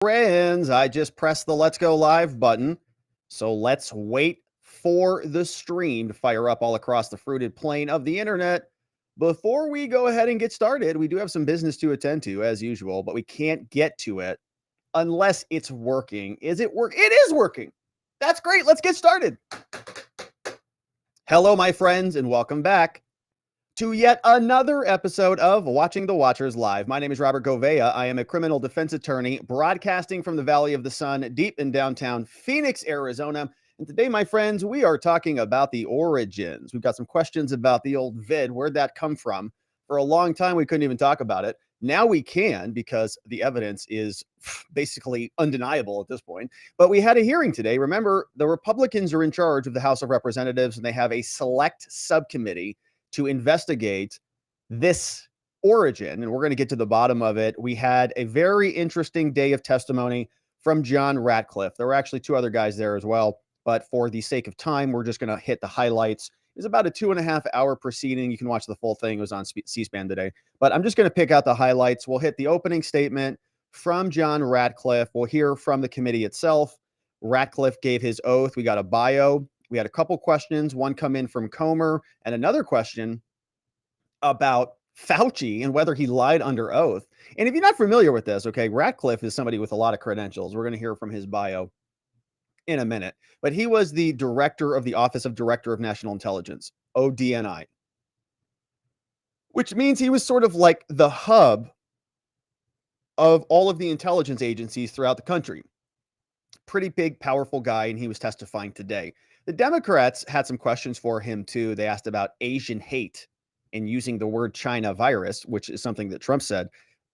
Friends, I just pressed the let's go live button. So let's wait for the stream to fire up all across the fruited plain of the internet. Before we go ahead and get started, we do have some business to attend to as usual, but we can't get to it unless it's working. Is it work? It is working. That's great. Let's get started. Hello, my friends, and welcome back to yet another episode of Watching the Watchers Live. My name is Robert Gouveia. I am a criminal defense attorney broadcasting from the Valley of the Sun deep in downtown Phoenix, Arizona. And today, my friends, we are talking about the origins. We've got some questions about the old vid. Where'd that come from? For a long time, we couldn't even talk about it. Now we can because the evidence is basically undeniable at this point. But we had a hearing today. Remember, the Republicans are in charge of the House of Representatives, and they have a select subcommittee to investigate this origin, and we're going to get to the bottom of it. We had a very interesting day of testimony from John Ratcliffe. There were actually two other guys there as well, but for the sake of time, we're just going to hit the highlights. It was about a 2.5-hour proceeding. You can watch the full thing. It was on C-SPAN today, but I'm just going to pick out the highlights. We'll hit the opening statement from John Ratcliffe. We'll hear from the committee itself. Ratcliffe gave his oath. We got a bio. We had a couple questions, one come in from Comer, and another question about Fauci and whether he lied under oath. And if you're not familiar with this, okay, Ratcliffe is somebody with a lot of credentials. We're going to hear from his bio in a minute. But he was the director of the Office of Director of National Intelligence, ODNI, which means he was sort of like the hub of all of the intelligence agencies throughout the country. Pretty big, powerful guy, and he was testifying today. The Democrats had some questions for him, too. They asked about Asian hate and using the word China virus, which is something that Trump said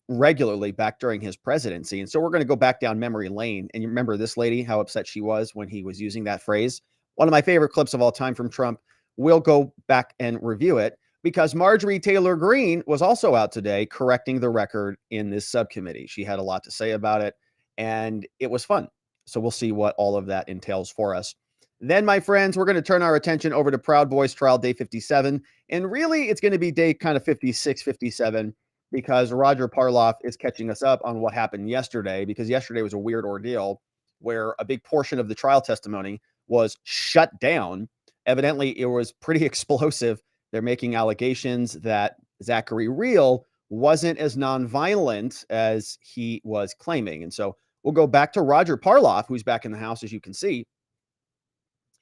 regularly back during his presidency. And so we're going to go back down memory lane. And you remember this lady, how upset she was when he was using that phrase? One of my favorite clips of all time from Trump. We'll go back and review it because Marjorie Taylor Greene was also out today correcting the record in this subcommittee. She had a lot to say about it, and it was fun. So we'll see what all of that entails for us. Then, my friends, we're going to turn our attention over to Proud Boys trial day 57. And really, it's going to be day kind of 56, 57, because Roger Parloff is catching us up on what happened yesterday, because yesterday was a weird ordeal where a big portion of the trial testimony was shut down. Evidently, it was pretty explosive. They're making allegations that Zachary Rehl wasn't as nonviolent as he was claiming. And so we'll go back to Roger Parloff, who's back in the house, as you can see.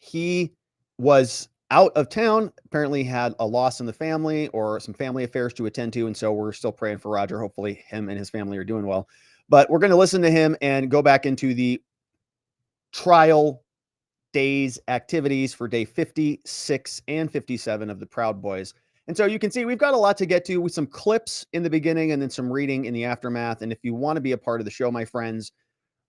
He was out of town, apparently had a loss in the family or some family affairs to attend to. And so we're still praying for Roger. Hopefully him and his family are doing well. But we're going to listen to him and go back into the trial days activities for day 56 and 57 of the Proud Boys. And so you can see we've got a lot to get to with some clips in the beginning and then some reading in the aftermath. And if you want to be a part of the show, my friends,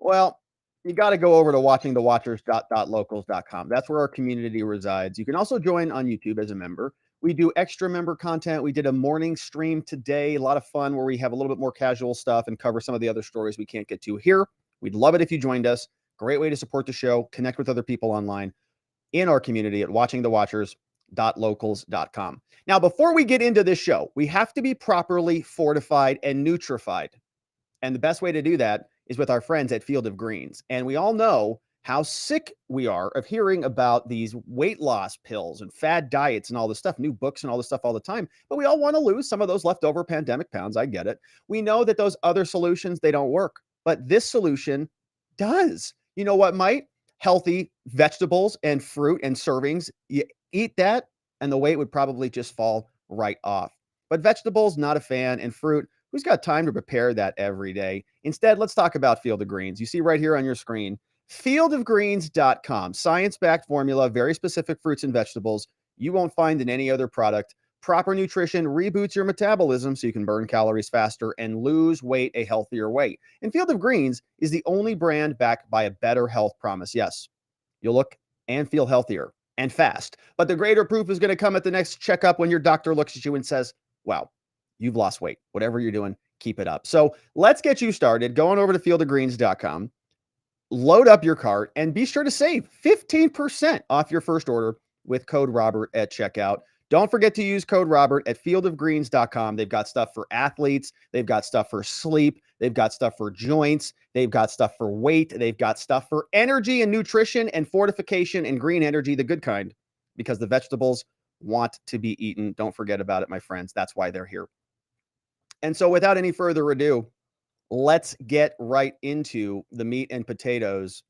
well, you got to go over to watchingthewatchers.locals.com. That's where our community resides. You can also join on YouTube as a member. We do extra member content. We did a morning stream today, a lot of fun where we have a little bit more casual stuff and cover some of the other stories we can't get to here. We'd love it if you joined us. Great way to support the show, connect with other people online in our community at watchingthewatchers.locals.com. Now, before we get into this show, we have to be properly fortified and nutrified. And the best way to do that is with our friends at Field of Greens. And we all know how sick we are of hearing about these weight loss pills and fad diets and all this stuff, new books and all this stuff all the time. But we all want to lose some of those leftover pandemic pounds. I get it. We know that those other solutions, they don't work. But this solution does. You know what might? Healthy vegetables and fruit and servings. You eat that and the weight would probably just fall right off. But vegetables, not a fan, and fruit, who's got time to prepare that every day? Instead, let's talk about Field of Greens. You see right here on your screen, fieldofgreens.com. Science-backed formula, very specific fruits and vegetables you won't find in any other product. Proper nutrition reboots your metabolism so you can burn calories faster and lose weight a healthier way. And Field of Greens is the only brand backed by a better health promise. Yes, you'll look and feel healthier and fast. But the greater proof is going to come at the next checkup when your doctor looks at you and says, wow, you've lost weight. Whatever you're doing, keep it up. So let's get you started. Going over to fieldofgreens.com, load up your cart, and be sure to save 15% off your first order with code Robert at checkout. Don't forget to use code Robert at fieldofgreens.com. They've got stuff for athletes. They've got stuff for sleep. They've got stuff for joints. They've got stuff for weight. They've got stuff for energy and nutrition and fortification and green energy, the good kind, because the vegetables want to be eaten. Don't forget about it, my friends. That's why they're here. And so without any further ado, let's get right into the meat and potatoes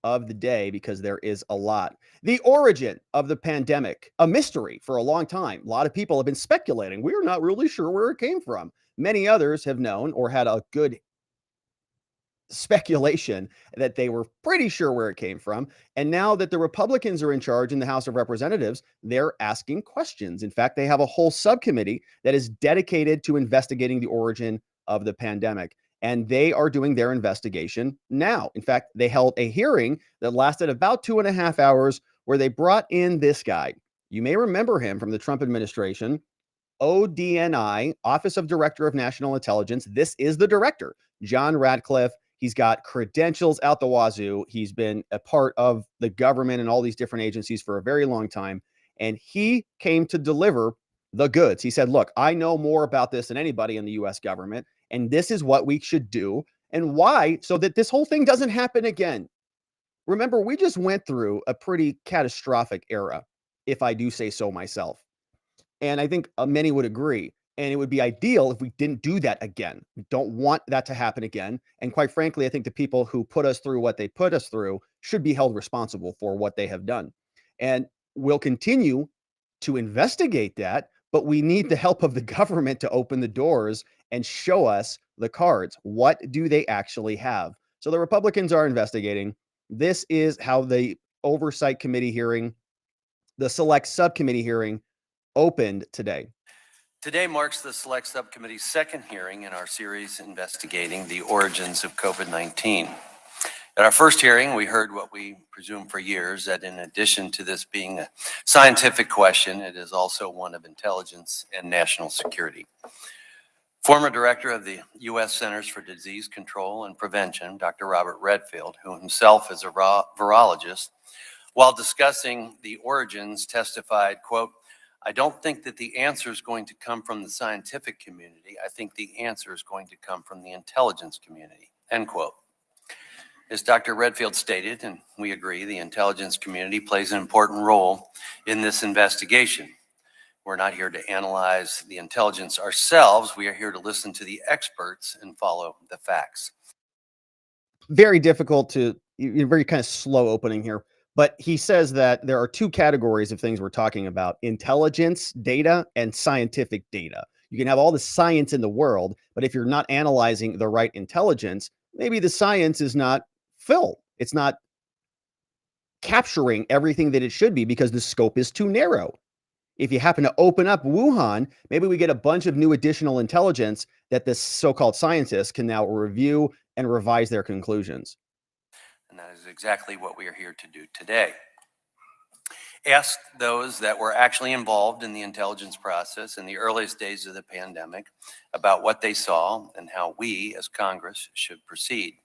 of the day, because there is a lot. The origin of the pandemic, a mystery for a long time. A lot of people have been speculating. We're not really sure where it came from. Many others have known or had a good speculation that they were pretty sure where it came from. And now that the Republicans are in charge in the House of Representatives, they're asking questions. In fact, they have a whole subcommittee that is dedicated to investigating the origin of the pandemic. And they are doing their investigation now. In fact, they held a hearing that lasted about 2.5 hours where they brought in this guy. You may remember him from the Trump administration. ODNI, Office of Director of National Intelligence. This is the director, John Ratcliffe. He's got credentials out the wazoo. He's been a part of the government and all these different agencies for a very long time. And he came to deliver the goods. He said, look, I know more about this than anybody in the US government, and this is what we should do and why, so that this whole thing doesn't happen again. Remember, we just went through a pretty catastrophic era, if I do say so myself. And I think many would agree. And it would be ideal if we didn't do that again. We don't want that to happen again. And quite frankly, I think the people who put us through what they put us through should be held responsible for what they have done. And we'll continue to investigate that, but we need the help of the government to open the doors and show us the cards. What do they actually have? So the Republicans are investigating. This is how the Oversight Committee hearing, the Select Subcommittee hearing, opened today. Today marks the Select Subcommittee's second hearing in our series investigating the origins of COVID-19. At our first hearing, we heard what we presumed for years, that in addition to this being a scientific question, it is also one of intelligence and national security. Former director of the U.S. Centers for Disease Control and Prevention, Dr. Robert Redfield, who himself is a virologist, while discussing the origins testified, quote, I don't think that the answer is going to come from the scientific community. I think the answer is going to come from the intelligence community, end quote. As Dr. Redfield stated, and we agree, the intelligence community plays an important role in this investigation. We're not here to analyze the intelligence ourselves. We are here to listen to the experts and follow the facts. Very difficult to, very kind of slow opening here. But he says that there are two categories of things we're talking about: intelligence data and scientific data. You can have all the science in the world, but if you're not analyzing the right intelligence, maybe the science is not full. It's not capturing everything that it should be because the scope is too narrow. If you happen to open up Wuhan, maybe we get a bunch of new additional intelligence that the so-called scientists can now review and revise their conclusions. And that is exactly what we are here to do today. Ask those that were actually involved in the intelligence process in the earliest days of the pandemic about what they saw and how we as Congress should proceed.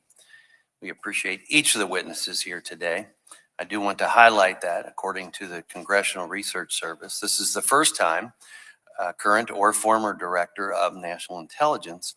We appreciate each of the witnesses here today. I do want to highlight that, according to the Congressional Research Service, this is the first time a current or former director of National Intelligence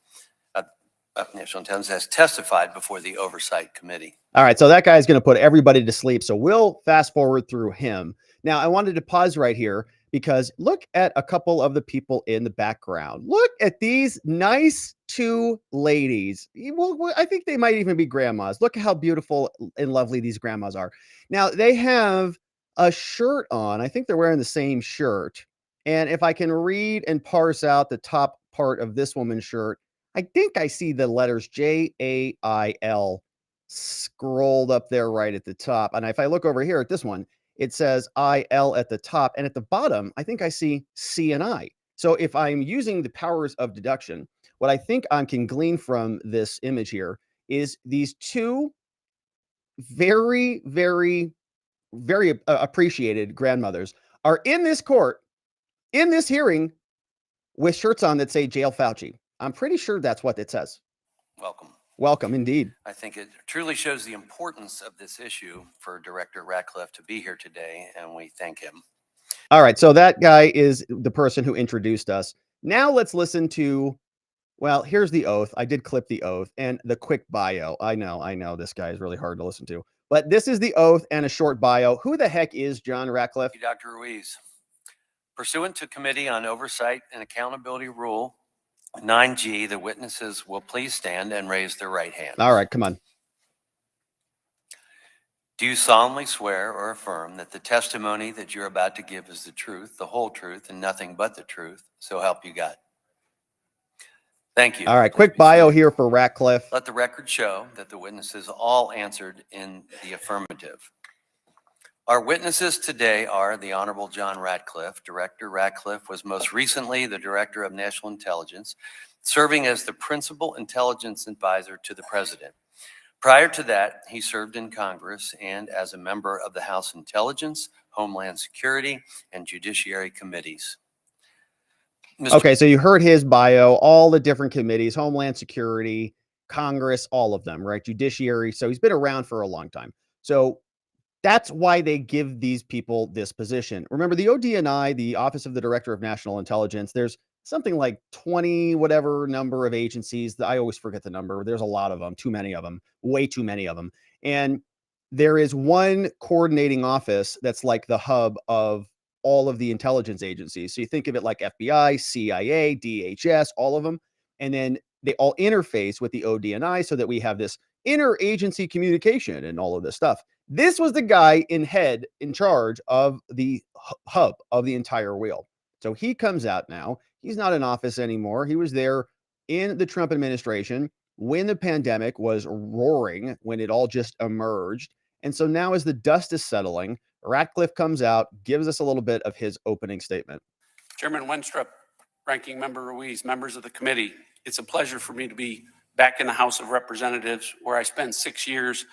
has testified before the Oversight Committee. All right, so that guy's going to put everybody to sleep. So we'll fast forward through him. Now, I wanted to pause right here because look at a couple of the people in the background. Look at these nice two ladies. Well, I think they might even be grandmas. Look at how beautiful and lovely these grandmas are. Now, they have a shirt on. I think they're wearing the same shirt. And if I can read and parse out the top part of this woman's shirt, I think I see the letters J-A-I-L scrolled up there right at the top. And if I look over here at this one, it says I-L at the top. And at the bottom, I think I see C and I. So if I'm using the powers of deduction, what I think I can glean from this image here is these two very, very, very appreciated grandmothers are in this court, in this hearing, with shirts on that say Jail Fauci. I'm pretty sure that's what it says. Welcome. Welcome, indeed. I think it truly shows the importance of this issue for Director Ratcliffe to be here today, and we thank him. All right, so that guy is the person who introduced us. Now let's listen to Well, here's the oath. I did clip the oath and the quick bio. I know this guy is really hard to listen to. But this is the oath and a short bio. Who the heck is John Ratcliffe? Dr. Ruiz. Pursuant to Committee on Oversight and Accountability Rule 9G, the witnesses will please stand and raise their right hand. All right, come on. Do you solemnly swear or affirm that the testimony that you're about to give is the truth, the whole truth, and nothing but the truth? So help you God. Thank you. All right, quick bio here for Ratcliffe. Let the record show that the witnesses all answered in the affirmative. Our witnesses today are the Honorable John Ratcliffe. Director Ratcliffe was most recently the Director of National Intelligence, serving as the Principal Intelligence Advisor to the President. Prior to that, he served in Congress and as a member of the House Intelligence, Homeland Security, and Judiciary Committees. Okay, so you heard his bio, all the different committees, Homeland Security, Congress, all of them, right? Judiciary. So he's been around for a long time. So that's why they give these people this position. Remember, the ODNI, the Office of the Director of National Intelligence, there's something like 20 whatever number of agencies. I always forget the number. There's a lot of them, too many of them, way too many of them. And there is one coordinating office that's like the hub of all of the intelligence agencies. So you think of it like FBI, CIA, DHS, all of them. And then they all interface with the ODNI so that we have this interagency communication and all of this stuff. This was the guy in charge of the hub of the entire wheel. So he comes out now. He's not in office anymore. He was there in the Trump administration when the pandemic was roaring, when it all just emerged. And so now, as the dust is settling, Ratcliffe comes out, gives us a little bit of his opening statement. Chairman Wenstrup, Ranking Member Ruiz, members of the committee, it's a pleasure for me to be back in the House of Representatives, where I spent 6 years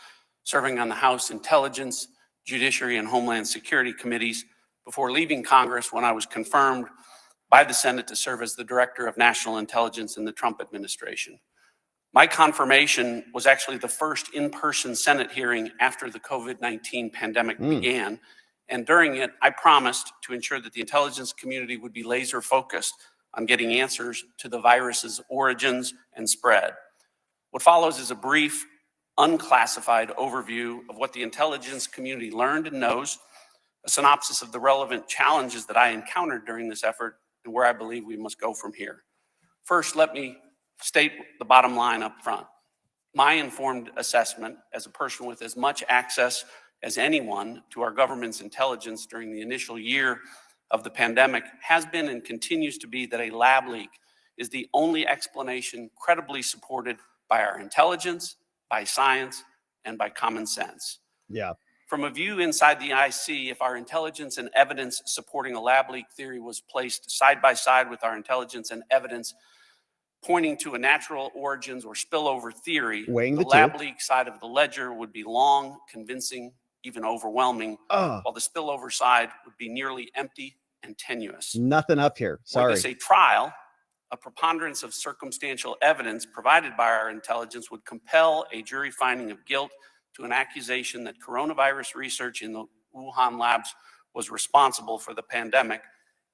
serving on the House Intelligence, Judiciary, and Homeland Security committees before leaving Congress when I was confirmed by the Senate to serve as the Director of National Intelligence in the Trump administration. My confirmation was actually the first in-person Senate hearing after the COVID-19 pandemic began. And during it, I promised to ensure that the intelligence community would be laser focused on getting answers to the virus's origins and spread. What follows is a brief, unclassified overview of what the intelligence community learned and knows, a synopsis of the relevant challenges that I encountered during this effort, and where I believe we must go from here. First, let me state the bottom line up front. My informed assessment, as a person with as much access as anyone to our government's intelligence during the initial year of the pandemic, has been and continues to be that a lab leak is the only explanation credibly supported by our intelligence, by science, and by common sense. Yeah. From a view inside the IC, if our intelligence and evidence supporting a lab leak theory was placed side by side with our intelligence and evidence pointing to a natural origins or spillover theory, the lab leak side of the ledger would be long, convincing, even overwhelming, while the spillover side would be nearly empty and tenuous. Nothing up here. Sorry. Were this a trial, a preponderance of circumstantial evidence provided by our intelligence would compel a jury finding of guilt to an accusation that coronavirus research in the Wuhan labs was responsible for the pandemic.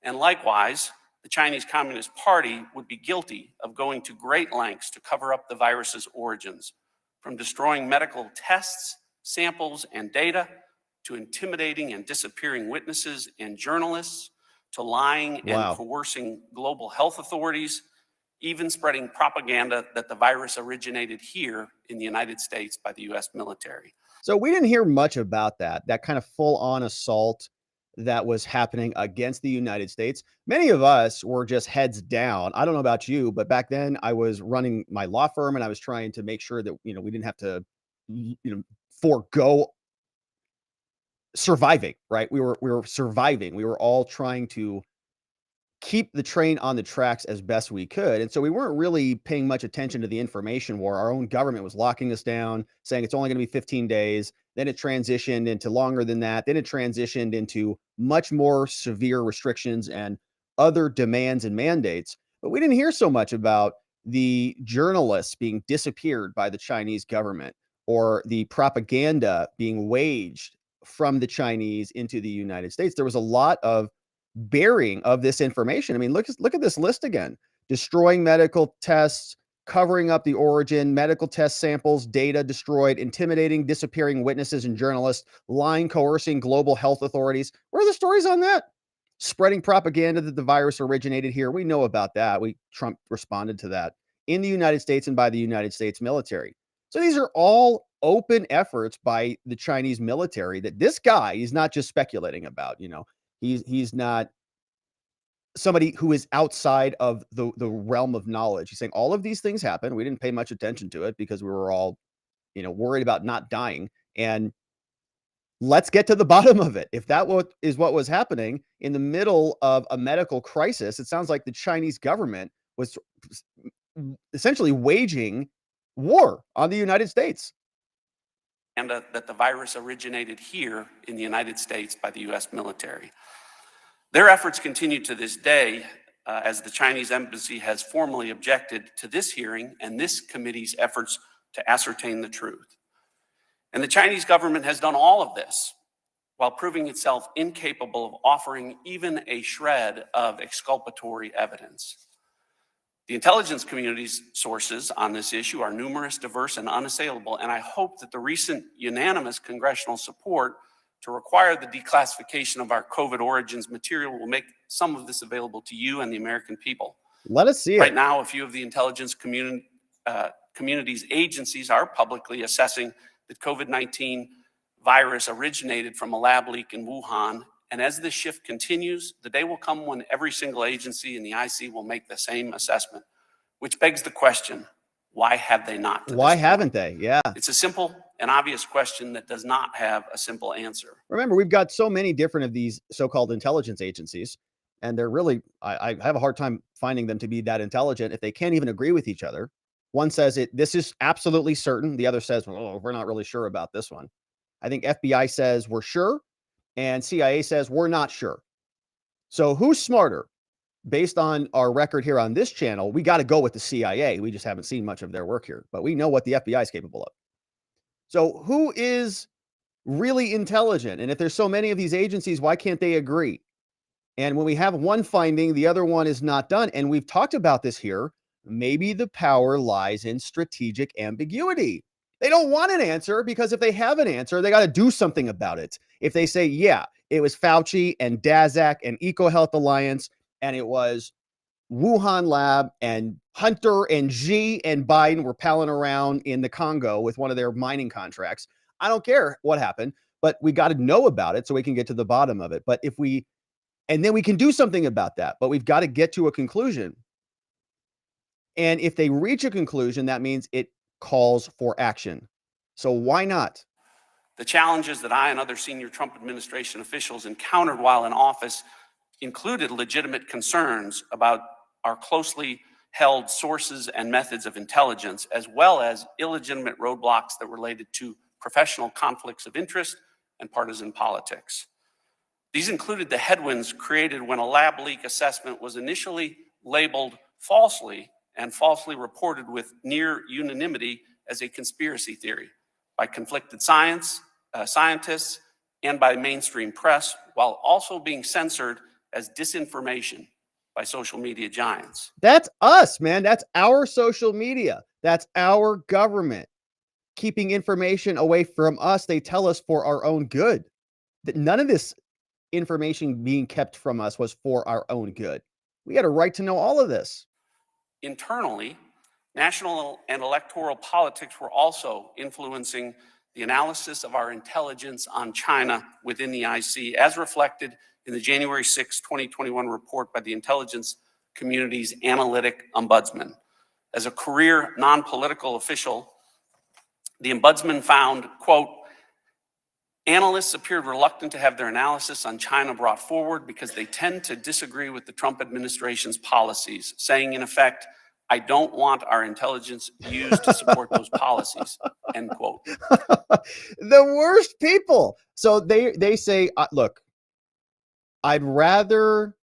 And likewise, the Chinese Communist Party would be guilty of going to great lengths to cover up the virus's origins, from destroying medical tests, samples, and data, to intimidating and disappearing witnesses and journalists, to lying and coercing global health authorities, even spreading propaganda that the virus originated here in the United States by the US military. So we didn't hear much about that kind of full-on assault that was happening against the United States. Many of us were just heads down. I don't know about you, but back then I was running my law firm and I was trying to make sure that, we didn't have to, forego surviving, right? We were surviving. We were all trying to keep the train on the tracks as best we could. And so we weren't really paying much attention to the information war. Our own government was locking us down, saying it's only going to be 15 days. Then it transitioned into longer than that. Then it transitioned into much more severe restrictions and other demands and mandates. But we didn't hear so much about the journalists being disappeared by the Chinese government or the propaganda being waged from the Chinese into the United States. There was a lot of bearing of this information. I mean, look at this list again. destroying medical tests, covering up the origin, medical test samples, data destroyed, intimidating, disappearing witnesses and journalists, lying, coercing global health authorities. Where are the stories on that? Spreading propaganda that the virus originated here. We know about that. Trump responded to that in the United States and by the United States military. So these are all open efforts by the Chinese military that this guy, he's not just speculating about, he's not somebody who is outside of the realm of knowledge. He's saying all of these things happen. We didn't pay much attention to it because we were all, worried about not dying. And let's get to the bottom of it. If that is what was happening in the middle of a medical crisis, it sounds like the Chinese government was essentially waging war on the United States. And that the virus originated here in the United States by the U.S. military. Their efforts continue to this day, as the Chinese embassy has formally objected to this hearing and this committee's efforts to ascertain the truth. And the Chinese government has done all of this while proving itself incapable of offering even a shred of exculpatory evidence. The intelligence community's sources on this issue are numerous, diverse, and unassailable, and I hope that the recent unanimous congressional support to require the declassification of our COVID origins material will make some of this available to you and the American people. Let us see it. Right now, a few of the intelligence community's agencies are publicly assessing that COVID-19 virus originated from a lab leak in Wuhan. And as this shift continues, the day will come when every single agency in the IC will make the same assessment, which begs the question, why have they not? Why haven't they? Yeah. It's a simple and obvious question that does not have a simple answer. Remember, we've got so many different of these so-called intelligence agencies, and they're really, I have a hard time finding them to be that intelligent if they can't even agree with each other. One says this is absolutely certain. The other says, well, we're not really sure about this one. I think FBI says we're sure, and CIA says we're not sure. So who's smarter? Based on our record here on this channel, we got to go with the CIA. We just haven't seen much of their work here, but we know what the FBI is capable of. So who is really intelligent? And if there's so many of these agencies, why can't they agree? And when we have one finding, the other one is not done. And we've talked about this here. Maybe the power lies in strategic ambiguity. They don't want an answer because if they have an answer, they got to do something about it. If they say, yeah, it was Fauci and Daszak and EcoHealth Alliance, and it was Wuhan lab, and Hunter and Xi and Biden were palling around in the Congo with one of their mining contracts. I don't care what happened, but we got to know about it so we can get to the bottom of it. But and then we can do something about that, but we've got to get to a conclusion. And if they reach a conclusion, that means it calls for action. So why not? The challenges that I and other senior Trump administration officials encountered while in office included legitimate concerns about our closely held sources and methods of intelligence, as well as illegitimate roadblocks that related to professional conflicts of interest and partisan politics. These included the headwinds created when a lab leak assessment was initially labeled falsely and falsely reported with near unanimity as a conspiracy theory by conflicted scientists and by mainstream press, while also being censored as disinformation by social media giants. That's us, man. That's our social media. That's our government keeping information away from us. They tell us for our own good. That none of this information being kept from us was for our own good. We had a right to know all of this. Internally, national and electoral politics were also influencing the analysis of our intelligence on China within the IC, as reflected in the January 6, 2021 report by the intelligence community's analytic ombudsman. As a career non-political official, the ombudsman found, quote, analysts appeared reluctant to have their analysis on China brought forward because they tend to disagree with the Trump administration's policies, saying in effect, I don't want our intelligence used to support those policies, end quote. The worst people. So they say, look, I'd rather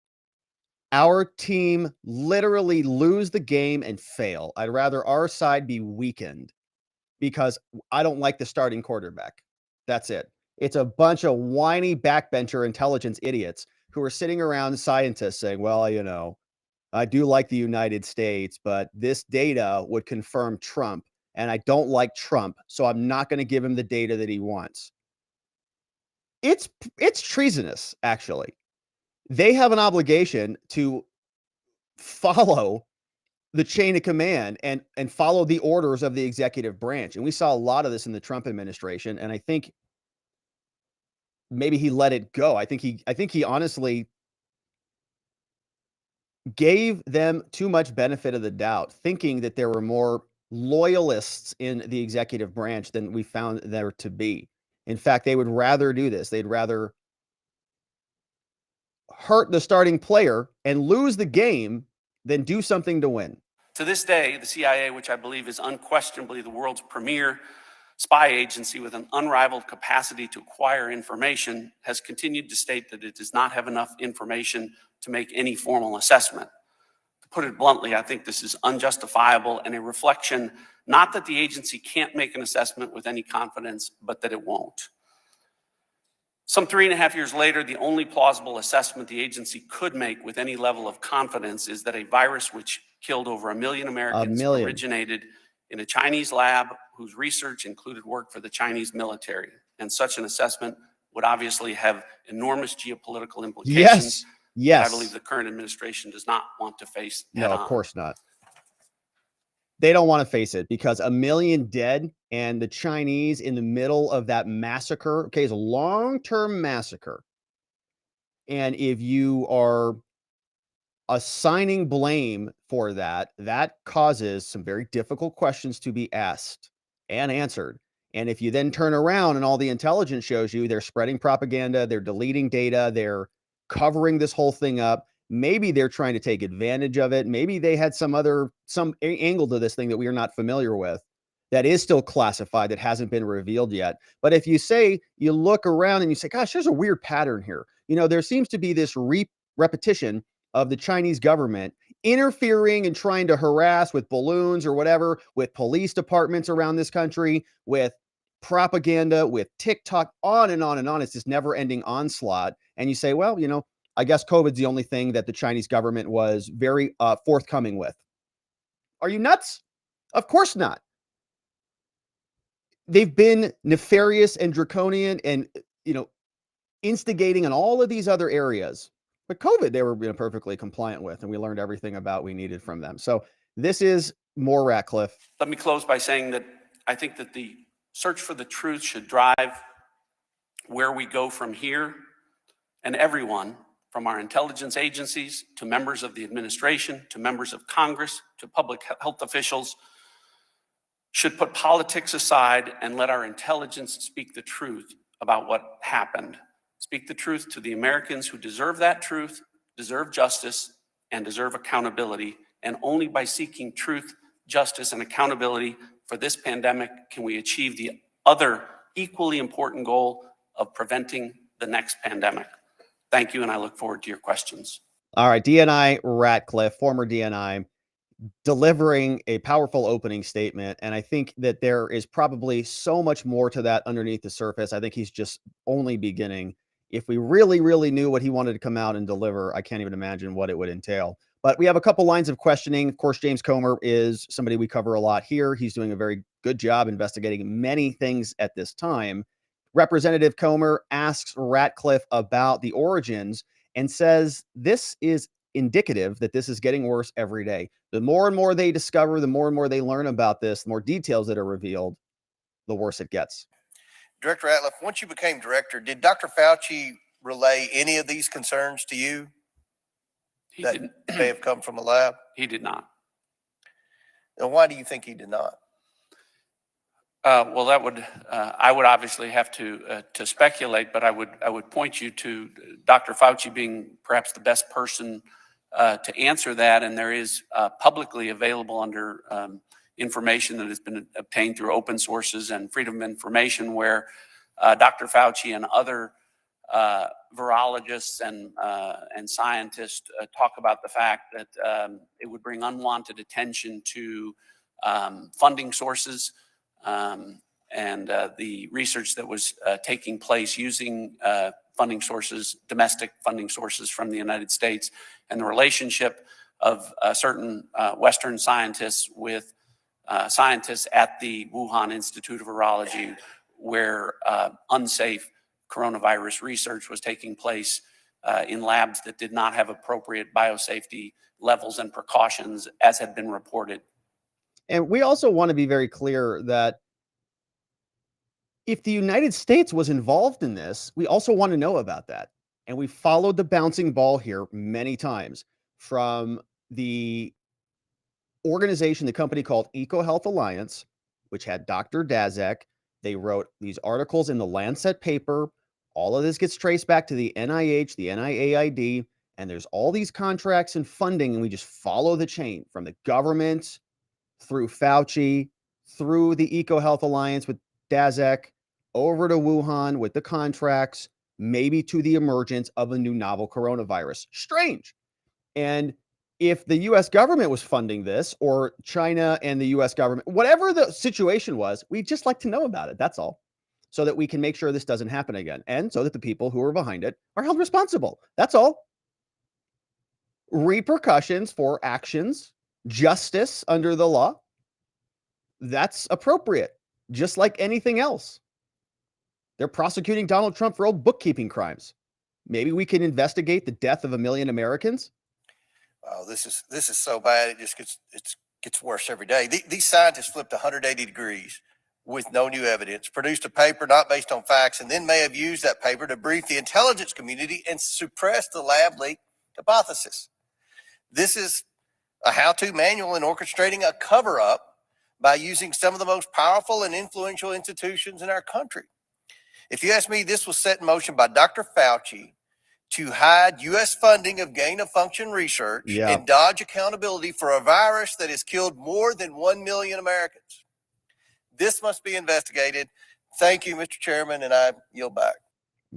our team literally lose the game and fail. I'd rather our side be weakened because I don't like the starting quarterback. That's it. It's a bunch of whiny backbencher intelligence idiots who are sitting around scientists saying, well, I do like the United States, but this data would confirm Trump, and I don't like Trump, so I'm not going to give him the data that he wants. It's treasonous, actually. They have an obligation to follow the chain of command and follow the orders of the executive branch. And we saw a lot of this in the Trump administration. And I think maybe he let it go. I think he honestly gave them too much benefit of the doubt, thinking that there were more loyalists in the executive branch than we found there to be. In fact, they would rather do this. They'd rather hurt the starting player and lose the game than do something to win. To this day, the CIA, which I believe is unquestionably the world's premier spy agency with an unrivaled capacity to acquire information, has continued to state that it does not have enough information to make any formal assessment. To put it bluntly, I think this is unjustifiable and a reflection not that the agency can't make an assessment with any confidence, but that it won't. Some 3.5 years later, the only plausible assessment the agency could make with any level of confidence is that a virus which killed over 1 million Americans originated in a Chinese lab whose research included work for the Chinese military. And such an assessment would obviously have enormous geopolitical implications. Yes. I believe the current administration does not want to face head on. No, of course not. They don't want to face it because 1 million dead and the Chinese in the middle of that massacre. Okay, it's a long-term massacre. And if you are assigning blame for that, that causes some very difficult questions to be asked and answered. And if you then turn around and all the intelligence shows you they're spreading propaganda, they're deleting data, they're covering this whole thing up, maybe they're trying to take advantage of it. Maybe they had some angle to this thing that we are not familiar with that is still classified, that hasn't been revealed yet. But if you look around and you say, gosh, there's a weird pattern here. There seems to be this repetition of the Chinese government interfering and trying to harass with balloons or whatever, with police departments around this country, with propaganda, with TikTok, on and on and on. It's this never-ending onslaught. And you say, well, I guess COVID's the only thing that the Chinese government was very forthcoming with. Are you nuts? Of course not. They've been nefarious and draconian and, instigating in all of these other areas. But COVID, they were perfectly compliant with, and we learned everything about we needed from them. So this is more Ratcliffe. Let me close by saying that I think that the search for the truth should drive where we go from here, and everyone, from our intelligence agencies to members of the administration, to members of Congress, to public health officials, should put politics aside and let our intelligence speak the truth about what happened. Speak the truth to the Americans who deserve that truth, deserve justice, and deserve accountability. And only by seeking truth, justice, and accountability for this pandemic can we achieve the other equally important goal of preventing the next pandemic. Thank you, and I look forward to your questions. All right, DNI Ratcliffe, former DNI, delivering a powerful opening statement. And I think that there is probably so much more to that underneath the surface. I think he's just only beginning. If we really, really knew what he wanted to come out and deliver, I can't even imagine what it would entail. But we have a couple lines of questioning. Of course, James Comer is somebody we cover a lot here. He's doing a very good job investigating many things at this time. Representative Comer asks Ratcliffe about the origins and says this is indicative that this is getting worse every day. The more and more they discover, the more and more they learn about this, the more details that are revealed, the worse it gets. Director Ratcliffe, once you became director, did Dr. Fauci relay any of these concerns to you that may have come from the lab? He did not. And why do you think he did not? Well, that would I would obviously have to speculate, but I would point you to Dr. Fauci being perhaps the best person to answer that. And there is publicly available under information that has been obtained through open sources and freedom of information, where Dr. Fauci and other virologists and scientists talk about the fact that it would bring unwanted attention to funding sources and the research that was taking place using funding sources, domestic funding sources from the United States, and the relationship of certain Western scientists with scientists at the Wuhan Institute of Virology, where unsafe coronavirus research was taking place in labs that did not have appropriate biosafety levels and precautions, as had been reported. And we also want to be very clear that if the United States was involved in this, we also want to know about that. And we followed the bouncing ball here many times from the organization, the company called EcoHealth Alliance, which had Dr. Daszak. They wrote these articles in the Lancet paper. All of this gets traced back to the NIH, the NIAID, and there's all these contracts and funding, and we just follow the chain from the government through Fauci, through the EcoHealth Alliance with Daszak, over to Wuhan with the contracts, maybe to the emergence of a new novel coronavirus. Strange. And if the US government was funding this, or China and the US government, whatever the situation was, we'd just like to know about it. That's all. So that we can make sure this doesn't happen again. And so that the people who are behind it are held responsible. That's all. Repercussions for actions, justice under the law, that's appropriate, just like anything else. They're prosecuting Donald Trump for old bookkeeping crimes. Maybe we can investigate the death of 1 million Americans. Oh, this is so bad. It just gets worse every day. These scientists flipped 180 degrees with no new evidence, produced a paper not based on facts, and then may have used that paper to brief the intelligence community and suppress the lab leak hypothesis. This is a how-to manual in orchestrating a cover-up by using some of the most powerful and influential institutions in our country. If you ask me, this was set in motion by Dr. Fauci to hide U.S. funding of gain-of-function research and dodge accountability for a virus that has killed more than 1 million Americans. This must be investigated. Thank you, Mr. Chairman, and I yield back.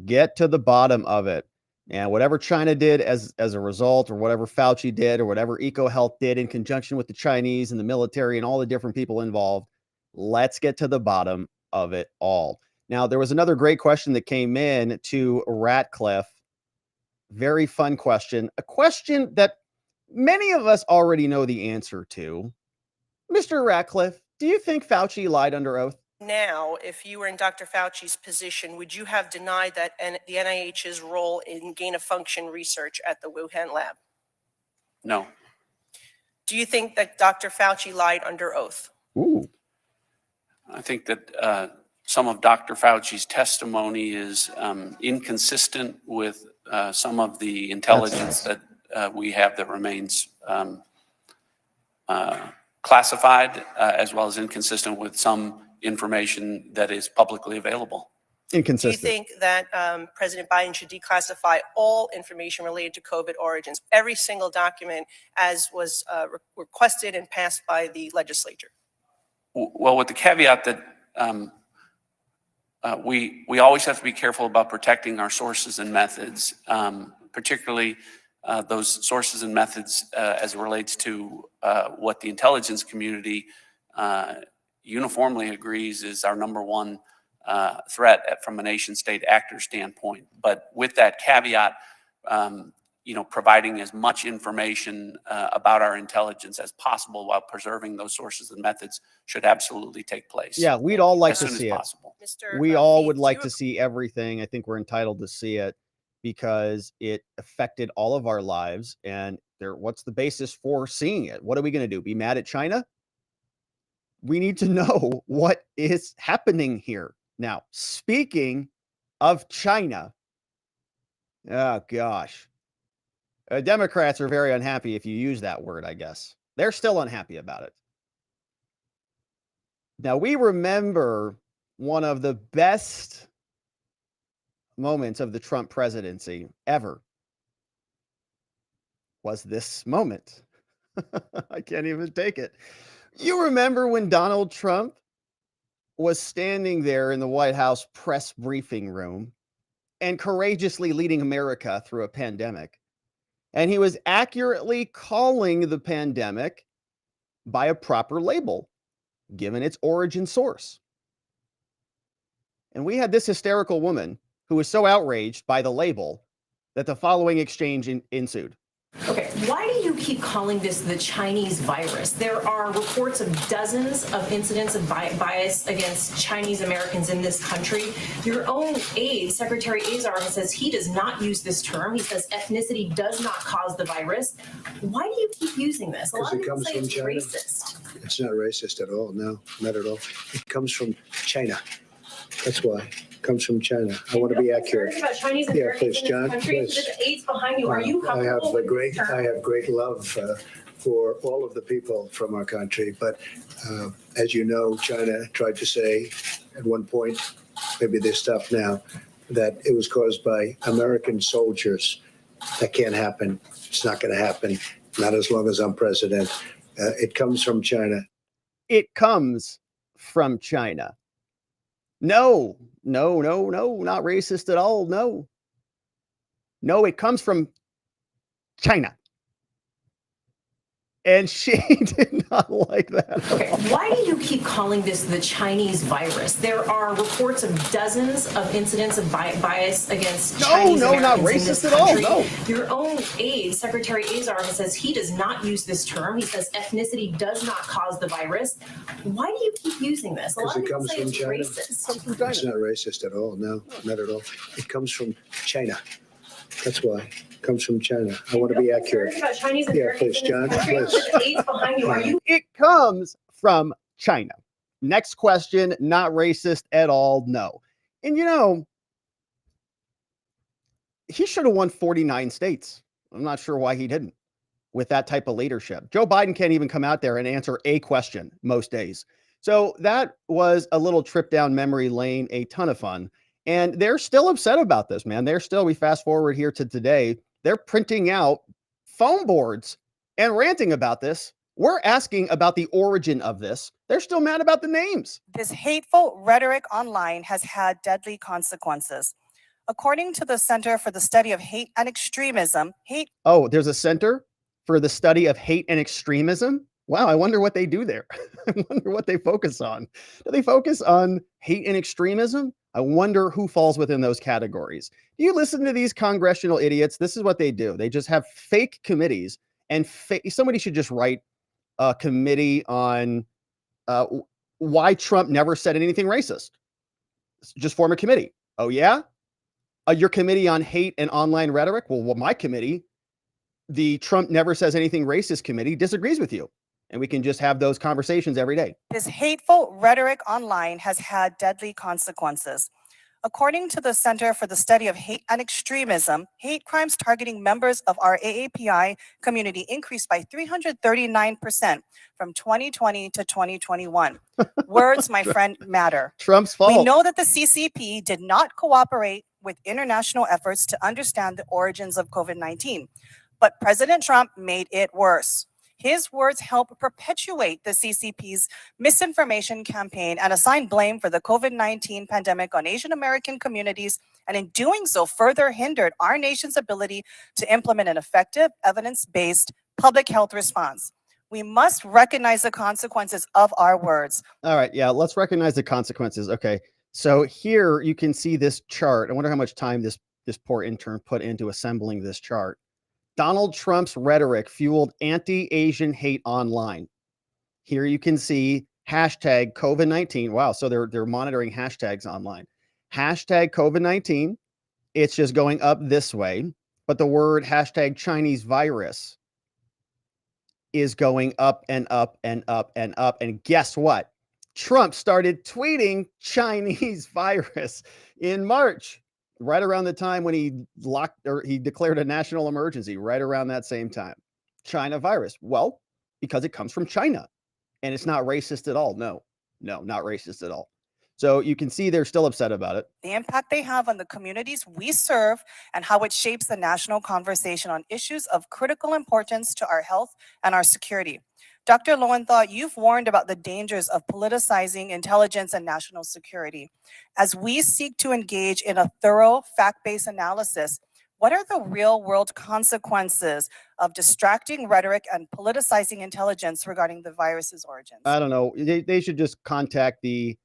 Get to the bottom of it. And whatever China did as a result, or whatever Fauci did, or whatever EcoHealth did in conjunction with the Chinese and the military and all the different people involved, let's get to the bottom of it all. Now, there was another great question that came in to Ratcliffe. Very fun question. A question that many of us already know the answer to. Mr. Ratcliffe, do you think Fauci lied under oath? Now, if you were in Dr. Fauci's position, would you have denied that the NIH's role in gain-of-function research at the Wuhan lab? No. Do you think that Dr. Fauci lied under oath? Ooh. I think that some of Dr. Fauci's testimony is inconsistent with some of the intelligence that we have that remains classified, as well as inconsistent with some information that is publicly available. Inconsistent. Do you think that President Biden should declassify all information related to COVID origins, every single document as was requested and passed by the legislature? Well, with the caveat that we always have to be careful about protecting our sources and methods, particularly those sources and methods as it relates to what the intelligence community uniformly agrees is our number one threat from a nation-state actor standpoint. But with that caveat, providing as much information about our intelligence as possible while preserving those sources and methods should absolutely take place. Yeah, we'd all like as to soon see as it. possible. We all would like to see everything. I think we're entitled to see it because it affected all of our lives. And what's the basis for seeing it? What are we going to do? Be mad at China? We need to know what is happening here. Now, speaking of China, oh gosh, Democrats are very unhappy if you use that word, I guess. They're still unhappy about it. Now, we remember one of the best moments of the Trump presidency ever was this moment. I can't even take it. You remember when Donald Trump was standing there in the White House press briefing room and courageously leading America through a pandemic. And he was accurately calling the pandemic by a proper label, given its origin source. And we had this hysterical woman who was so outraged by the label that the following exchange ensued. Okay, why do you keep calling this the Chinese virus? There are reports of dozens of incidents of bias against Chinese Americans in this country. Your own aide, Secretary Azar, says he does not use this term. He says ethnicity does not cause the virus. Why do you keep using this? A lot of people say it's racist. It's not racist at all. No, not at all. It comes from China. That's why. It comes from China. I want to be accurate. About Chinese Yeah, Americans please, in John. this country. Please. The aides behind you. Are you I have comfortable with this term? I have great love for all of the people from our country. But as you know, China tried to say at one point, maybe they stopped now, that it was caused by American soldiers. That can't happen. It's not going to happen. Not as long as I'm president. It comes from China. It comes from China. No, not racist at all. No, it comes from China. And she did not like that. Okay, why do you keep calling this the Chinese virus? There are reports of dozens of incidents of bias against Chinese Americans not in racist this at all. country. No. Your own aide, Secretary Azar, says he does not use this term. He says ethnicity does not cause the virus. Why do you keep using this? A lot of Because it people comes say from it's China. racist. It's not racist at all. No, not at all. It comes from China. That's why. It comes from China. I want to be accurate. About Chinese Yeah, Americans please, in this John. country. Please. The aides behind you. Are you It comes from China. Next question, not racist at all. No. And he should have won 49 states. I'm not sure why he didn't with that type of leadership. Joe Biden can't even come out there and answer a question most days. So that was a little trip down memory lane, a ton of fun. And they're still upset about this, man. We fast forward here to today. They're printing out phone boards and ranting about this. We're asking about the origin of this. They're still mad about the names. This hateful rhetoric online has had deadly consequences. According to the Center for the Study of Hate and Extremism, Oh, there's a Center for the Study of Hate and Extremism? Wow, I wonder what they do there. I wonder what they focus on. Do they focus on hate and extremism? I wonder who falls within those categories. Do you listen to these congressional idiots? This is what they do. They just have fake committees, and somebody should just write a committee on why Trump never said anything racist. Just form a committee. Oh, yeah? Your committee on hate and online rhetoric? Well, my committee, the Trump never says anything racist committee, disagrees with you. And we can just have those conversations every day. This hateful rhetoric online has had deadly consequences. According to the Center for the Study of Hate and Extremism, hate crimes targeting members of our AAPI community increased by 339% from 2020 to 2021. Words, my friend, matter. Trump's fault. We know that the CCP did not cooperate with international efforts to understand the origins of COVID-19, but President Trump made it worse. His words help perpetuate the CCP's misinformation campaign and assign blame for the COVID-19 pandemic on Asian American communities, and in doing so further hindered our nation's ability to implement an effective, evidence-based public health response. We must recognize the consequences of our words. All right, yeah, let's recognize the consequences. Okay, so here you can see this chart. I wonder how much time this poor intern put into assembling this chart. Donald Trump's rhetoric fueled anti-Asian hate online. Here you can see hashtag COVID-19. Wow, so they're monitoring hashtags online. Hashtag COVID-19. It's just going up this way, but the word hashtag Chinese virus is going up and up and up and up. And guess what? Trump started tweeting Chinese virus in March. Right around the time when he declared a national emergency, right around that same time. China virus. Well, because it comes from China and it's not racist at all. No, not racist at all. So you can see they're still upset about it. The impact they have on the communities we serve and how it shapes the national conversation on issues of critical importance to our health and our security. Dr. Lowenthal, you've warned about the dangers of politicizing intelligence and national security. As we seek to engage in a thorough fact-based analysis, what are the real-world consequences of distracting rhetoric and politicizing intelligence regarding the virus's origins? I don't know. They should just contact the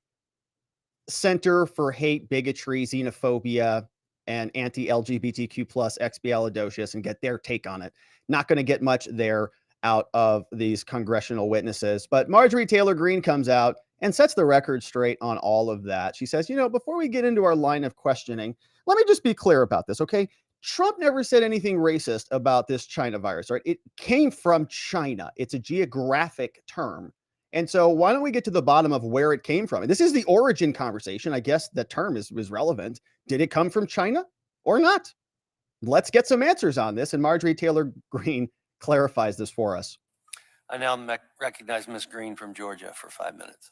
Center for Hate, Bigotry, Xenophobia, and anti-LGBTQ plus expialidocious and get their take on it. Not going to get much there out of these congressional witnesses. But Marjorie Taylor Greene comes out and sets the record straight on all of that. She says, before we get into our line of questioning, let me just be clear about this, okay? Trump never said anything racist about this China virus, right? It came from China. It's a geographic term. And so why don't we get to the bottom of where it came from? And this is the origin conversation. I guess the term is relevant. Did it come from China or not? Let's get some answers on this. And Marjorie Taylor Greene clarifies this for us. I now recognize Ms. Greene from Georgia for 5 minutes.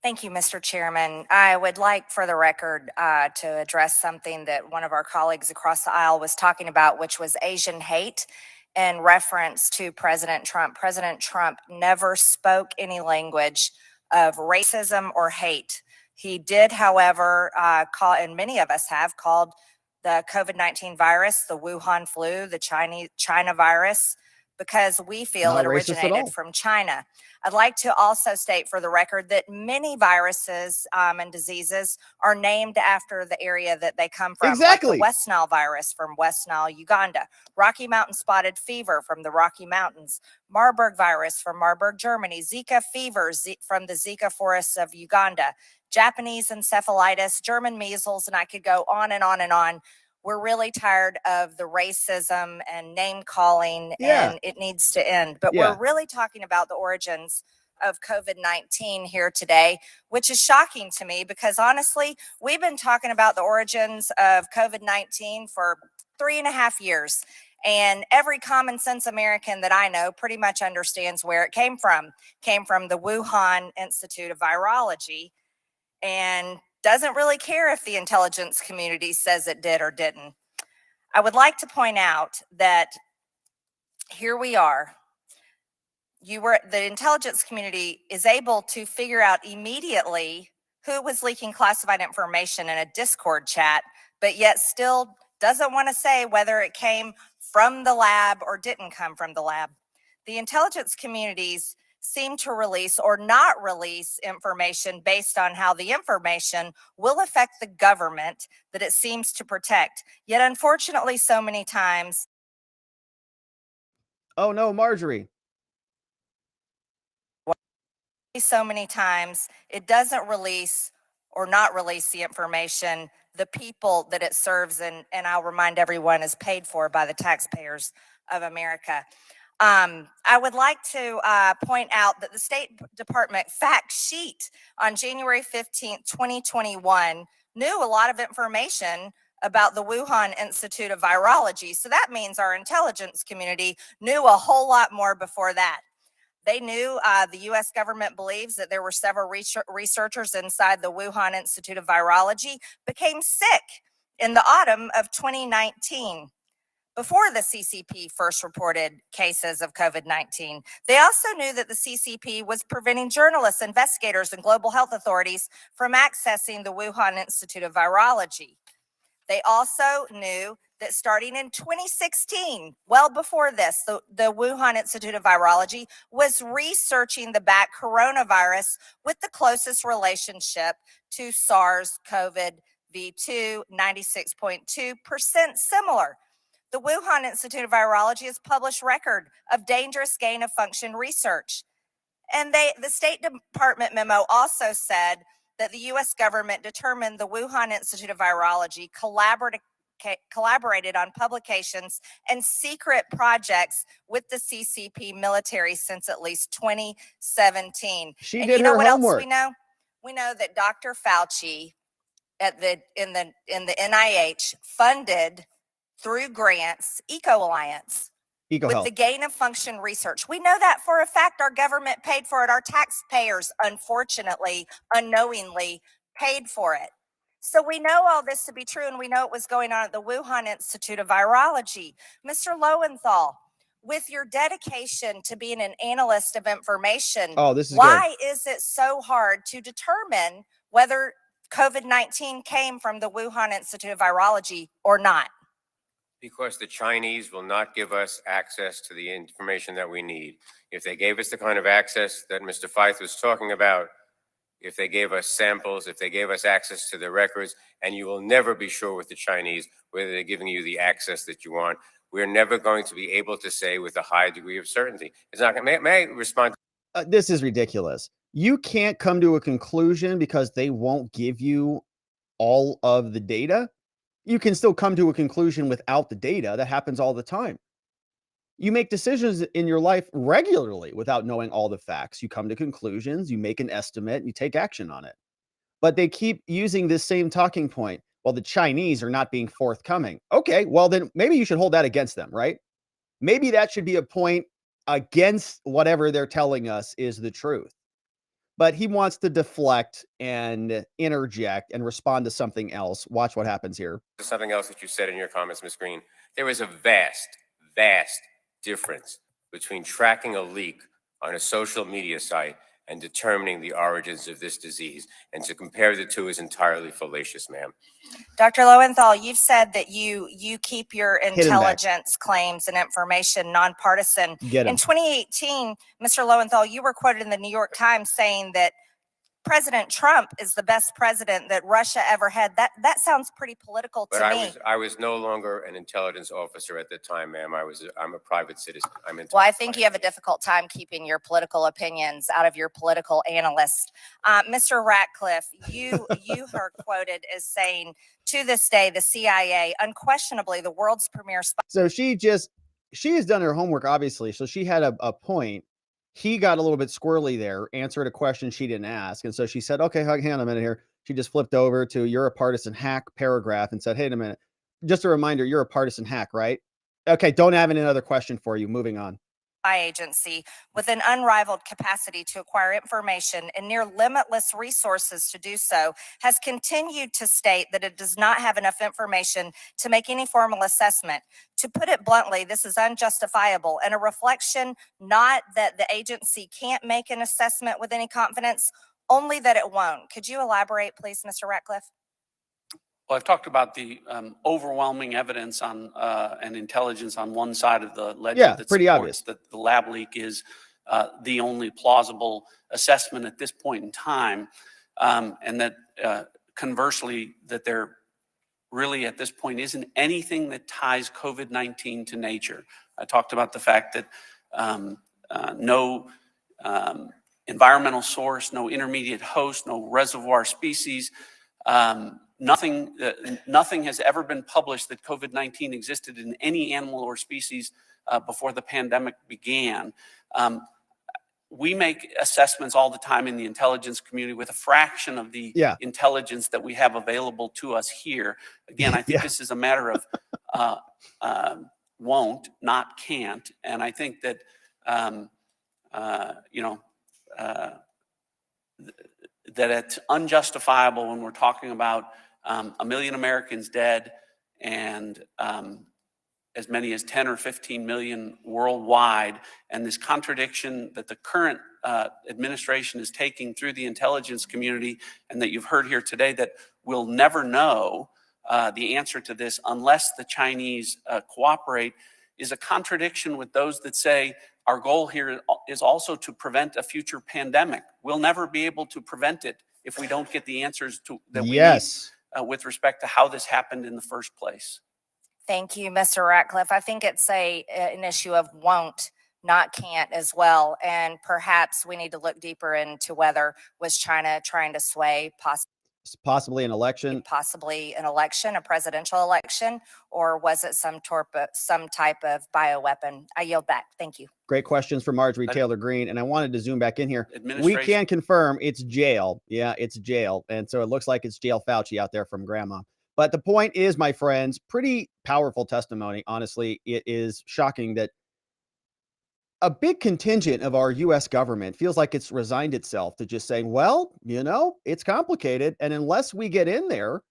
Thank you, Mr. Chairman. I would like, for the record, to address something that one of our colleagues across the aisle was talking about, which was Asian hate in reference to President Trump. President Trump never spoke any language of racism or hate. He did, however, call, and many of us have called the COVID-19 virus the Wuhan flu, the China virus, because we feel Not it racist at all. originated from China. I'd like to also state for the record that many viruses and diseases are named after the area that they come from. Exactly. Like the West Nile virus from West Nile, Uganda. Rocky Mountain spotted fever from the Rocky Mountains. Marburg virus from Marburg, Germany. Zika fever from the Zika forests of Uganda. Japanese encephalitis, German measles, and I could go on and on and on. We're really tired of the racism and name calling, and it needs to end. But we're really talking about the origins of COVID-19 here today, which is shocking to me because honestly, we've been talking about the origins of COVID-19 for 3.5 years. And every common sense American that I know pretty much understands where it came from. Came from the Wuhan Institute of Virology, and doesn't really care if the intelligence community says it did or didn't. I would like to point out that here we are. The intelligence community is able to figure out immediately who was leaking classified information in a Discord chat, but yet still doesn't want to say whether it came from the lab or didn't come from the lab. The intelligence communities seem to release or not release information based on how the information will affect the government that it seems to protect. Yet, unfortunately, so many times. Oh, no, Marjorie. So many times it doesn't release or not release the information. The people that it serves, and I'll remind everyone, is paid for by the taxpayers of America. I would like to point out that the State Department fact sheet on January 15th, 2021 knew a lot of information about the Wuhan Institute of Virology. So that means our intelligence community knew a whole lot more before that. They knew the U.S. government believes that there were several researchers inside the Wuhan Institute of Virology became sick in the autumn of 2019. Before the CCP first reported cases of COVID-19. They also knew that the CCP was preventing journalists, investigators, and global health authorities from accessing the Wuhan Institute of Virology. They also knew that starting in 2016, well before this, the Wuhan Institute of Virology was researching the bat coronavirus with the closest relationship to SARS-CoV-2, 96.2% similar. The Wuhan Institute of Virology has published record of dangerous gain of function research. And the State Department memo also said that the U.S. government determined the Wuhan Institute of Virology collaborated on publications and secret projects with the CCP military since at least 2017. She did her homework. Else we know? We know that Dr. Fauci in the NIH funded through grants, Alliance, with the gain of function research. We know that for a fact. Our government paid for it. Our taxpayers, unfortunately, unknowingly paid for it. So we know all this to be true, and we know it was going on at the Wuhan Institute of Virology. Mr. Lowenthal, with your dedication to being an analyst of information, why is it so hard to determine whether COVID-19 came from the Wuhan Institute of Virology or not? Because the Chinese will not give us access to the information that we need. If they gave us the kind of access that Mr. Feith was talking about, if they gave us samples, if they gave us access to the records, and you will never be sure with the Chinese whether they're giving you the access that you want. We're never going to be able to say with a high degree of certainty. It's not going to, may I respond? This is ridiculous. You can't come to a conclusion because they won't give you all of the data. You can still come to a conclusion without the data. That happens all the time. You make decisions in your life regularly without knowing all the facts. You come to conclusions, you make an estimate, and you take action on it. But they keep using this same talking point. Well, the Chinese are not being forthcoming. Okay, well, then maybe you should hold that against them, right? Maybe that should be a point against whatever they're telling us is the truth. But he wants to deflect and interject and respond to something else. Watch what happens here. Something else that you said in your comments, Ms. Greene. There is a vast, vast difference between tracking a leak on a social media site and determining the origins of this disease. And to compare the two is entirely fallacious, ma'am. Dr. Lowenthal, you've said that you keep your him back. intelligence claims and information nonpartisan. Get him. In 2018, Mr. Lowenthal, you were quoted in the New York Times saying that President Trump is the best president that Russia ever had. That sounds pretty political to But me. I was no longer an intelligence officer at the time, ma'am. I'm a private citizen. Well, I think you have a difficult time keeping your political opinions out of your political analyst. Mr. Ratcliffe, you are quoted as saying, to this day, the CIA, unquestionably the world's premier spy. So she has done her homework, obviously. So she had a point. He got a little bit squirrely there, answered a question she didn't ask. And so she said, okay, hang on a minute here. She just flipped over to "you're a partisan hack" paragraph and said, hey, a minute. Just a reminder, you're a partisan hack, right? Okay, don't have another question for you. Moving on. Agency with an unrivaled capacity to acquire information and near limitless resources to do so has continued to state that it does not have enough information to make any formal assessment. To put it bluntly, this is unjustifiable and a reflection not that the agency can't make an assessment with any confidence, only that it won't. Could you elaborate, please, Mr. Ratcliffe? Well, I've talked about the overwhelming evidence on and intelligence on one side of the ledger. Yeah, that pretty supports obvious. that the lab leak is the only plausible assessment at this point in time, and that conversely, that there really at this point isn't anything that ties COVID-19 to nature. I talked about the fact that no environmental source, no intermediate host, no reservoir species. Nothing has ever been published that COVID-19 existed in any animal or species before the pandemic began. We make assessments all the time in the intelligence community with a fraction of the intelligence that we have available to us here. Again, I think this is a matter of won't, not can't. And I think that, that it's unjustifiable when we're talking about 1 million Americans dead and as many as 10 or 15 million worldwide, and this contradiction that the current administration is taking through the intelligence community, and that you've heard here today, that we'll never know the answer to this unless the Chinese cooperate, is a contradiction with those that say our goal here is also to prevent a future pandemic. We'll never be able to prevent it if we don't get the answers that we need with respect to how this happened in the first place. Thank you, Mr. Ratcliffe. I think it's an issue of won't, not can't as well. And perhaps we need to look deeper into whether was China trying to sway possibly an election, a presidential election, or was it some type of bioweapon? I yield back. Thank you. Great questions for Marjorie Taylor Greene. And I wanted to zoom back in here. We can confirm it's jail. Yeah, it's jail. And so it looks like it's jail Fauci out there from grandma. But the point is, my friends, pretty powerful testimony. Honestly, it is shocking that a big contingent of our U.S. government feels like it's resigned itself to just saying, well, it's complicated. And unless we get in there,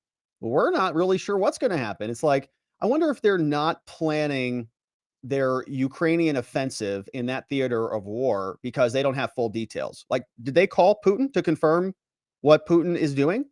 we're not really sure what's going to happen. It's like, I wonder if they're not planning their Ukrainian offensive in that theater of war because they don't have full details. Like, did they call Putin to confirm what Putin is doing?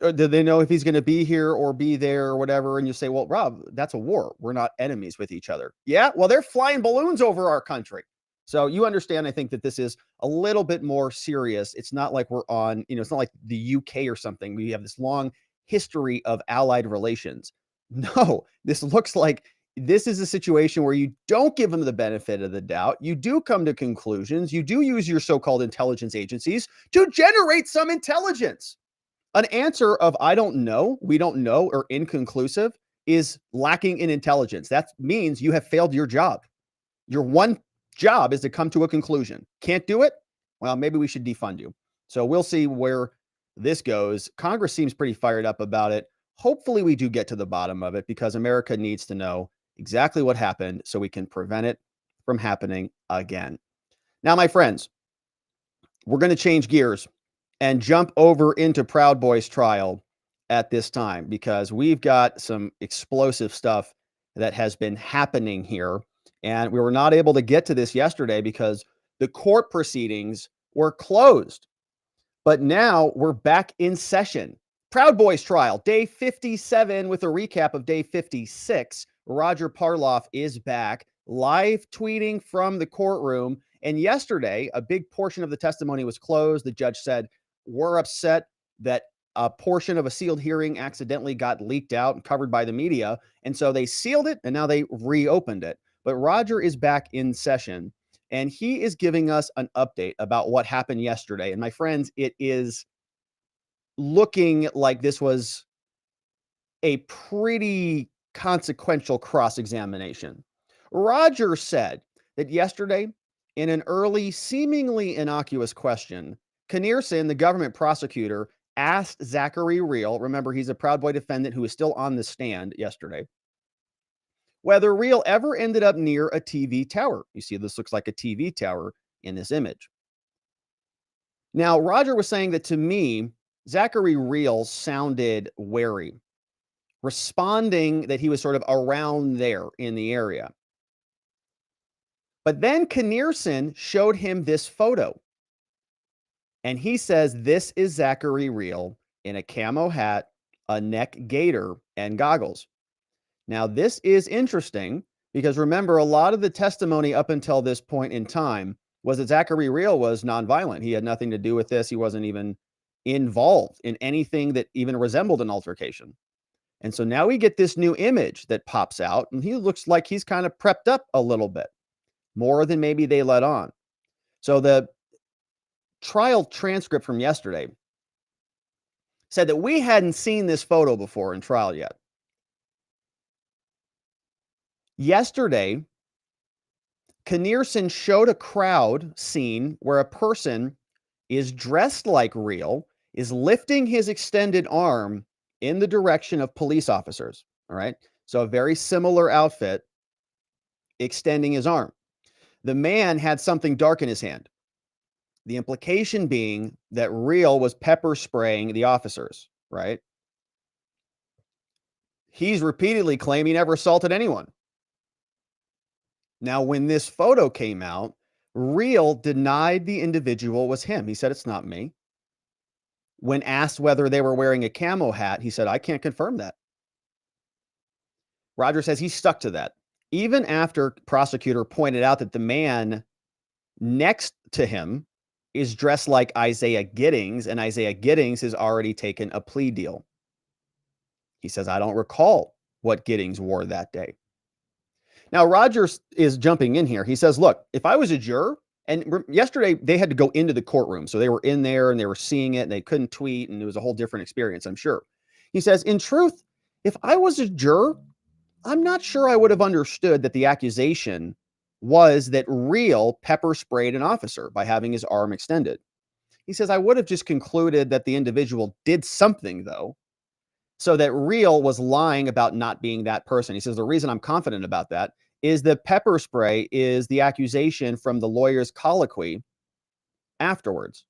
Or do they know if he's going to be here or be there or whatever? And you say, well, Rob, that's a war. We're not enemies with each other. Yeah, well, they're flying balloons over our country. So you understand, I think, that this is a little bit more serious. It's not like we're on, it's not like the UK or something. We have this long history of allied relations. No, this looks like this is a situation where you don't give them the benefit of the doubt. You do come to conclusions. You do use your so-called intelligence agencies to generate some intelligence. An answer of I don't know, we don't know, or inconclusive is lacking in intelligence. That means you have failed your job. Your one job is to come to a conclusion. Can't do it? Well, maybe we should defund you. So we'll see where this goes. Congress seems pretty fired up about it. Hopefully we do get to the bottom of it, because America needs to know exactly what happened so we can prevent it from happening again. Now, my friends, we're going to change gears and jump over into Proud Boy's trial at this time, because we've got some explosive stuff that has been happening here. And we were not able to get to this yesterday because the court proceedings were closed. But now we're back in session. Proud Boy's trial, day 57, with a recap of day 56. Roger Parloff is back, live tweeting from the courtroom. And yesterday, a big portion of the testimony was closed. The judge said, we're upset that a portion of a sealed hearing accidentally got leaked out and covered by the media. And so they sealed it, and now they reopened it. But Roger is back in session, and he is giving us an update about what happened yesterday. And my friends, it is looking like this was a pretty consequential cross-examination. Roger said that yesterday, in an early, seemingly innocuous question, Knierson, the government prosecutor, asked Zachary Rehl, remember he's a Proud Boy defendant who is still on the stand yesterday, whether Rehl ever ended up near a TV tower. You see, this looks like a TV tower in this image. Now, Roger was saying that to me, Zachary Rehl sounded wary, responding that he was sort of around there in the area. But then Knierson showed him this photo. And he says, this is Zachary Rehl in a camo hat, a neck gaiter, and goggles. Now, this is interesting because remember, a lot of the testimony up until this point in time was that Zachary Rehl was nonviolent. He had nothing to do with this. He wasn't even involved in anything that even resembled an altercation. And so now we get this new image that pops out, and he looks like he's kind of prepped up a little bit, more than maybe they let on. So the trial transcript from yesterday said that we hadn't seen this photo before in trial yet. Yesterday, Knierson showed a crowd scene where a person is dressed like Rehl, is lifting his extended arm in the direction of police officers. All right. So a very similar outfit, extending his arm. The man had something dark in his hand. The implication being that Rehl was pepper spraying the officers, right? He's repeatedly claimed he never assaulted anyone. Now, when this photo came out, Rehl denied the individual was him. He said, it's not me. When asked whether they were wearing a camo hat, he said, I can't confirm that. Roger says he stuck to that. Even after prosecutor pointed out that the man next to him is dressed like Isaiah Giddings, and Isaiah Giddings has already taken a plea deal. He says, I don't recall what Giddings wore that day. Now, Rogers is jumping in here. He says, look, if I was a juror, and yesterday they had to go into the courtroom, so they were in there and they were seeing it and they couldn't tweet, and it was a whole different experience, I'm sure. He says, in truth, if I was a juror, I'm not sure I would have understood that the accusation was that Rehl pepper sprayed an officer by having his arm extended. He says, I would have just concluded that the individual did something, though, so that Rehl was lying about not being that person. He says, the reason I'm confident about that is that pepper spray is the accusation from the lawyer's colloquy afterwards.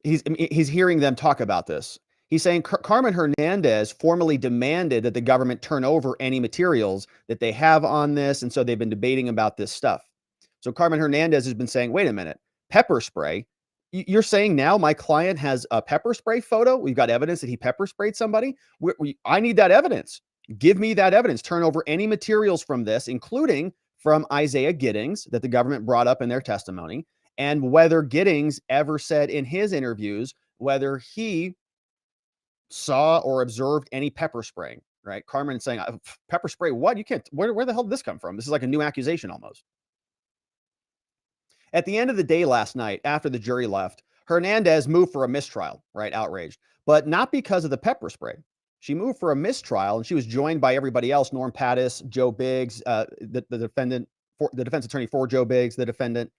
He's hearing them talk about this. He's saying Carmen Hernandez formally demanded that the government turn over any materials that they have on this. And so they've been debating about this stuff. So Carmen Hernandez has been saying, wait a minute, pepper spray. You're saying now my client has a pepper spray photo? We've got evidence that he pepper sprayed somebody? I need that evidence. Give me that evidence. Turn over any materials from this, including from Isaiah Giddings that the government brought up in their testimony, and whether Giddings ever said in his interviews whether he saw or observed any pepper spraying, right? Carmen saying, pepper spray, what? You can't, where the hell did this come from? This is like a new accusation almost. At the end of the day last night, after the jury left, Hernandez moved for a mistrial, right? Outraged, but not because of the pepper spray. She moved for a mistrial, and she was joined by everybody else: Norm Pattis, Joe Biggs, the defendant, the defense attorney for Joe Biggs, the defendant,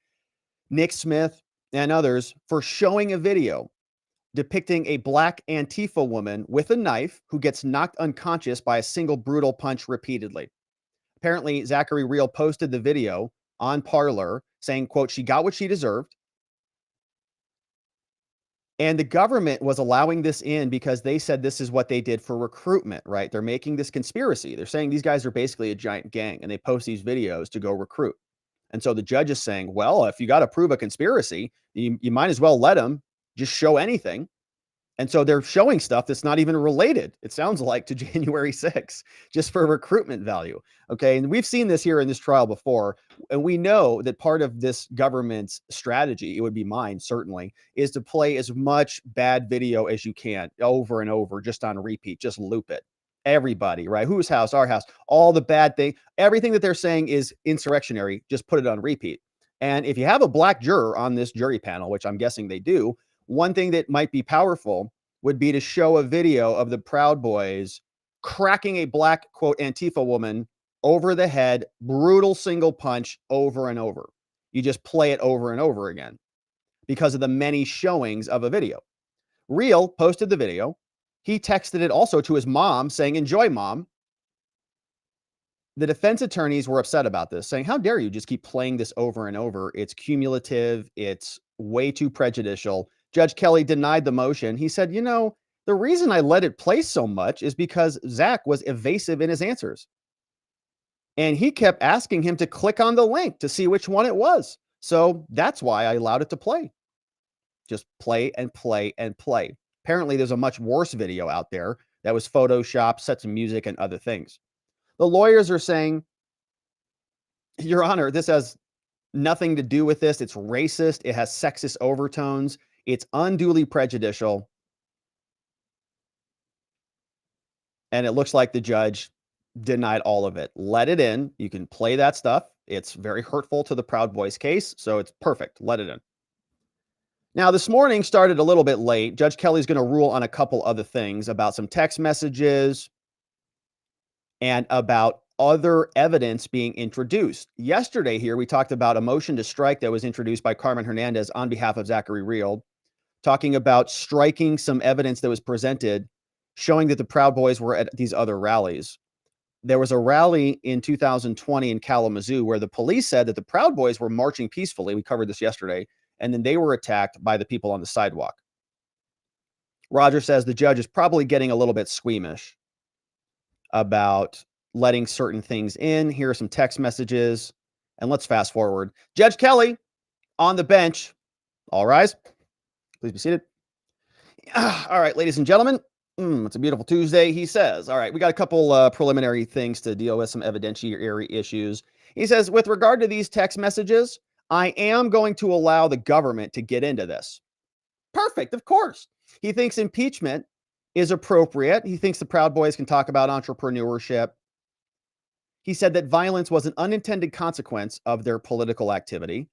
Nick Smith, and others, for showing a video depicting a black Antifa woman with a knife who gets knocked unconscious by a single brutal punch repeatedly. Apparently, Zachary Rehl posted the video on Parler saying, quote, she got what she deserved. And the government was allowing this in because they said this is what they did for recruitment, right? They're making this conspiracy. They're saying these guys are basically a giant gang, and they post these videos to go recruit. And so the judge is saying, well, if you got to prove a conspiracy, you might as well let them just show anything. And so they're showing stuff that's not even related, it sounds like, to January 6th, just for recruitment value. Okay. And we've seen this here in this trial before. And we know that part of this government's strategy, it would be mine certainly, is to play as much bad video as you can over and over, just on repeat, just loop it. Everybody, right? Whose house? Our house. All the bad thing, everything that they're saying is insurrectionary, just put it on repeat. And if you have a black juror on this jury panel, which I'm guessing they do, one thing that might be powerful would be to show a video of the Proud Boys cracking a black, quote, Antifa woman over the head, brutal single punch over and over. You just play it over and over again because of the many showings of a video. Rehl posted the video. He texted it also to his mom saying, enjoy, mom. The defense attorneys were upset about this, saying, how dare you just keep playing this over and over? It's cumulative. It's way too prejudicial. Judge Kelly denied the motion. He said, you know, the reason I let it play so much is because Zach was evasive in his answers. And he kept asking him to click on the link to see which one it was. So that's why I allowed it to play. Just play and play and play. Apparently, there's a much worse video out there that was Photoshopped, set to music, and other things. The lawyers are saying, Your Honor, this has nothing to do with this. It's racist. It has sexist overtones. It's unduly prejudicial. And it looks like the judge denied all of it. Let it in. You can play that stuff. It's very hurtful to the Proud Boys case, so it's perfect. Let it in. Now, this morning started a little bit late. Judge Kelly's going to rule on a couple other things about some text messages and about other evidence being introduced. Yesterday here, we talked about a motion to strike that was introduced by Carmen Hernandez on behalf of Zachary Rehl, talking about striking some evidence that was presented showing that the Proud Boys were at these other rallies. There was a rally in 2020 in Kalamazoo where the police said that the Proud Boys were marching peacefully. We covered this yesterday. And then they were attacked by the people on the sidewalk. Roger says the judge is probably getting a little bit squeamish about letting certain things in. Here are some text messages. And let's fast forward. Judge Kelly on the bench. All rise. Please be seated. All right, ladies and gentlemen, it's a beautiful Tuesday, he says. All right, we got a couple preliminary things to deal with, some evidentiary issues. He says, with regard to these text messages, I am going to allow the government to get into this. Perfect, of course. He thinks impeachment is appropriate. He thinks the Proud Boys can talk about entrepreneurship. He said that violence was an unintended consequence of their political activity.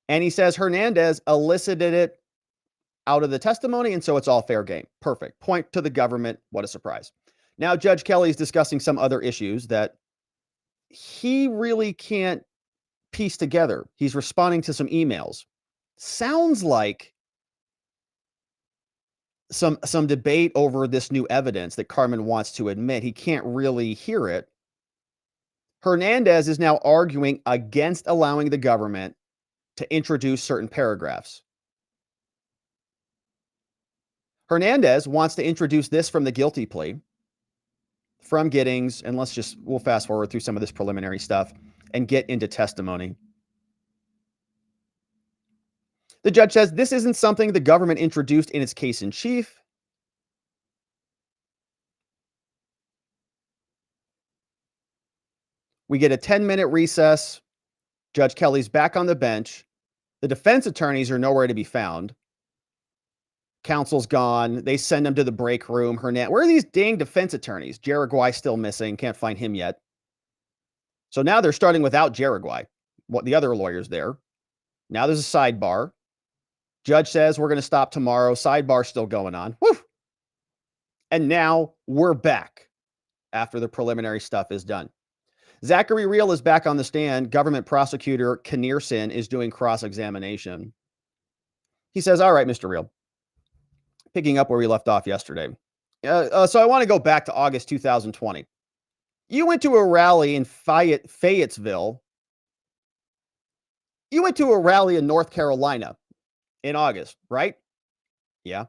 And he says Hernandez elicited it out of the testimony, and so it's all fair game. Perfect. Point to the government. What a surprise. Now, Judge Kelly is discussing some other issues that he really can't piece together. He's responding to some emails. Sounds like some debate over this new evidence that Carmen wants to admit. He can't really hear it. Hernandez is now arguing against allowing the government to introduce certain paragraphs. Hernandez wants to introduce this from the guilty plea from Giddings, and we'll fast forward through some of this preliminary stuff and get into testimony. The judge says this isn't something the government introduced in its case in chief. We get a 10-minute recess. Judge Kelly's back on the bench. The defense attorneys are nowhere to be found. Counsel's gone. They send him to the break room. Where are these dang defense attorneys? Jaraguay still missing. Can't find him yet. So now they're starting without Jaraguay. What the other lawyer's there. Now there's a sidebar. Judge says we're going to stop tomorrow. Sidebar still going on. Woo! And now we're back after the preliminary stuff is done. Zachary Rehl is back on the stand. Government prosecutor Kinnearson is doing cross-examination. He says, all right, Mr. Rehl, picking up where we left off yesterday. So I want to go back to August 2020. You went to a rally in Fayetteville. You went to a rally in North Carolina in August, right? Yeah.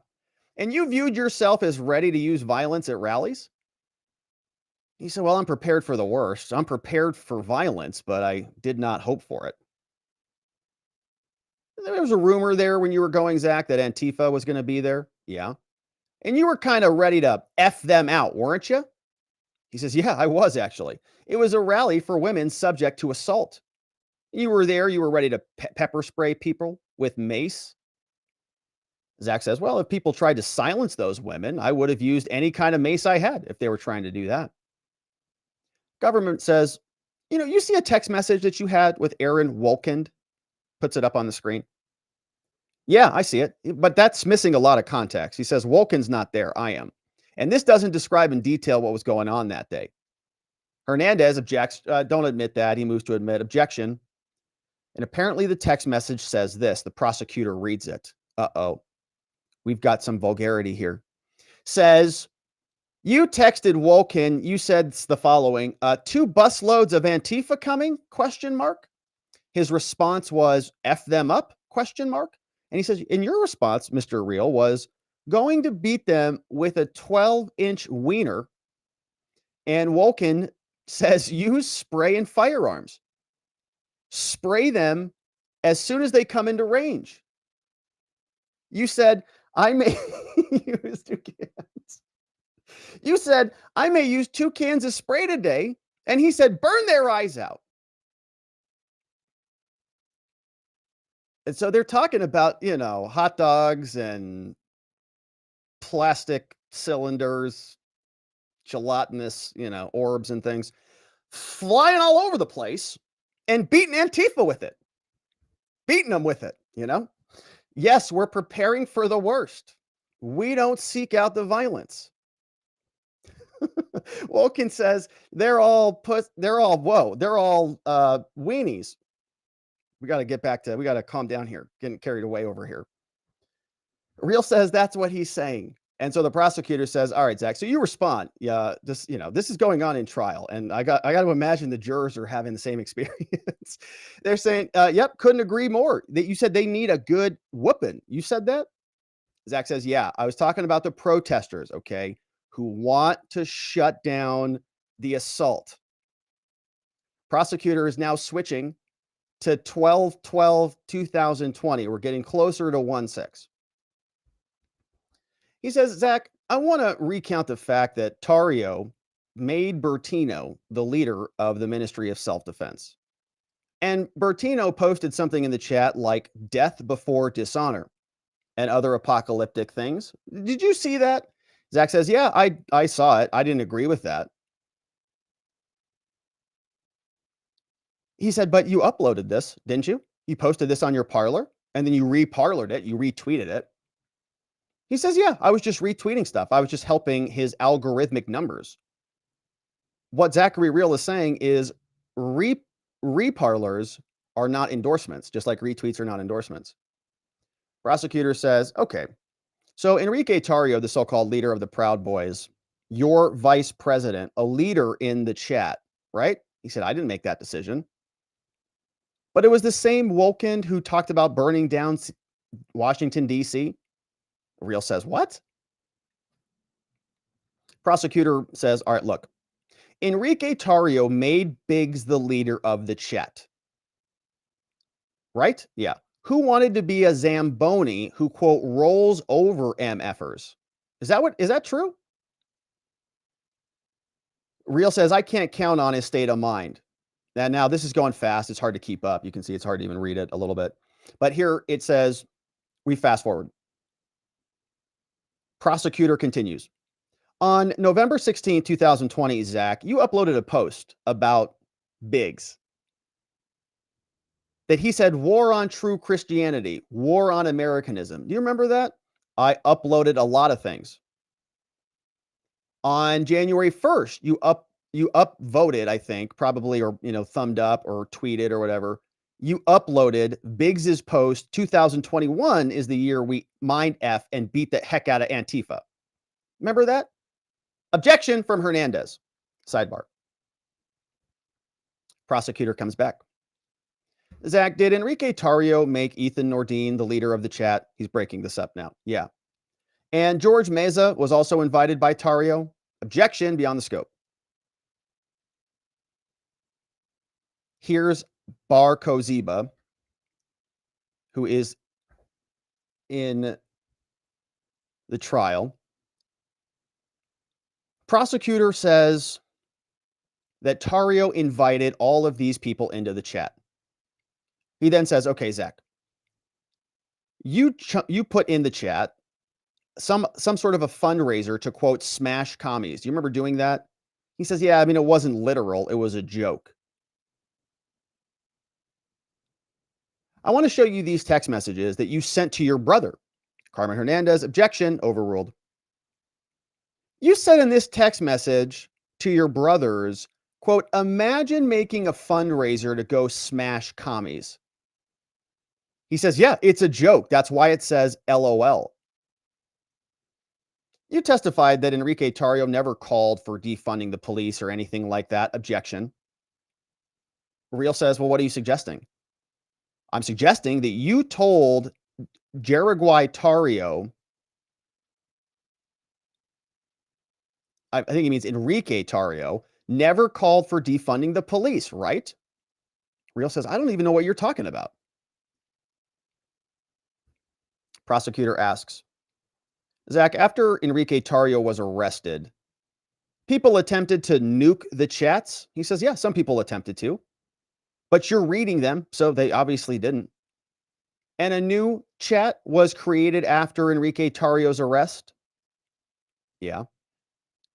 And you viewed yourself as ready to use violence at rallies? He said, well, I'm prepared for the worst. I'm prepared for violence, but I did not hope for it. There was a rumor there when you were going, Zach, that Antifa was going to be there. Yeah. And you were kind of ready to F them out, weren't you? He says, yeah, I was actually. It was a rally for women subject to assault. You were there. You were ready to pepper spray people with mace. Zach says, well, if people tried to silence those women, I would have used any kind of mace I had if they were trying to do that. Government says, you see a text message that you had with Aaron Wolkind? Puts it up on the screen. Yeah, I see it, but that's missing a lot of context. He says, Wolkin's not there. I am. And this doesn't describe in detail what was going on that day. Hernandez objects, don't admit that. He moves to admit objection. And apparently the text message says this. The prosecutor reads it. Uh-oh. We've got some vulgarity here. Says, you texted Wolkin. You said the following, 2 busloads of Antifa coming? ? His response was, F them up? ? And he says, in your response, Mr. Rehl, was going to beat them with a 12-inch wiener. And Wolkin says, use spray and firearms. Spray them as soon as they come into range. You said, I may use 2 cans. You said, I may use 2 cans of spray today. And he said, burn their eyes out. And so they're talking about, hot dogs and plastic cylinders, gelatinous, orbs and things flying all over the place and beating Antifa with it, beating them with it, Yes, we're preparing for the worst. We don't seek out the violence. Wolkin says they're all weenies. We got to calm down here. Getting carried away over here. Rehl says that's what he's saying. And so the prosecutor says, all right, Zach, so you respond. Yeah, this is going on in trial. And I got to imagine the jurors are having the same experience. They're saying, yep, couldn't agree more. That you said they need a good whooping. You said that? Zach says, yeah, I was talking about the protesters, okay, who want to shut down the assault. Prosecutor is now switching to 12/12/2020. We're getting closer to 1/6. He says, Zach, I want to recount the fact that Tarrio made Bertino the leader of the Ministry of Self-Defense. And Bertino posted something in the chat like death before dishonor and other apocalyptic things. Did you see that? Zach says, yeah, I saw it. I didn't agree with that. He said, but you uploaded this, didn't you? You posted this on your Parler and then you reparlored it. You retweeted it. He says, yeah, I was just retweeting stuff. I was just helping his algorithmic numbers. What Zachary Rehl is saying is reparlers are not endorsements, just like retweets are not endorsements. Prosecutor says, okay, so Enrique Tarrio, the so-called leader of the Proud Boys, your vice president, a leader in the chat, right? He said, I didn't make that decision. But it was the same Wolkind who talked about burning down Washington, D.C. Rehl says, what? Prosecutor says, all right, look, Enrique Tarrio made Biggs the leader of the chat. Right? Yeah. Who wanted to be a Zamboni who, quote, rolls over MFers? Is that true? Rehl says, I can't count on his state of mind. Now this is going fast. It's hard to keep up. You can see it's hard to even read it a little bit. But here it says, we fast forward. Prosecutor continues. On November 16, 2020, Zach, you uploaded a post about Biggs that he said war on true Christianity, war on Americanism. Do you remember that? I uploaded a lot of things. On January 1st, you upvoted, I think, probably, or thumbed up or tweeted or whatever. You uploaded Biggs's post. 2021 is the year we mind F and beat the heck out of Antifa. Remember that? Objection from Hernandez. Sidebar. Prosecutor comes back. Zach, did Enrique Tarrio make Ethan Nordine the leader of the chat? He's breaking this up now. Yeah. And George Meza was also invited by Tarrio. Objection beyond the scope. Here's Bar Koziba, who is in the trial. Prosecutor says that Tarrio invited all of these people into the chat. He then says, okay, Zach, you put in the chat some sort of a fundraiser to, quote, smash commies. Do you remember doing that? He says, yeah, I mean, it wasn't literal. It was a joke. I want to show you these text messages that you sent to your brother. Carmen Hernandez, objection, overruled. You said in this text message to your brothers, quote, imagine making a fundraiser to go smash commies. He says, yeah, it's a joke. That's why it says LOL. You testified that Enrique Tarrio never called for defunding the police or anything like that. Objection. Rehl says, well, what are you suggesting? I'm suggesting that you told Jeriguay Tarrio, I think he means Enrique Tarrio, never called for defunding the police, right? Rehl says, I don't even know what you're talking about. Prosecutor asks, Zach, after Enrique Tarrio was arrested, people attempted to nuke the chats. He says, yeah, some people attempted to, but you're reading them, so they obviously didn't. And a new chat was created after Enrique Tarrio's arrest. Yeah.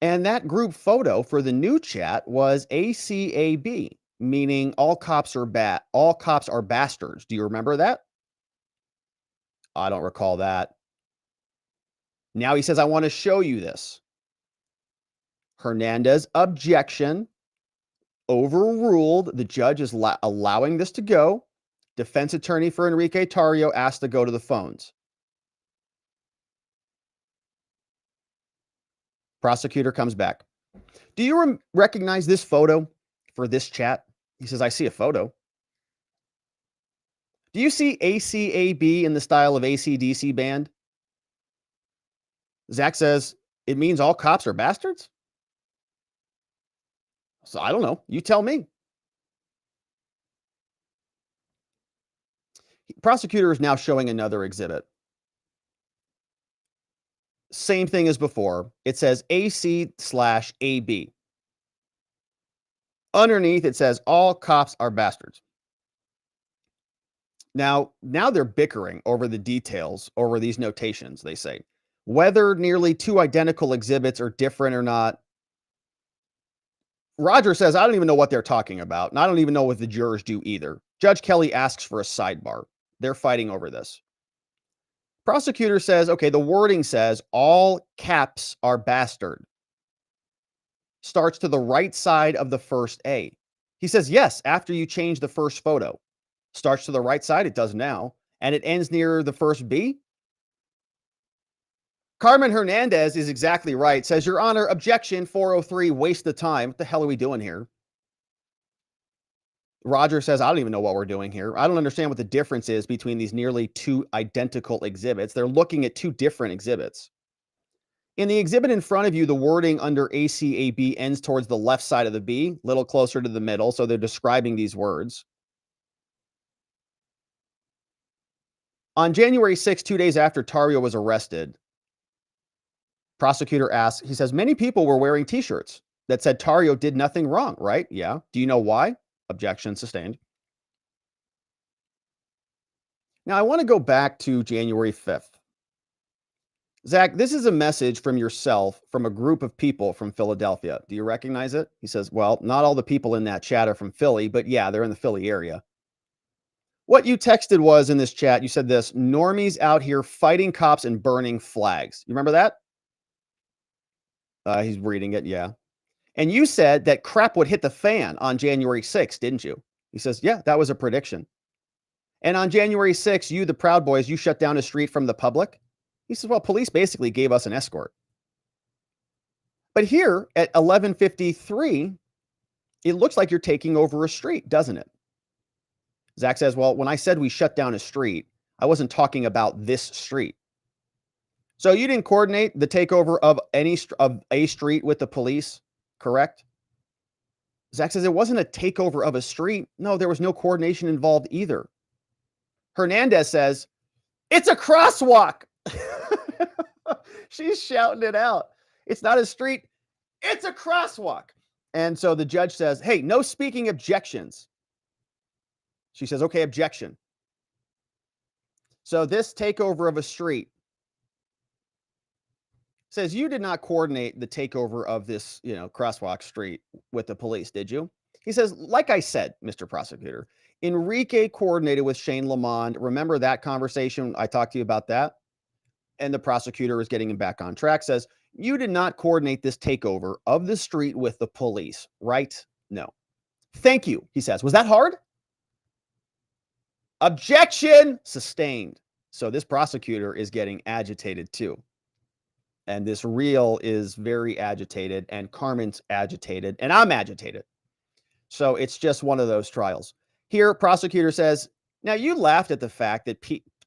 And that group photo for the new chat was ACAB, meaning all cops are bastards. Do you remember that? I don't recall that. Now he says, I want to show you this. Hernandez, objection, overruled. The judge is allowing this to go. Defense attorney for Enrique Tarrio asked to go to the phones. Prosecutor comes back. Do you recognize this photo for this chat? He says, I see a photo. Do you see ACAB in the style of AC/DC band? Zach says, it means all cops are bastards? So I don't know. You tell me. Prosecutor is now showing another exhibit. Same thing as before. It says AC/AB. Underneath, it says all cops are bastards. Now they're bickering over the details, over these notations, they say. Whether nearly two identical exhibits are different or not. Roger says, I don't even know what they're talking about, and I don't even know what the jurors do either. Judge Kelly asks for a sidebar. They're fighting over this. Prosecutor says, okay, the wording says all caps are bastard. Starts to the right side of the first A. He says, yes, after you change the first photo. Starts to the right side, it does now, and it ends near the first B. Carmen Hernandez is exactly right. Says, Your Honor, objection 403, waste of time. What the hell are we doing here? Roger says, I don't even know what we're doing here. I don't understand what the difference is between these nearly two identical exhibits. They're looking at two different exhibits. In the exhibit in front of you, the wording under ACAB ends towards the left side of the B, a little closer to the middle, so they're describing these words. On January 6, 2 days after Tarrio was arrested, prosecutor asks, he says, many people were wearing t-shirts that said Tarrio did nothing wrong, right? Yeah. Do you know why? Objection sustained. Now, I want to go back to January 5th. Zach, this is a message from yourself from a group of people from Philadelphia. Do you recognize it? He says, well, not all the people in that chat are from Philly, but yeah, they're in the Philly area. What you texted was in this chat, you said this, normies out here fighting cops and burning flags. You remember that? He's reading it, yeah. And you said that crap would hit the fan on January 6th, didn't you? He says, yeah, that was a prediction. And on January 6th, you, the Proud Boys, you shut down a street from the public. He says, well, police basically gave us an escort. But here at 11:53, it looks like you're taking over a street, doesn't it? Zach says, well, when I said we shut down a street, I wasn't talking about this street. So you didn't coordinate the takeover of a street with the police, correct? Zach says it wasn't a takeover of a street. No, there was no coordination involved either. Hernandez says, it's a crosswalk. She's shouting it out. It's not a street. It's a crosswalk. And so the judge says, hey, no speaking objections. She says, okay, objection. So this takeover of a street says you did not coordinate the takeover of this, crosswalk street with the police, did you? He says, like I said, Mr. Prosecutor, Enrique coordinated with Shane Lamond. Remember that conversation? I talked to you about that. And the prosecutor is getting him back on track, says, you did not coordinate this takeover of the street with the police, right? No. Thank you, he says. Was that hard? Objection sustained. So this prosecutor is getting agitated too. And this Rehl is very agitated, and Carmen's agitated, and I'm agitated. So it's just one of those trials. Here, prosecutor says, now you laughed at the fact that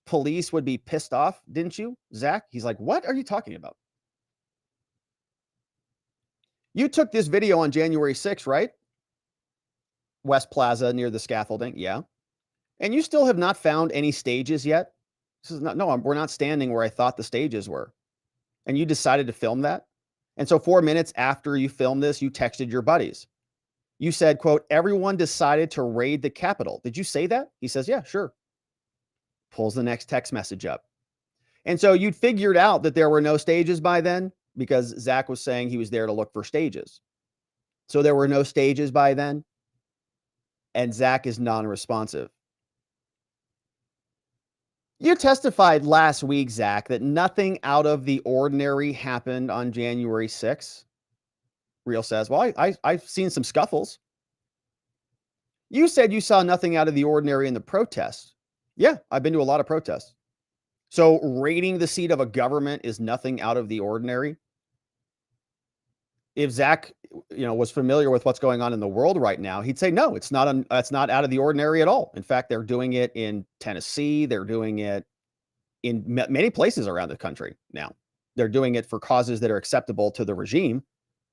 police would be pissed off, didn't you, Zach? He's like, what are you talking about? You took this video on January 6th, right? West Plaza near the scaffolding, yeah. And you still have not found any stages yet? This is not, no, we're not standing where I thought the stages were. And you decided to film that? And so 4 minutes after you filmed this, you texted your buddies. You said, quote, everyone decided to raid the Capitol. Did you say that? He says, yeah, sure. Pulls the next text message up. And so you'd figured out that there were no stages by then because Zach was saying he was there to look for stages. So there were no stages by then. And Zach is non-responsive. You testified last week, Zach, that nothing out of the ordinary happened on January 6th. Rehl says, well, I've seen some scuffles. You said you saw nothing out of the ordinary in the protests. Yeah, I've been to a lot of protests. So raiding the seat of a government is nothing out of the ordinary. If Zach, was familiar with what's going on in the world right now, he'd say, no, it's not out of the ordinary at all. In fact, they're doing it in Tennessee. They're doing it in many places around the country now. They're doing it for causes that are acceptable to the regime.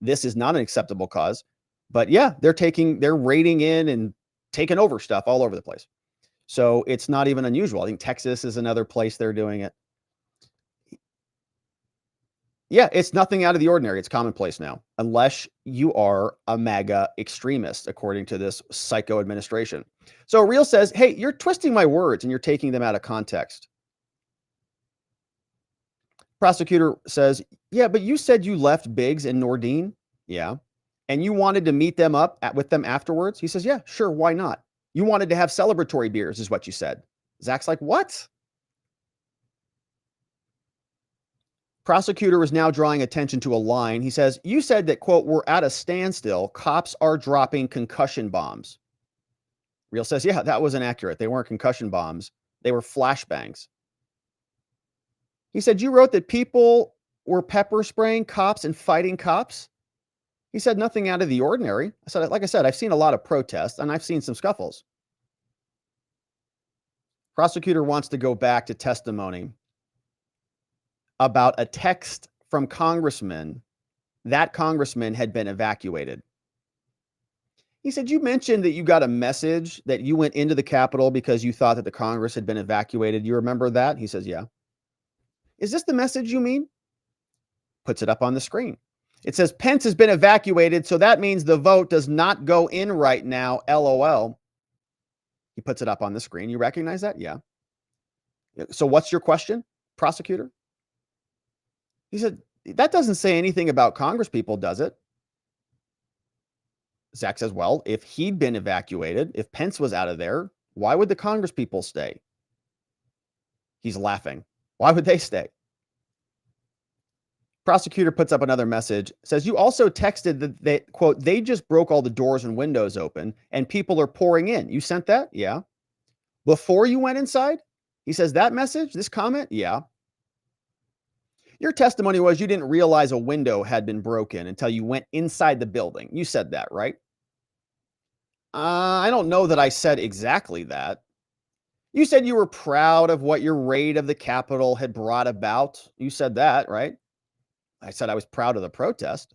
This is not an acceptable cause, but yeah, they're raiding in and taking over stuff all over the place. So it's not even unusual. I think Texas is another place they're doing it. Yeah, it's nothing out of the ordinary. It's commonplace now, unless you are a MAGA extremist, according to this psycho administration. So Rehl says, hey, you're twisting my words and you're taking them out of context. Prosecutor says, yeah, but you said you left Biggs and Nordine. Yeah. And you wanted to meet them up with them afterwards. He says, yeah, sure. Why not? You wanted to have celebratory beers is what you said. Zach's like, what? Prosecutor is now drawing attention to a line. He says, you said that, quote, we're at a standstill. Cops are dropping concussion bombs. Rehl says, yeah, that was inaccurate. They weren't concussion bombs. They were flashbangs. He said, you wrote that people were pepper spraying cops and fighting cops. He said, nothing out of the ordinary. I said, like I said, I've seen a lot of protests and I've seen some scuffles. Prosecutor wants to go back to testimony about a text from congressman. That congressman had been evacuated. He said, you mentioned that you got a message that you went into the Capitol because you thought that the Congress had been evacuated. You remember that? He says, yeah. Is this the message you mean? Puts it up on the screen. It says Pence has been evacuated, so that means the vote does not go in right now, LOL. He puts it up on the screen. You recognize that? Yeah. So what's your question, prosecutor? He said, that doesn't say anything about Congress people, does it? Zach says, well, if he'd been evacuated, if Pence was out of there, why would the Congress people stay? He's laughing. Why would they stay? Prosecutor puts up another message, says, you also texted that they, quote, they just broke all the doors and windows open and people are pouring in. You sent that? Yeah. Before you went inside? He says, that message, this comment? Yeah. Your testimony was you didn't realize a window had been broken until you went inside the building. You said that, right? I don't know that I said exactly that. You said you were proud of what your raid of the Capitol had brought about. You said that, right? I said I was proud of the protest.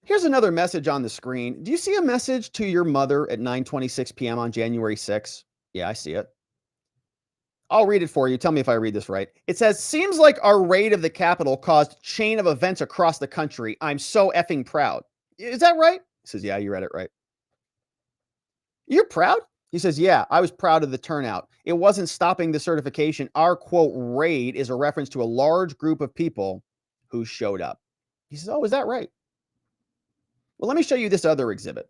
Here's another message on the screen. Do you see a message to your mother at 9:26 p.m. on January 6th? Yeah, I see it. I'll read it for you. Tell me if I read this right. It says, seems like our raid of the Capitol caused chain of events across the country. I'm so effing proud. Is that right? He says, yeah, you read it right. You're proud? He says, yeah, I was proud of the turnout. It wasn't stopping the certification. Our, quote, raid is a reference to a large group of people who showed up. He says, oh, is that right? Well, let me show you this other exhibit.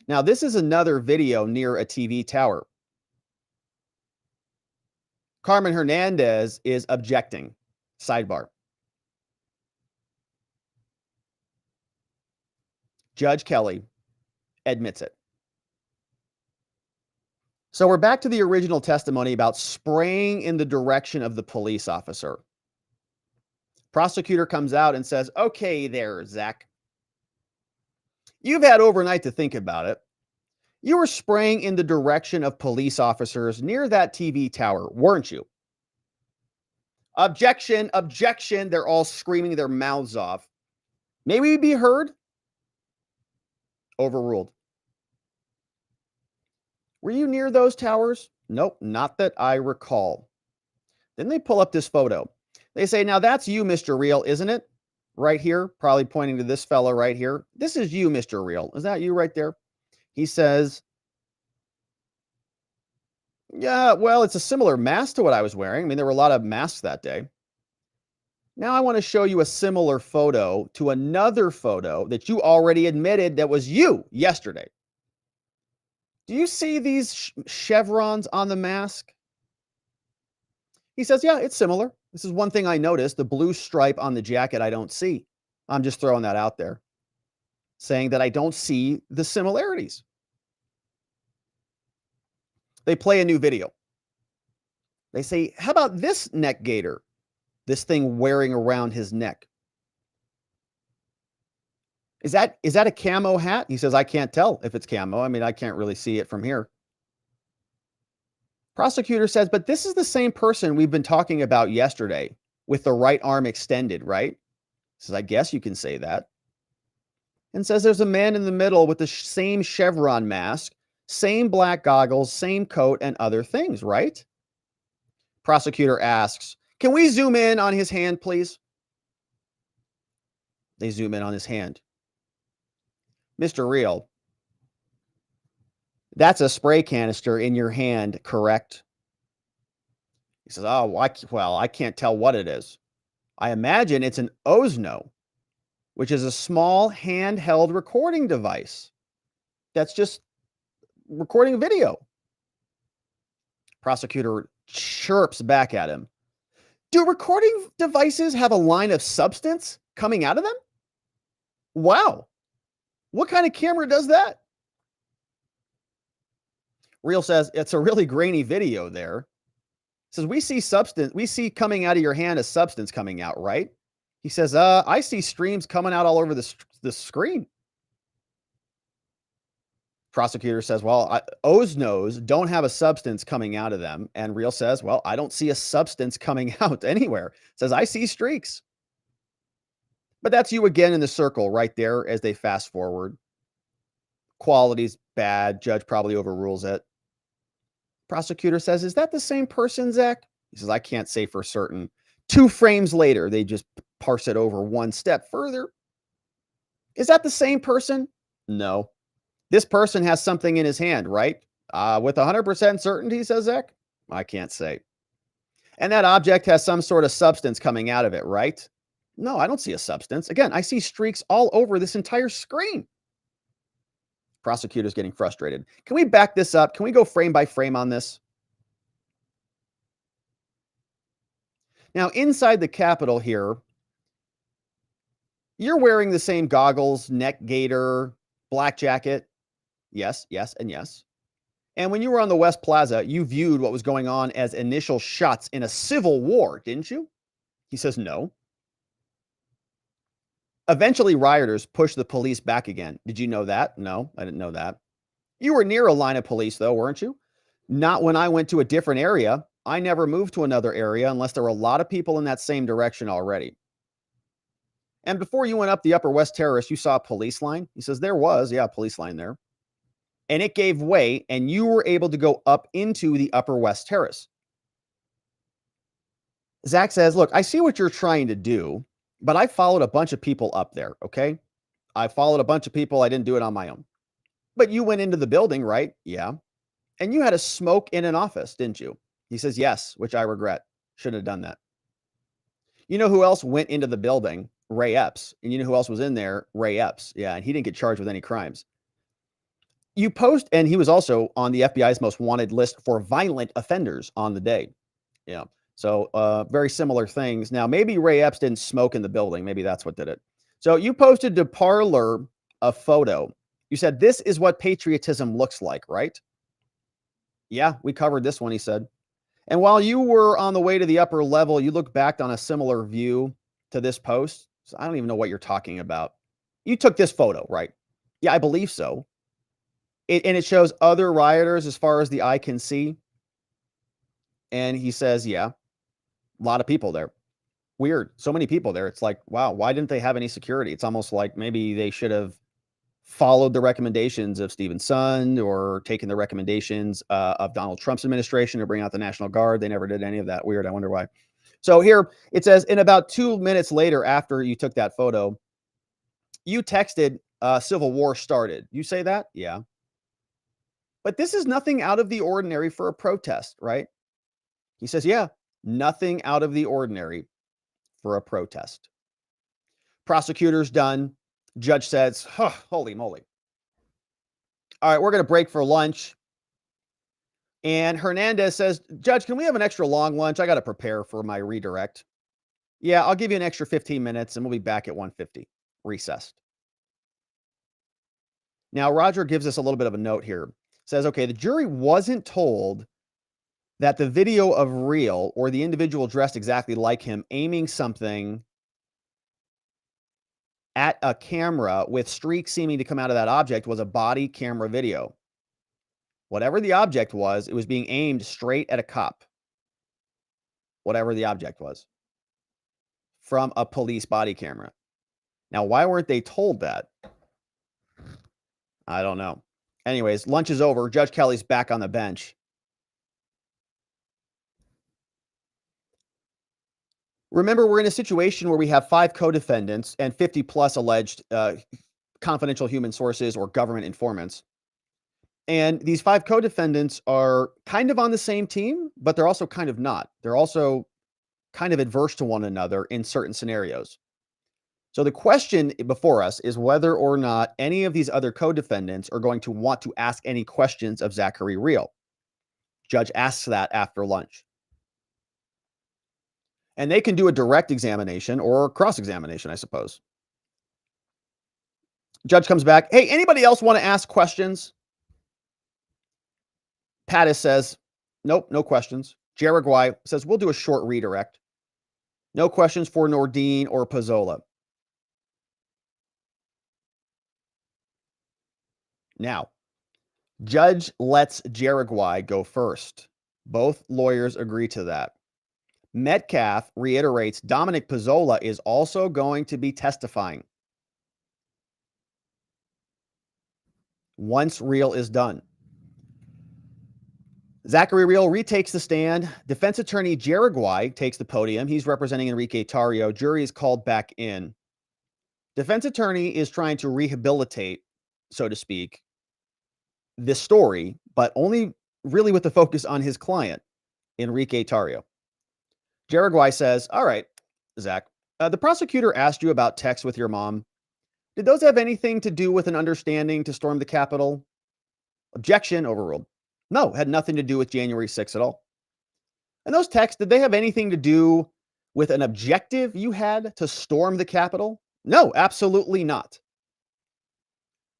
Now, this is another video near a TV tower. Carmen Hernandez is objecting. Sidebar. Judge Kelly admits it. So we're back to the original testimony about spraying in the direction of the police officer. Prosecutor comes out and says, okay there, Zach. You've had overnight to think about it. You were spraying in the direction of police officers near that TV tower, weren't you? Objection, objection. They're all screaming their mouths off. May we be heard? Overruled. Were you near those towers? Nope, not that I recall. Then they pull up this photo. They say, now that's you, Mr. Rehl, isn't it? Right here, probably pointing to this fellow right here. This is you, Mr. Rehl. Is that you right there? He says, yeah, well, it's a similar mask to what I was wearing. I mean, there were a lot of masks that day. Now I want to show you a similar photo to another photo that you already admitted that was you yesterday. Do you see these chevrons on the mask? He says, yeah, it's similar. This is one thing I noticed. The blue stripe on the jacket I don't see. I'm just throwing that out there, saying that I don't see the similarities. They play a new video. They say, how about this neck gaiter? This thing wearing around his neck. Is that a camo hat? He says, I can't tell if it's camo. I mean, I can't really see it from here. Prosecutor says, but this is the same person we've been talking about yesterday with the right arm extended, right? Says, I guess you can say that. And says there's a man in the middle with the same chevron mask, same black goggles, same coat, and other things, right? Prosecutor asks, can we zoom in on his hand, please? They zoom in on his hand. Mr. Rehl, that's a spray canister in your hand, correct? He says, oh, well, I can't tell what it is. I imagine it's an Osno, which is a small handheld recording device that's just recording video. Prosecutor chirps back at him. Do recording devices have a line of substance coming out of them? Wow. What kind of camera does that? Rehl says, it's a really grainy video there. Says, we see coming out of your hand a substance coming out, right? He says, I see streams coming out all over the screen. Prosecutor says, well, Osnos don't have a substance coming out of them. And Rehl says, well, I don't see a substance coming out anywhere. Says, I see streaks. But that's you again in the circle right there as they fast forward. Quality's bad. Judge probably overrules it. Prosecutor says, is that the same person, Zach? He says, I can't say for certain. 2 frames later, they just parse it over one step further. Is that the same person? No. This person has something in his hand, right? With 100% certainty, says Zach? I can't say. And that object has some sort of substance coming out of it, right? No, I don't see a substance. Again, I see streaks all over this entire screen. Prosecutors getting frustrated. Can we back this up? Can we go frame by frame on this? Now, inside the Capitol here, you're wearing the same goggles, neck gaiter, black jacket. Yes, yes, and yes. And when you were on the West Plaza, you viewed what was going on as initial shots in a civil war, didn't you? He says no. Eventually, rioters pushed the police back again. Did you know that? No, I didn't know that. You were near a line of police, though, weren't you? Not when I went to a different area. I never moved to another area unless there were a lot of people in that same direction already. And before you went up the Upper West Terrace, you saw a police line? He says there was, yeah, a police line there. And it gave way, and you were able to go up into the Upper West Terrace. Zach says, look, I see what you're trying to do, but I followed a bunch of people up there, okay? I followed a bunch of people. I didn't do it on my own. But you went into the building, right? Yeah. And you had a smoke in an office, didn't you? He says, yes, which I regret. Shouldn't have done that. You know who else went into the building? Ray Epps. And you know who else was in there? Ray Epps. Yeah, and he didn't get charged with any crimes. You post, and he was also on the FBI's most wanted list for violent offenders on the day. Yeah. So very similar things. Now, maybe Ray Epps didn't smoke in the building. Maybe that's what did it. So you posted to Parler a photo. You said, this is what patriotism looks like, right? Yeah, we covered this one, he said. And while you were on the way to the upper level, you look back on a similar view to this post. So I don't even know what you're talking about. You took this photo, right? Yeah, I believe so. And it shows other rioters as far as the eye can see. And he says, yeah, a lot of people there. Weird. So many people there. It's like, wow, why didn't they have any security? It's almost like maybe they should have followed the recommendations of Stephen Sun or taken the recommendations of Donald Trump's administration to bring out the National Guard. They never did any of that. Weird. I wonder why. So here it says, in about 2 minutes later, after you took that photo, you texted Civil War started. You say that? Yeah. But this is nothing out of the ordinary for a protest, right? He says, yeah, nothing out of the ordinary for a protest. Prosecutor's done. Judge says, huh, holy moly. All right, we're going to break for lunch. And Hernandez says, Judge, can we have an extra long lunch? I got to prepare for my redirect. Yeah, I'll give you an extra 15 minutes and we'll be back at 1:50, recessed. Now, Roger gives us a little bit of a note here. Says, okay, the jury wasn't told that the video of Rehl or the individual dressed exactly like him aiming something at a camera with streaks seeming to come out of that object was a body camera video. Whatever the object was, it was being aimed straight at a cop. Whatever the object was. From a police body camera. Now, why weren't they told that? I don't know. Anyways, lunch is over. Judge Kelly's back on the bench. Remember, we're in a situation where we have 5 co-defendants and 50 plus alleged confidential human sources or government informants. And these 5 co-defendants are kind of on the same team, but they're also kind of not. They're also kind of adverse to one another in certain scenarios. So the question before us is whether or not any of these other co-defendants are going to want to ask any questions of Zachary Rehl. Judge asks that after lunch. And they can do a direct examination or cross-examination, I suppose. Judge comes back. Hey, anybody else want to ask questions? Pattis says, nope, no questions. Jaraguay says, we'll do a short redirect. No questions for Nordine or Pizzola. Now, Judge lets Jaraguay go first. Both lawyers agree to that. Metcalf reiterates Dominic Pizzola is also going to be testifying once Rehl is done. Zachary Rehl retakes the stand. Defense attorney Jaraguay takes the podium. He's representing Enrique Tarrio. Jury is called back in. Defense attorney is trying to rehabilitate, so to speak, this story, but only really with the focus on his client, Enrique Tarrio. Jaraguay says, all right, Zach, the prosecutor asked you about texts with your mom. Did those have anything to do with an understanding to storm the Capitol? Objection, overruled. No, had nothing to do with January 6th at all. And those texts, did they have anything to do with an objective you had to storm the Capitol? No, absolutely not.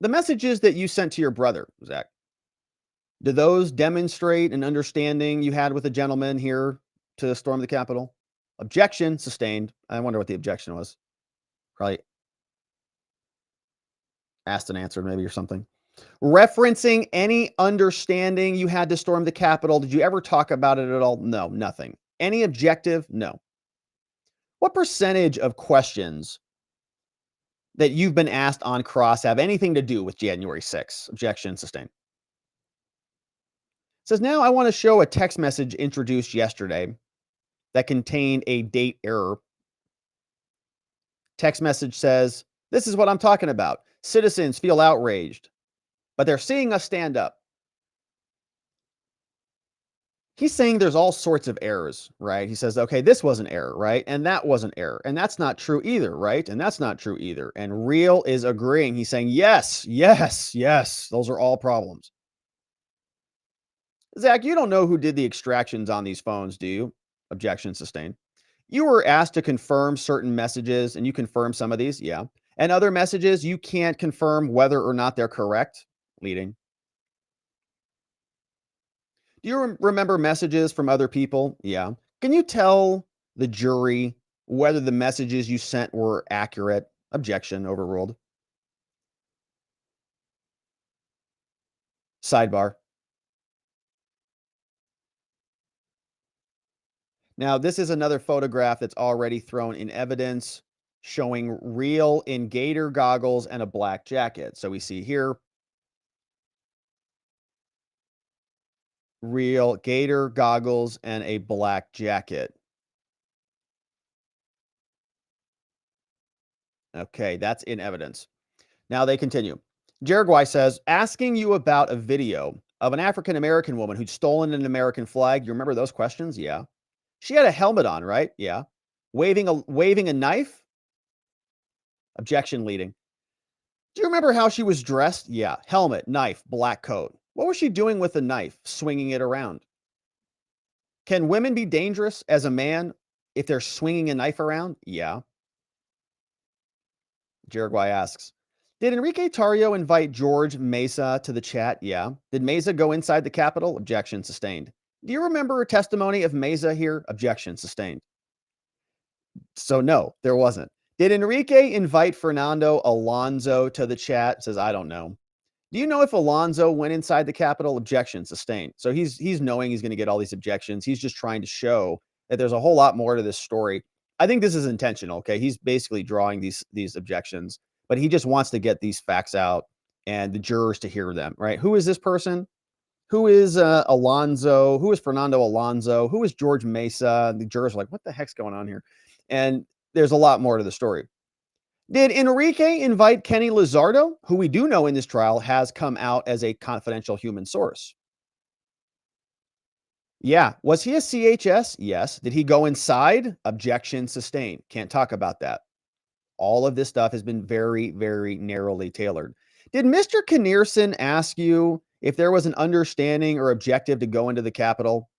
The messages that you sent to your brother, Zach, do those demonstrate an understanding you had with a gentleman here to storm the Capitol? Objection, sustained. I wonder what the objection was. Probably asked and answered maybe or something. Referencing any understanding you had to storm the Capitol. Did you ever talk about it at all? No, nothing. Any objective? No. What percentage of questions that you've been asked on cross have anything to do with January 6th? Objection, sustained. It says, now I want to show a text message introduced yesterday that contained a date error. Text message says, this is what I'm talking about. Citizens feel outraged, but they're seeing us stand up. He's saying there's all sorts of errors, right? He says, okay, this was an error, right? And that was an error. And that's not true either, right? And that's not true either. And Rehl is agreeing. He's saying, yes, yes, yes. Those are all problems. Zach, you don't know who did the extractions on these phones, do you? Objection, sustained. You were asked to confirm certain messages, and you confirmed some of these, yeah. And other messages, you can't confirm whether or not they're correct. Leading. Do you remember messages from other people? Yeah. Can you tell the jury whether the messages you sent were accurate? Objection, overruled. Sidebar. Now, this is another photograph that's already thrown in evidence showing Rehl in gator goggles and a black jacket. So we see here Rehl, gator goggles, and a black jacket. Okay, that's in evidence. Now they continue. Jaraguay says, asking you about a video of an African-American woman who'd stolen an American flag. You remember those questions? Yeah. She had a helmet on, right? Yeah. Waving a knife? Objection, leading. Do you remember how she was dressed? Yeah. Helmet, knife, black coat. What was she doing with the knife, swinging it around? Can women be dangerous as a man if they're swinging a knife around? Yeah. Jaraguay asks, did Enrique Tarrio invite George Mesa to the chat? Yeah. Did Mesa go inside the Capitol? Objection, sustained. Do you remember a testimony of Mesa here? Objection, sustained. So no, there wasn't. Did Enrique invite Fernando Alonso to the chat? Says, I don't know. Do you know if Alonso went inside the Capitol? Objection, sustained. So he's knowing he's going to get all these objections. He's just trying to show that there's a whole lot more to this story. I think this is intentional, okay? He's basically drawing these objections, but he just wants to get these facts out and the jurors to hear them, right? Who is this person? Who is Alonso? Who is Fernando Alonso? Who is George Mesa? The jurors are like, what the heck's going on here? And there's a lot more to the story. Did Enrique invite Kenny Lizardo, who we do know in this trial has come out as a confidential human source? Yeah. Was he a CHS? Yes. Did he go inside? Objection, sustained. Can't talk about that. All of this stuff has been very, very narrowly tailored. Did Mr. Kinnearson ask you if there was an understanding or objective to go into the Capitol?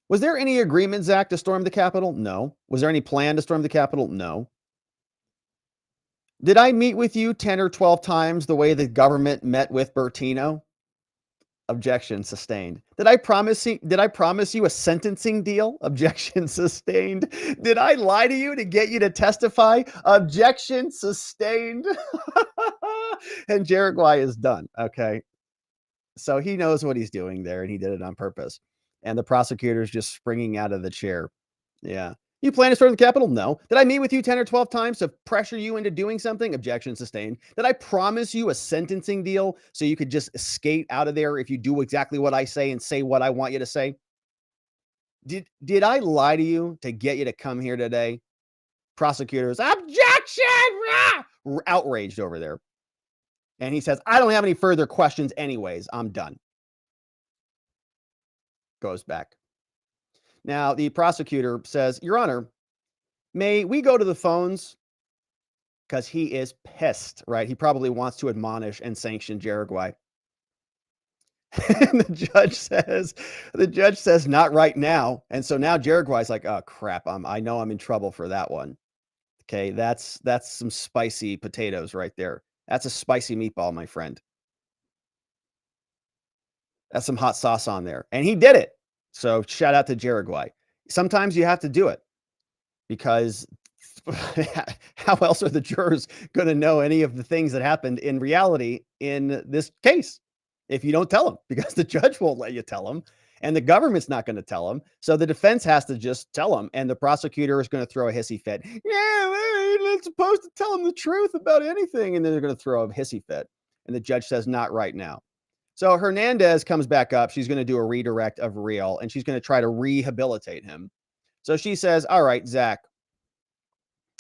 Was there any agreement, Zach, to storm the Capitol? No. Was there any plan to storm the Capitol? No. Did I meet with you 10 or 12 times the way the government met with Bertino? Objection, sustained. Did I promise you a sentencing deal? Objection, sustained. Did I lie to you to get you to testify? Objection, sustained. And Jaraguay is done. Okay. So he knows what he's doing there, and he did it on purpose. And the prosecutor's just springing out of the chair. Yeah. You plan to storm the Capitol? No. Did I meet with you 10 or 12 times to pressure you into doing something? Objection sustained. Did I promise you a sentencing deal so you could just skate out of there if you do exactly what I say and say what I want you to say? Did I lie to you to get you to come here today? Prosecutors, objection! Rah! Outraged over there. And he says, I don't have any further questions anyways. I'm done. Goes back. Now, the prosecutor says, Your Honor, may we go to the phones? Because he is pissed, right? He probably wants to admonish and sanction Jaraguay. And the judge says, not right now. And so now Jaraguay's like, oh crap, I know I'm in trouble for that one. Okay, that's some spicy potatoes right there. That's a spicy meatball, my friend. That's some hot sauce on there. And he did it. So shout out to Jaraguay. Sometimes you have to do it because how else are the jurors going to know any of the things that happened in reality in this case if you don't tell them? Because the judge won't let you tell them and the government's not going to tell them. So the defense has to just tell them, and the prosecutor is going to throw a hissy fit. Yeah, we're not supposed to tell them the truth about anything. And then they're going to throw a hissy fit. And the judge says, not right now. So Hernandez comes back up. She's going to do a redirect of Rehl, and she's going to try to rehabilitate him. So she says, all right, Zach,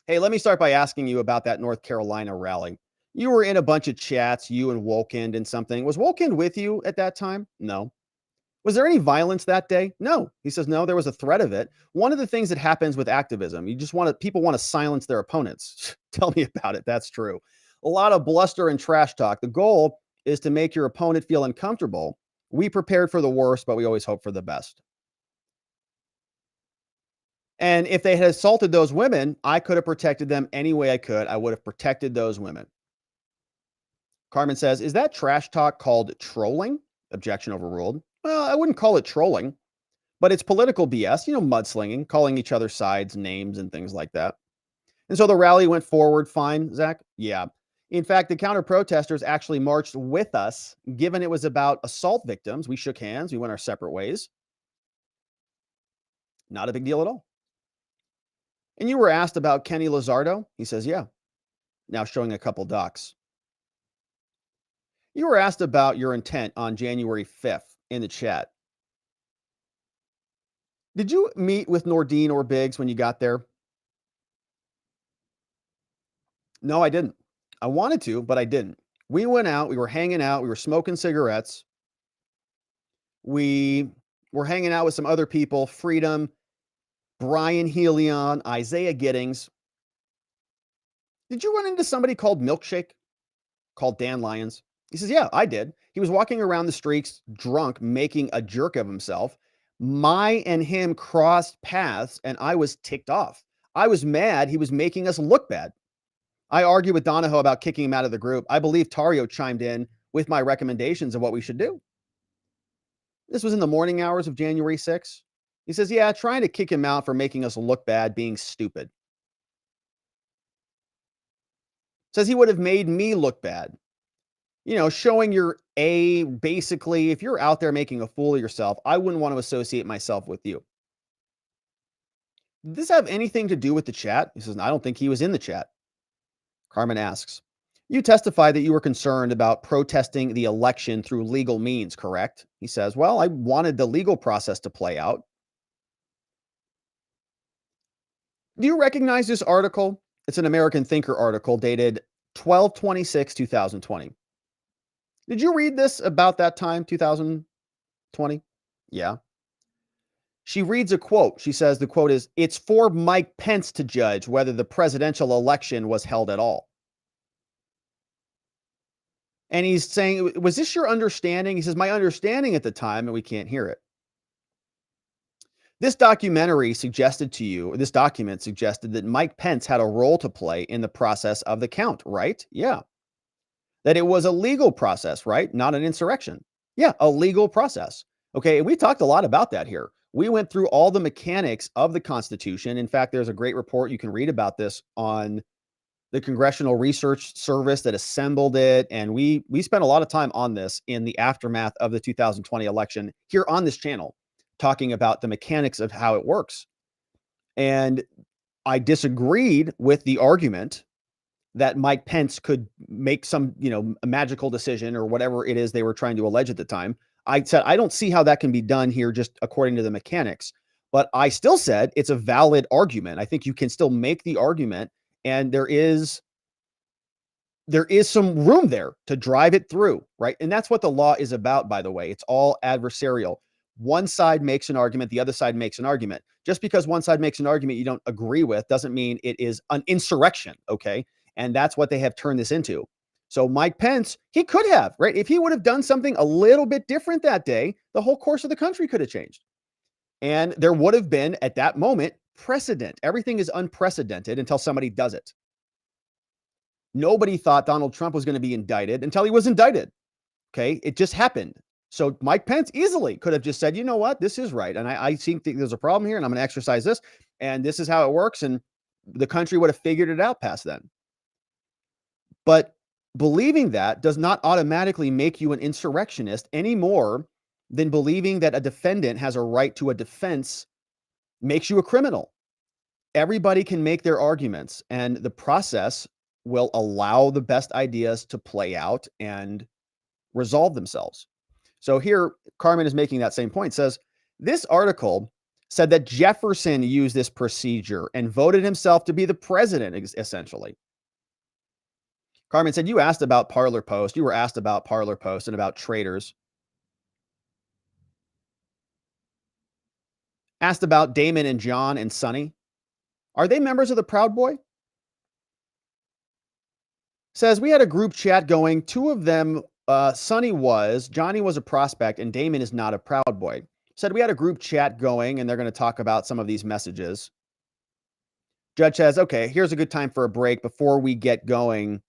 hey, let me start by asking you about that North Carolina rally. You were in a bunch of chats, you and Wolkind and something. Was Wolkind with you at that time? No. Was there any violence that day? No. He says, no, there was a threat of it. One of the things that happens with activism, people want to silence their opponents. Tell me about it. That's true. A lot of bluster and trash talk. The goal is to make your opponent feel uncomfortable. We prepared for the worst, but we always hope for the best. And if they had assaulted those women, I could have protected them any way I could. I would have protected those women. Carmen says, is that trash talk called trolling? Objection overruled. Well, I wouldn't call it trolling, but it's political BS, mudslinging, calling each other sides, names, and things like that. And so the rally went forward fine, Zach? Yeah. In fact, the counter-protesters actually marched with us, given it was about assault victims. We shook hands. We went our separate ways. Not a big deal at all. And you were asked about Kenny Lizardo? He says, yeah. Now showing a couple docs. You were asked about your intent on January 5th in the chat. Did you meet with Nordine or Biggs when you got there? No, I didn't. I wanted to, but I didn't. We went out, we were hanging out, we were smoking cigarettes. We were hanging out with some other people, Freedom, Brian Helion, Isaiah Giddings. Did you run into somebody called Milkshake? Called Dan Lyons? He says, yeah, I did. He was walking around the streets drunk, making a jerk of himself. My and him crossed paths, and I was ticked off. I was mad he was making us look bad. I argued with Donahoe about kicking him out of the group. I believe Tarrio chimed in with my recommendations of what we should do. This was in the morning hours of January 6th. He says, yeah, trying to kick him out for making us look bad, being stupid. Says he would have made me look bad. Showing your basically, if you're out there making a fool of yourself, I wouldn't want to associate myself with you. Did this have anything to do with the chat? He says, I don't think he was in the chat. Carmen asks, you testified that you were concerned about protesting the election through legal means, correct? He says, well, I wanted the legal process to play out. Do you recognize this article? It's an American Thinker article dated 12/26/2020. Did you read this about that time, 2020? Yeah. She reads a quote. She says the quote is, it's for Mike Pence to judge whether the presidential election was held at all. And he's saying, was this your understanding? He says, my understanding at the time, and we can't hear it. This document suggested that Mike Pence had a role to play in the process of the count, right? Yeah. That it was a legal process, right? Not an insurrection. Yeah, a legal process. Okay, and we talked a lot about that here. We went through all the mechanics of the Constitution. In fact, there's a great report you can read about this on the Congressional Research Service that assembled it. And we spent a lot of time on this in the aftermath of the 2020 election here on this channel, talking about the mechanics of how it works. And I disagreed with the argument that Mike Pence could make some, a magical decision or whatever it is they were trying to allege at the time. I said, I don't see how that can be done here just according to the mechanics. But I still said it's a valid argument. I think you can still make the argument, and there is some room there to drive it through, right? And that's what the law is about, by the way. It's all adversarial. One side makes an argument, the other side makes an argument. Just because one side makes an argument you don't agree with doesn't mean it is an insurrection, okay? And that's what they have turned this into. So Mike Pence, he could have, right? If he would have done something a little bit different that day, the whole course of the country could have changed. And there would have been, at that moment, precedent. Everything is unprecedented until somebody does it. Nobody thought Donald Trump was going to be indicted until he was indicted. Okay. It just happened. So Mike Pence easily could have just said, you know what, this is right. And I think there's a problem here and I'm going to exercise this. And this is how it works. And the country would have figured it out past then. But believing that does not automatically make you an insurrectionist any more than believing that a defendant has a right to a defense makes you a criminal. Everybody can make their arguments, and the process will allow the best ideas to play out and resolve themselves. So here, Carmen is making that same point. Says, this article said that Jefferson used this procedure and voted himself to be the president, essentially. Carmen said, you asked about Parler Post. You were asked about Parler Post and about traitors. Asked about Damon and John and Sonny. Are they members of the Proud Boy? Says, we had a group chat going. Two of them, Sonny was, Johnny was a prospect, and Damon is not a Proud Boy. Said, we had a group chat going, and they're going to talk about some of these messages. Judge says, okay, here's a good time for a break. Before we get going,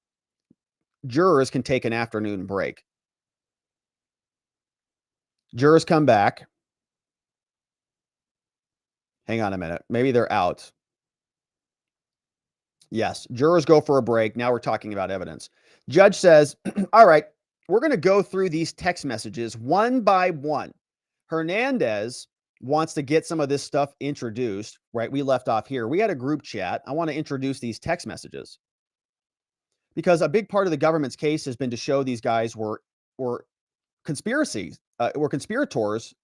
jurors can take an afternoon break. Jurors come back. Hang on a minute. Maybe they're out. Yes, jurors go for a break. Now we're talking about evidence. Judge says, all right, we're going to go through these text messages one by one. Hernandez wants to get some of this stuff introduced, right? We left off here. We had a group chat. I want to introduce these text messages because a big part of the government's case has been to show these guys were conspiracies, were conspirators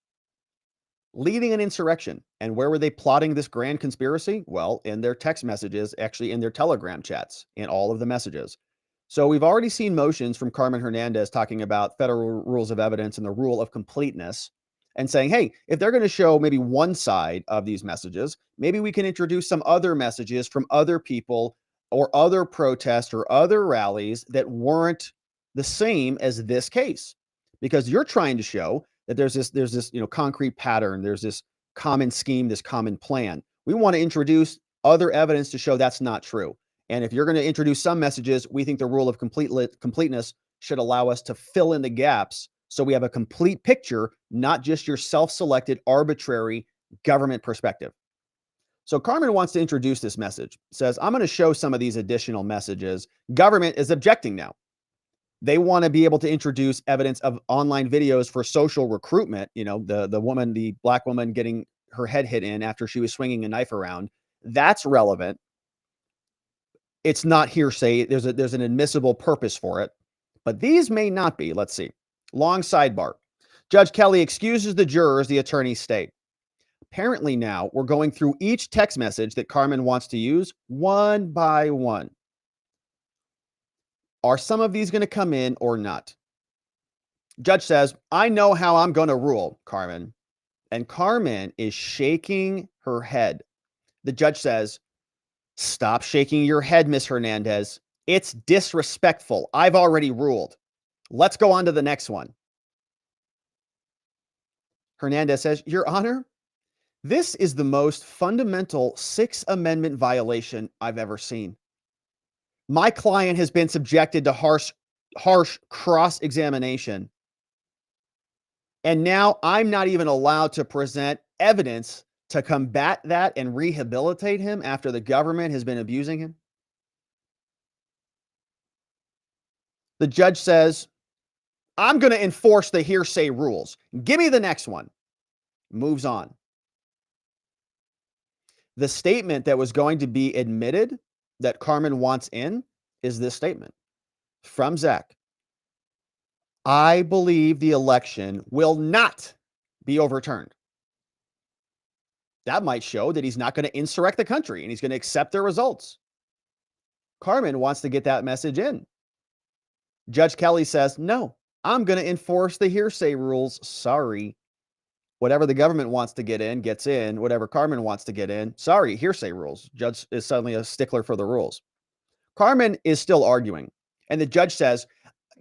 leading an insurrection. And where were they plotting this grand conspiracy? Well, in their text messages, actually in their Telegram chats, in all of the messages. So we've already seen motions from Carmen Hernandez talking about federal rules of evidence and the rule of completeness and saying, hey, if they're going to show maybe one side of these messages, maybe we can introduce some other messages from other people or other protests or other rallies that weren't the same as this case. Because you're trying to show that there's this concrete pattern, there's this common scheme, this common plan. We want to introduce other evidence to show that's not true. And if you're going to introduce some messages, we think the rule of completeness should allow us to fill in the gaps so we have a complete picture, not just your self-selected arbitrary government perspective. So Carmen wants to introduce this message. Says, I'm going to show some of these additional messages. Government is objecting now. They want to be able to introduce evidence of online videos for social recruitment. The woman, the black woman getting her head hit in after she was swinging a knife around. That's relevant. It's not hearsay. There's an admissible purpose for it, but these may not be. Let's see. Long sidebar. Judge Kelly excuses the jurors, the attorneys state. Apparently now we're going through each text message that Carmen wants to use one by one. Are some of these going to come in or not? Judge says, I know how I'm going to rule, Carmen. And Carmen is shaking her head. The judge says, stop shaking your head, Miss Hernandez. It's disrespectful. I've already ruled. Let's go on to the next one. Hernandez says, Your Honor, this is the most fundamental Sixth Amendment violation I've ever seen. My client has been subjected to harsh cross-examination. And now I'm not even allowed to present evidence to combat that and rehabilitate him after the government has been abusing him. The judge says, I'm going to enforce the hearsay rules. Give me the next one. Moves on. The statement that was going to be admitted that Carmen wants in is this statement from Zach. I believe the election will not be overturned. That might show that he's not going to insurrect the country and he's going to accept their results. Carmen wants to get that message in. Judge Kelly says, no, I'm going to enforce the hearsay rules. Sorry. Whatever the government wants to get in, gets in. Whatever Carmen wants to get in, sorry, hearsay rules. Judge is suddenly a stickler for the rules. Carmen is still arguing. And the judge says,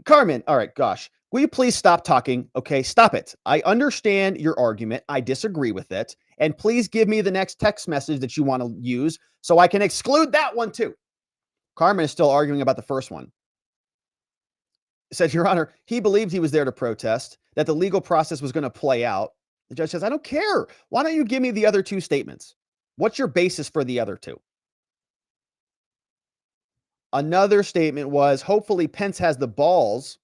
Carmen, all right, gosh, will you please stop talking? Okay, stop it. I understand your argument. I disagree with it. And please give me the next text message that you want to use so I can exclude that one too. Carmen is still arguing about the first one. Said, Your Honor, he believed he was there to protest, that the legal process was going to play out. The judge says, I don't care. Why don't you give me the other two statements? What's your basis for the other two? Another statement was, hopefully Pence has the balls.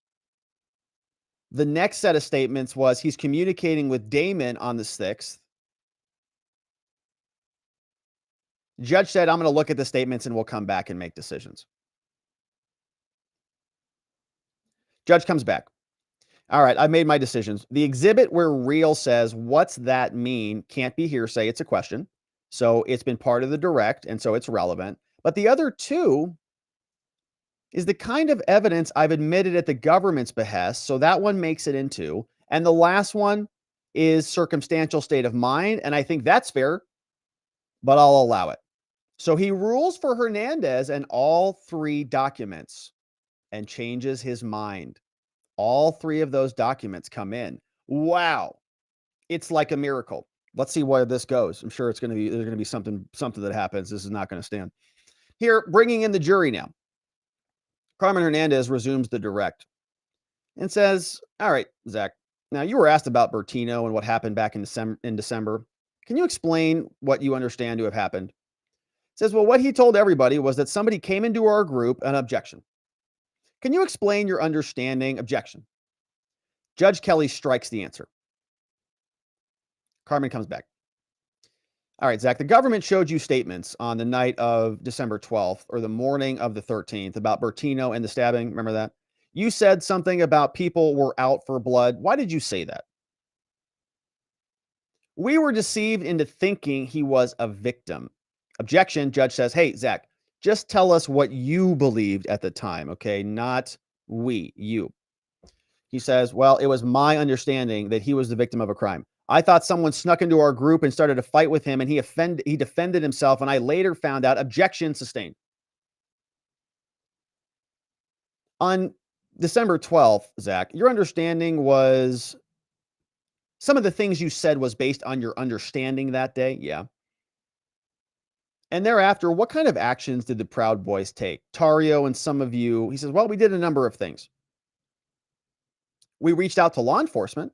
The next set of statements was, he's communicating with Damon on the 6th. Judge said, I'm going to look at the statements and we'll come back and make decisions. Judge comes back. All right, I've made my decisions. The exhibit where Rehl says, what's that mean? Can't be hearsay. It's a question. So it's been part of the direct, and so it's relevant. But the other two is the kind of evidence I've admitted at the government's behest. So that one makes it into. And the last one is circumstantial state of mind. And I think that's fair, but I'll allow it. So he rules for Hernandez and all three documents and changes his mind. All three of those documents come in. Wow. It's like a miracle. Let's see where this goes. I'm sure there's going to be something that happens. This is not going to stand. Here, bringing in the jury now. Carmen Hernandez resumes the direct and says, all right, Zach, now you were asked about Bertino and what happened back in December. Can you explain what you understand to have happened? Says, well, what he told everybody was that somebody came into our group, an objection. Can you explain your understanding? Objection. Judge Kelly strikes the answer. Carmen comes back. All right, Zach, the government showed you statements on the night of December 12th or the morning of the 13th about Bertino and the stabbing. Remember that? You said something about people were out for blood. Why did you say that? We were deceived into thinking he was a victim. Objection. Judge says, hey, Zach, just tell us what you believed at the time, okay? Not we, you. He says, well, it was my understanding that he was the victim of a crime. I thought someone snuck into our group and started a fight with him, and he defended himself, and I later found out. Objection sustained. On December 12th, Zach, your understanding was some of the things you said was based on your understanding that day? Yeah. And thereafter, what kind of actions did the Proud Boys take? Tarrio and some of you, he says, well, we did a number of things. We reached out to law enforcement.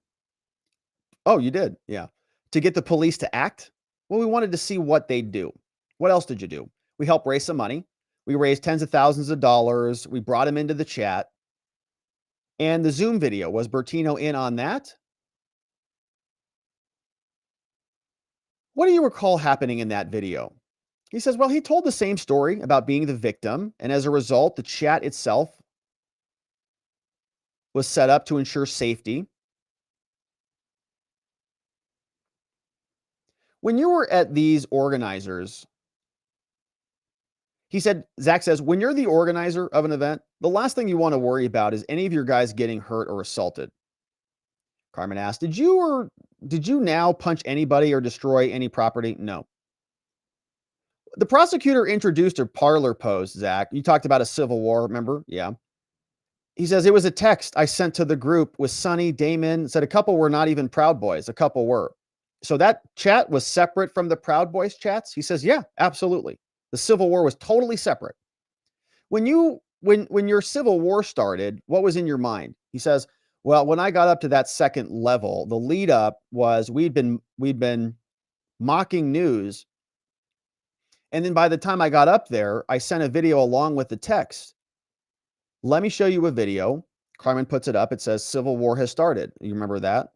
Oh, you did? Yeah. To get the police to act? Well, we wanted to see what they'd do. What else did you do? We helped raise some money. We raised tens of thousands of dollars. We brought him into the chat. And the Zoom video, was Bertino in on that? What do you recall happening in that video? He says, well, he told the same story about being the victim. And as a result, the chat itself was set up to ensure safety. When you were at these organizers, he said, Zach says, when you're the organizer of an event, the last thing you want to worry about is any of your guys getting hurt or assaulted. Carmen asked, did you now punch anybody or destroy any property? No. The prosecutor introduced a parlor post, Zach. You talked about a civil war, remember? Yeah. He says, it was a text I sent to the group with Sonny, Damon, said a couple were not even Proud Boys. A couple were. So that chat was separate from the Proud Boys chats? He says, yeah, absolutely. The Civil War was totally separate. When your Civil War started, what was in your mind? He says, well, when I got up to that second level, the lead up was we'd been mocking news. And then by the time I got up there, I sent a video along with the text. Let me show you a video. Carmen puts it up. It says Civil War has started. You remember that?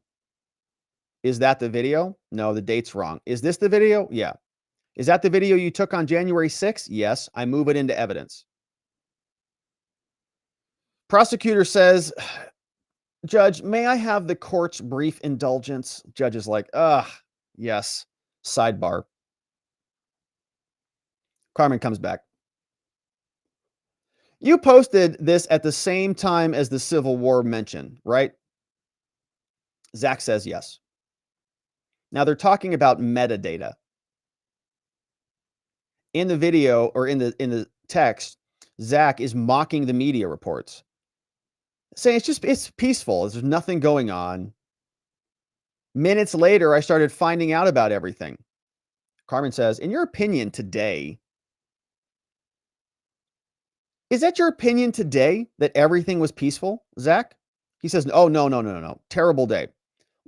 Is that the video? No, the date's wrong. Is this the video? Yeah. Is that the video you took on January 6th? Yes, I move it into evidence. Prosecutor says, Judge, may I have the court's brief indulgence? Judge is like, yes. Sidebar. Carmen comes back. You posted this at the same time as the Civil War mention, right? Zach says yes. Now they're talking about metadata. In the video or in the text, Zach is mocking the media reports, saying it's peaceful. There's nothing going on. Minutes later, I started finding out about everything. Carmen says, in your opinion today, is that your opinion today that everything was peaceful, Zach? He says, oh, no. Terrible day. A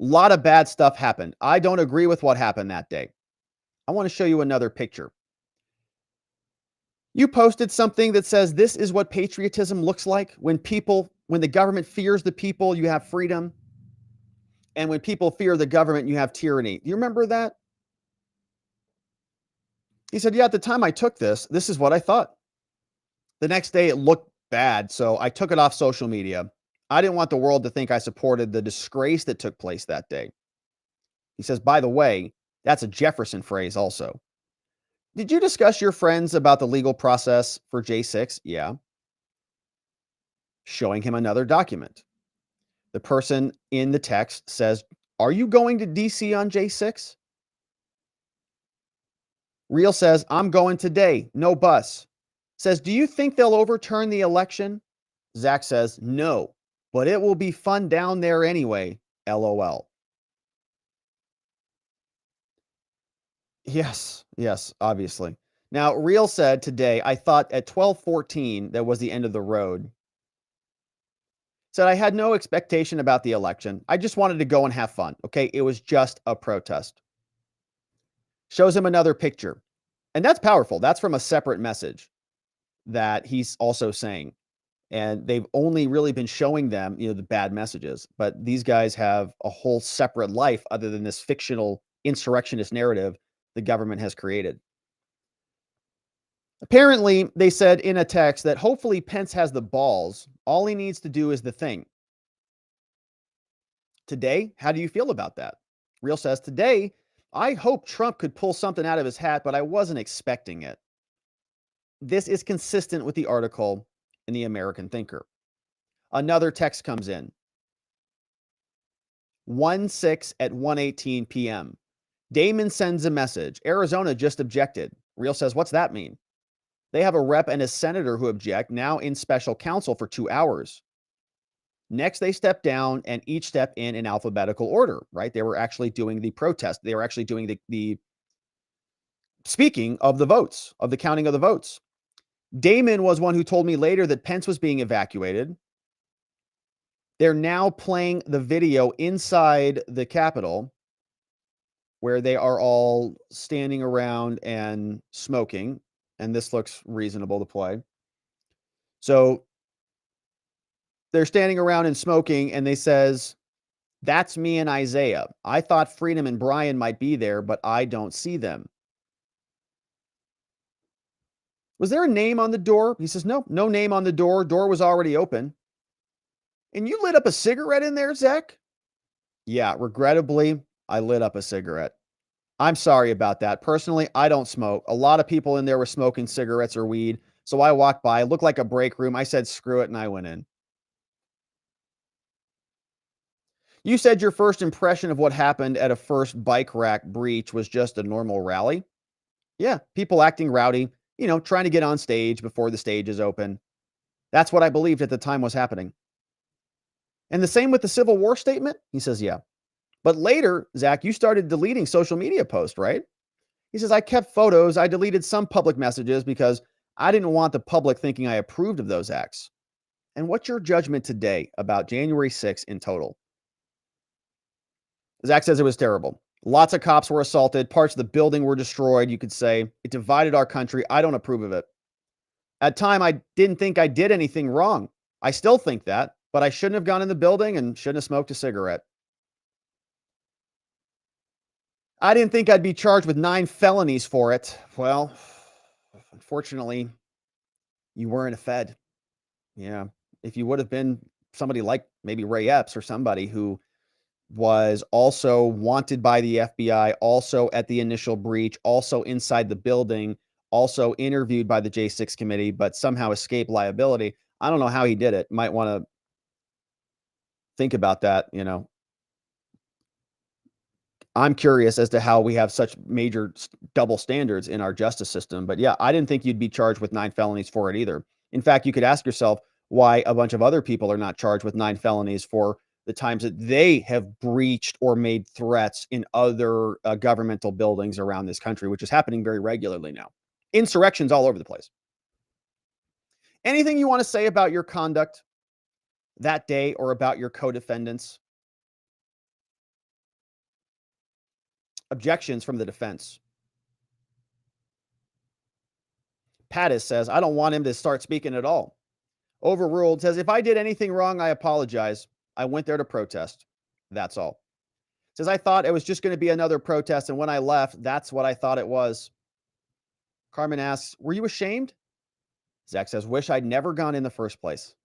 lot of bad stuff happened. I don't agree with what happened that day. I want to show you another picture. You posted something that says this is what patriotism looks like when the government fears the people, you have freedom. And when people fear the government, you have tyranny. Do you remember that? He said, yeah, at the time I took this is what I thought. The next day it looked bad, so I took it off social media. I didn't want the world to think I supported the disgrace that took place that day. He says, by the way, that's a Jefferson phrase also. Did you discuss your friends about the legal process for J6? Yeah. Showing him another document. The person in the text says, are you going to DC on J6? Rehl says, I'm going today. No bus. Says, do you think they'll overturn the election? Zach says, no, but it will be fun down there anyway. LOL. Yes, obviously. Now, Rehl said today, I thought at 12:14 that was the end of the road. Said, I had no expectation about the election. I just wanted to go and have fun. Okay, it was just a protest. Shows him another picture. And that's powerful. That's from a separate message that he's also saying. And they've only really been showing them, the bad messages. But these guys have a whole separate life other than this fictional insurrectionist narrative the government has created. Apparently, they said in a text that hopefully Pence has the balls. All he needs to do is the thing. Today, how do you feel about that? Rehl says, today, I hope Trump could pull something out of his hat, but I wasn't expecting it. This is consistent with the article in the American Thinker. Another text comes in. 1/6 at 1:18 p.m. Damon sends a message. Arizona just objected. Rehl says, what's that mean? They have a rep and a senator who object, now in special counsel for 2 hours. Next, they step down and each step in alphabetical order, right? They were actually doing the protest. They were actually doing the speaking of the votes, of the counting of the votes. Damon was one who told me later that Pence was being evacuated. They're now playing the video inside the Capitol where they are all standing around and smoking. And this looks reasonable to play. So they're standing around and smoking, and they says, that's me and Isaiah. I thought Freedom and Brian might be there, but I don't see them. Was there a name on the door? He says, no name on the door. Door was already open. And you lit up a cigarette in there, Zach? Yeah, regrettably, I lit up a cigarette. I'm sorry about that. Personally, I don't smoke. A lot of people in there were smoking cigarettes or weed. So I walked by, it looked like a break room. I said, screw it, and I went in. You said your first impression of what happened at a first bike rack breach was just a normal rally. Yeah, people acting rowdy, trying to get on stage before the stage is open. That's what I believed at the time was happening. And the same with the Civil War statement? He says, yeah. But later, Zach, you started deleting social media posts, right? He says, I kept photos. I deleted some public messages because I didn't want the public thinking I approved of those acts. And what's your judgment today about January 6th in total? Zach says it was terrible. Lots of cops were assaulted. Parts of the building were destroyed. You could say it divided our country. I don't approve of it. At time, I didn't think I did anything wrong. I still think that, but I shouldn't have gone in the building and shouldn't have smoked a cigarette. I didn't think I'd be charged with 9 felonies for it. Well, unfortunately, you weren't a Fed. Yeah. If you would have been somebody like maybe Ray Epps or somebody who was also wanted by the FBI, also at the initial breach, also inside the building, also interviewed by the J6 committee, but somehow escaped liability. I don't know how he did it. Might want to think about that, you know. I'm curious as to how we have such major double standards in our justice system. But yeah, I didn't think you'd be charged with 9 felonies for it either. In fact, you could ask yourself why a bunch of other people are not charged with 9 felonies for the times that they have breached or made threats in other governmental buildings around this country, which is happening very regularly now. Insurrections all over the place. Anything you want to say about your conduct that day or about your co-defendants? Objections from the defense. Pattis says, I don't want him to start speaking at all. Overruled says, if I did anything wrong, I apologize. I went there to protest. That's all. Says, I thought it was just going to be another protest, and when I left, that's what I thought it was. Carmen asks, were you ashamed? Zach says, wish I'd never gone in the first place.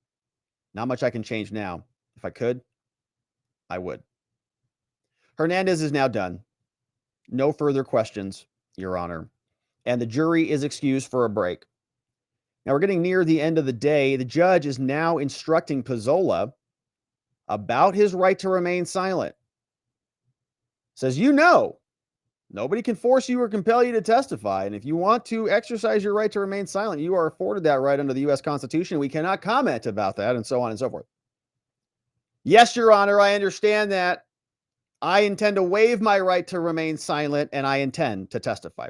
Not much I can change now. If I could, I would. Hernandez is now done. No further questions, Your Honor. And the jury is excused for a break. Now we're getting near the end of the day. The judge is now instructing Pizzola about his right to remain silent. Says, you know, nobody can force you or compel you to testify. And if you want to exercise your right to remain silent, you are afforded that right under the U.S. Constitution. We cannot comment about that, and so on and so forth. Yes, Your Honor, I understand that. I intend to waive my right to remain silent, and I intend to testify.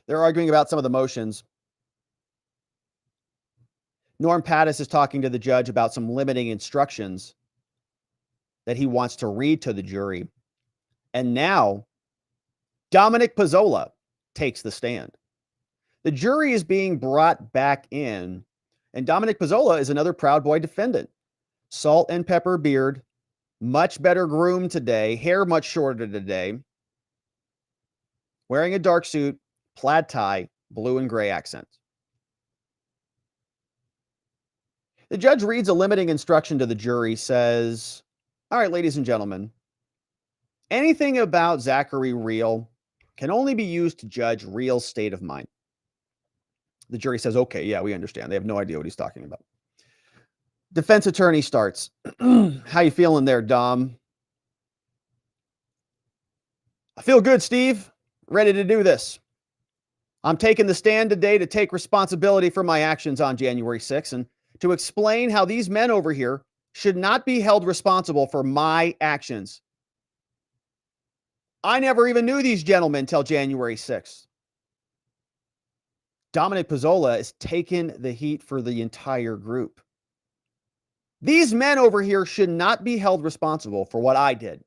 They're arguing about some of the motions. Norm Pattis is talking to the judge about some limiting instructions that he wants to read to the jury. And now, Dominic Pizzola takes the stand. The jury is being brought back in, and Dominic Pizzola is another Proud Boy defendant. Salt and pepper beard, much better groomed today, hair much shorter today, wearing a dark suit, plaid tie, blue and gray accents. The judge reads a limiting instruction to the jury, says, all right, ladies and gentlemen, anything about Zachary Rehl can only be used to judge Rehl's state of mind. The jury says, okay, yeah, we understand. They have no idea what he's talking about. Defense attorney starts. How you feeling there, Dom? I feel good, Steve. Ready to do this. I'm taking the stand today to take responsibility for my actions on January 6th and to explain how these men over here should not be held responsible for my actions. I never even knew these gentlemen till January 6th. Dominic Pizzola is taking the heat for the entire group. These men over here should not be held responsible for what I did.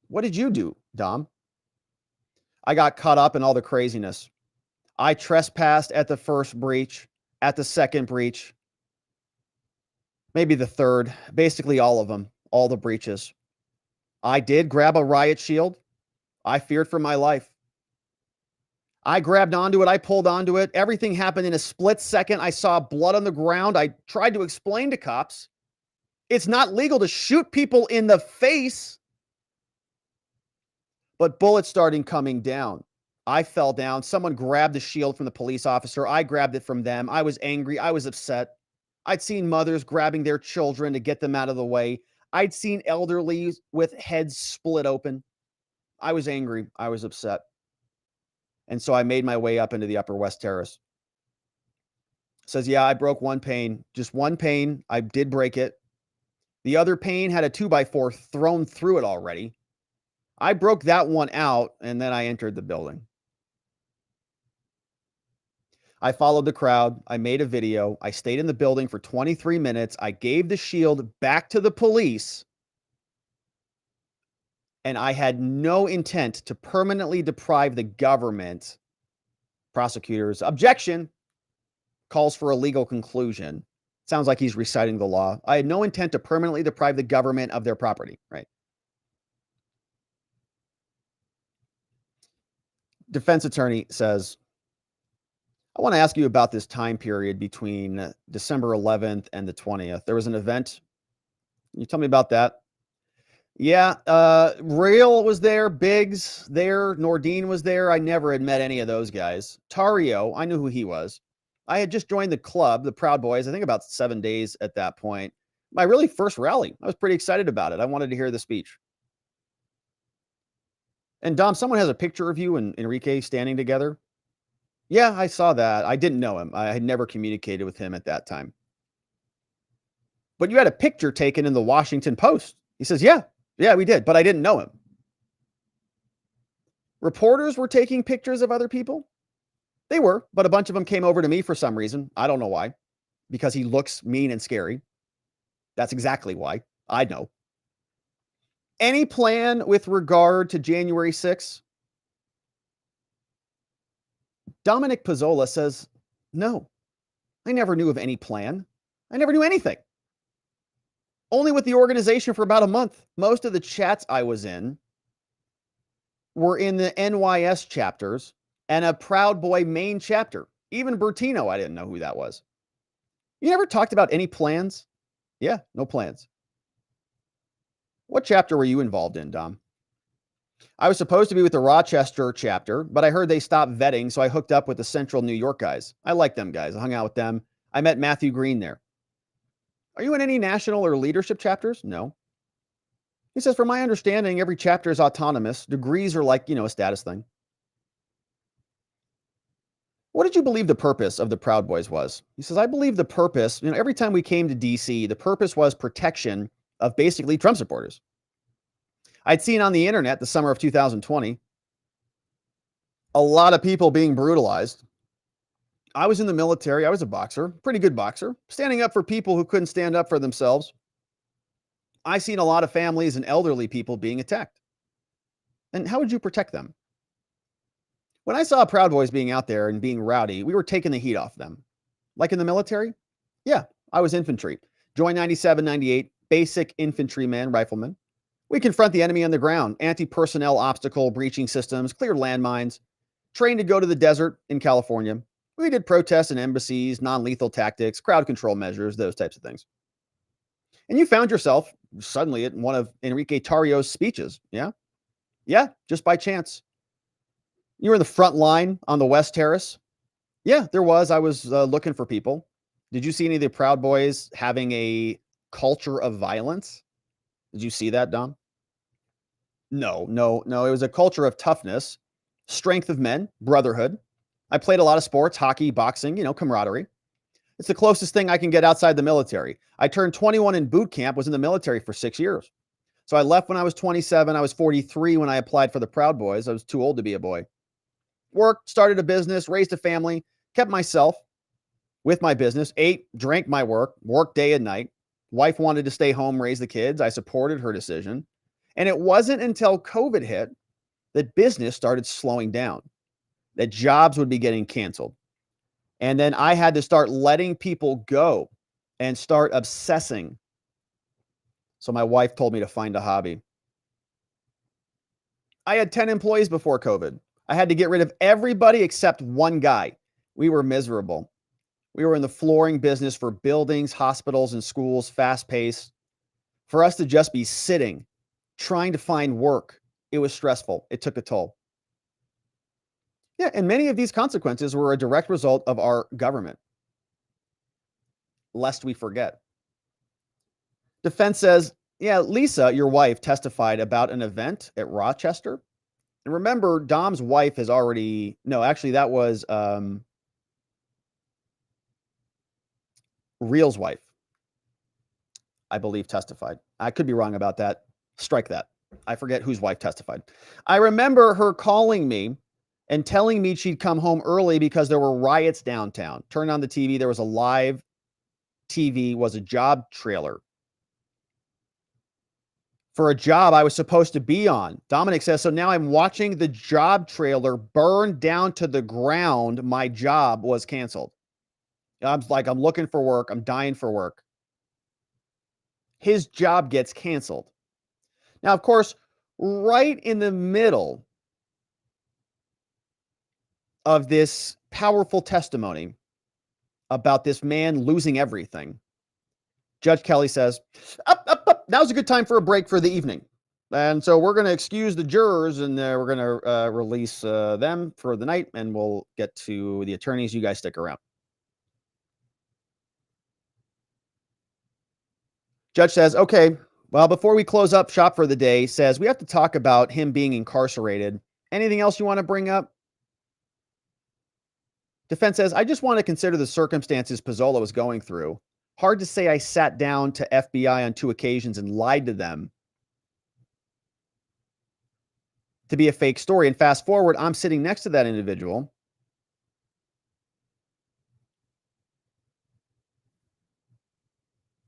What did you do, Dom? I got caught up in all the craziness. I trespassed at the first breach, at the second breach, maybe the third, basically all of them, all the breaches. I did grab a riot shield. I feared for my life. I grabbed onto it. I pulled onto it. Everything happened in a split second. I saw blood on the ground. I tried to explain to cops, it's not legal to shoot people in the face. But bullets started coming down. I fell down. Someone grabbed the shield from the police officer. I grabbed it from them. I was angry. I was upset. I'd seen mothers grabbing their children to get them out of the way. I'd seen elderly with heads split open. I was angry. I was upset. And so I made my way up into the Upper West Terrace. Says, yeah, I broke one pane. Just one pane. I did break it. The other pane had a 2x4 thrown through it already. I broke that one out, and then I entered the building. I followed the crowd. I made a video. I stayed in the building for 23 minutes. I gave the shield back to the police. And I had no intent to permanently deprive the government. Prosecutors' objection calls for a legal conclusion. Sounds like he's reciting the law. I had no intent to permanently deprive the government of their property, right? Defense attorney says, I want to ask you about this time period between December 11th and the 20th. There was an event. Can you tell me about that? Yeah, Rehl was there, Biggs there, Nordine was there. I never had met any of those guys. Tarrio, I knew who he was. I had just joined the club, the Proud Boys, I think about 7 days at that point. My really first rally. I was pretty excited about it. I wanted to hear the speech. And Dom, someone has a picture of you and Enrique standing together. Yeah, I saw that. I didn't know him. I had never communicated with him at that time. But you had a picture taken in the Washington Post. He says, yeah, we did, but I didn't know him. Reporters were taking pictures of other people. They were, but a bunch of them came over to me for some reason. I don't know why. Because he looks mean and scary. That's exactly why. I know. Any plan with regard to January 6th? Dominic Pizzola says, no. I never knew of any plan. I never knew anything. Only with the organization for about a month. Most of the chats I was in were in the NYS chapters and a Proud Boy main chapter. Even Bertino, I didn't know who that was. You never talked about any plans? Yeah, no plans. What chapter were you involved in, Dom? I was supposed to be with the Rochester chapter, but I heard they stopped vetting, so I hooked up with the Central New York guys. I like them guys. I hung out with them. I met Matthew Greene there. Are you in any national or leadership chapters? No. He says, from my understanding, every chapter is autonomous. Degrees are like, a status thing. What did you believe the purpose of the Proud Boys was? He says, I believe the purpose, every time we came to DC, the purpose was protection of basically Trump supporters. I'd seen on the internet the summer of 2020, a lot of people being brutalized. I was in the military. I was a boxer, pretty good boxer, standing up for people who couldn't stand up for themselves. I seen a lot of families and elderly people being attacked. And how would you protect them? When I saw Proud Boys being out there and being rowdy, we were taking the heat off them. Like in the military? Yeah, I was infantry. Joined 97, 98, basic infantryman, rifleman. We confront the enemy on the ground, anti-personnel obstacle breaching systems, cleared landmines, trained to go to the desert in California. We did protests in embassies, non-lethal tactics, crowd control measures, those types of things. And you found yourself suddenly at one of Enrique Tarrio's speeches. Yeah? Yeah, just by chance. You were in the front line on the West Terrace. Yeah, there was. I was looking for people. Did you see any of the Proud Boys having a culture of violence? Did you see that, Dom? No. It was a culture of toughness, strength of men, brotherhood. I played a lot of sports, hockey, boxing, camaraderie. It's the closest thing I can get outside the military. I turned 21 in boot camp, was in the military for 6 years. So I left when I was 27. I was 43 when I applied for the Proud Boys. I was too old to be a boy. Worked, started a business, raised a family, kept myself with my business, ate, drank my work, worked day and night. Wife wanted to stay home, raise the kids. I supported her decision. And it wasn't until COVID hit that business started slowing down, that jobs would be getting canceled. And then I had to start letting people go and start obsessing. So my wife told me to find a hobby. I had 10 employees before COVID. I had to get rid of everybody except one guy. We were miserable. We were in the flooring business for buildings, hospitals, and schools, fast-paced. For us to just be sitting, trying to find work, it was stressful. It took a toll. Yeah, and many of these consequences were a direct result of our government. Lest we forget. Defense says, yeah, Lisa, your wife, testified about an event at Rochester. And remember, Dom's wife has already, no, actually that was Rehl's wife, I believe, testified. I could be wrong about that. Strike that. I forget whose wife testified. I remember her calling me and telling me she'd come home early because there were riots downtown. Turned on the TV. There was a live TV, was a job trailer for a job I was supposed to be on. Dominic says, so now I'm watching the job trailer burn down to the ground. My job was canceled. I'm looking for work. I'm dying for work. His job gets canceled. Now, of course, right in the middle of this powerful testimony about this man losing everything, Judge Kelly says, up, now's a good time for a break for the evening. And so we're going to excuse the jurors, and we're going to release them for the night, and we'll get to the attorneys. You guys stick around. Judge says, okay, well, before we close up shop for the day, says we have to talk about him being incarcerated. Anything else you want to bring up? Defense says, I just want to consider the circumstances Pizzola was going through. Hard to say I sat down to FBI on 2 occasions and lied to them to be a fake story. And fast forward, I'm sitting next to that individual.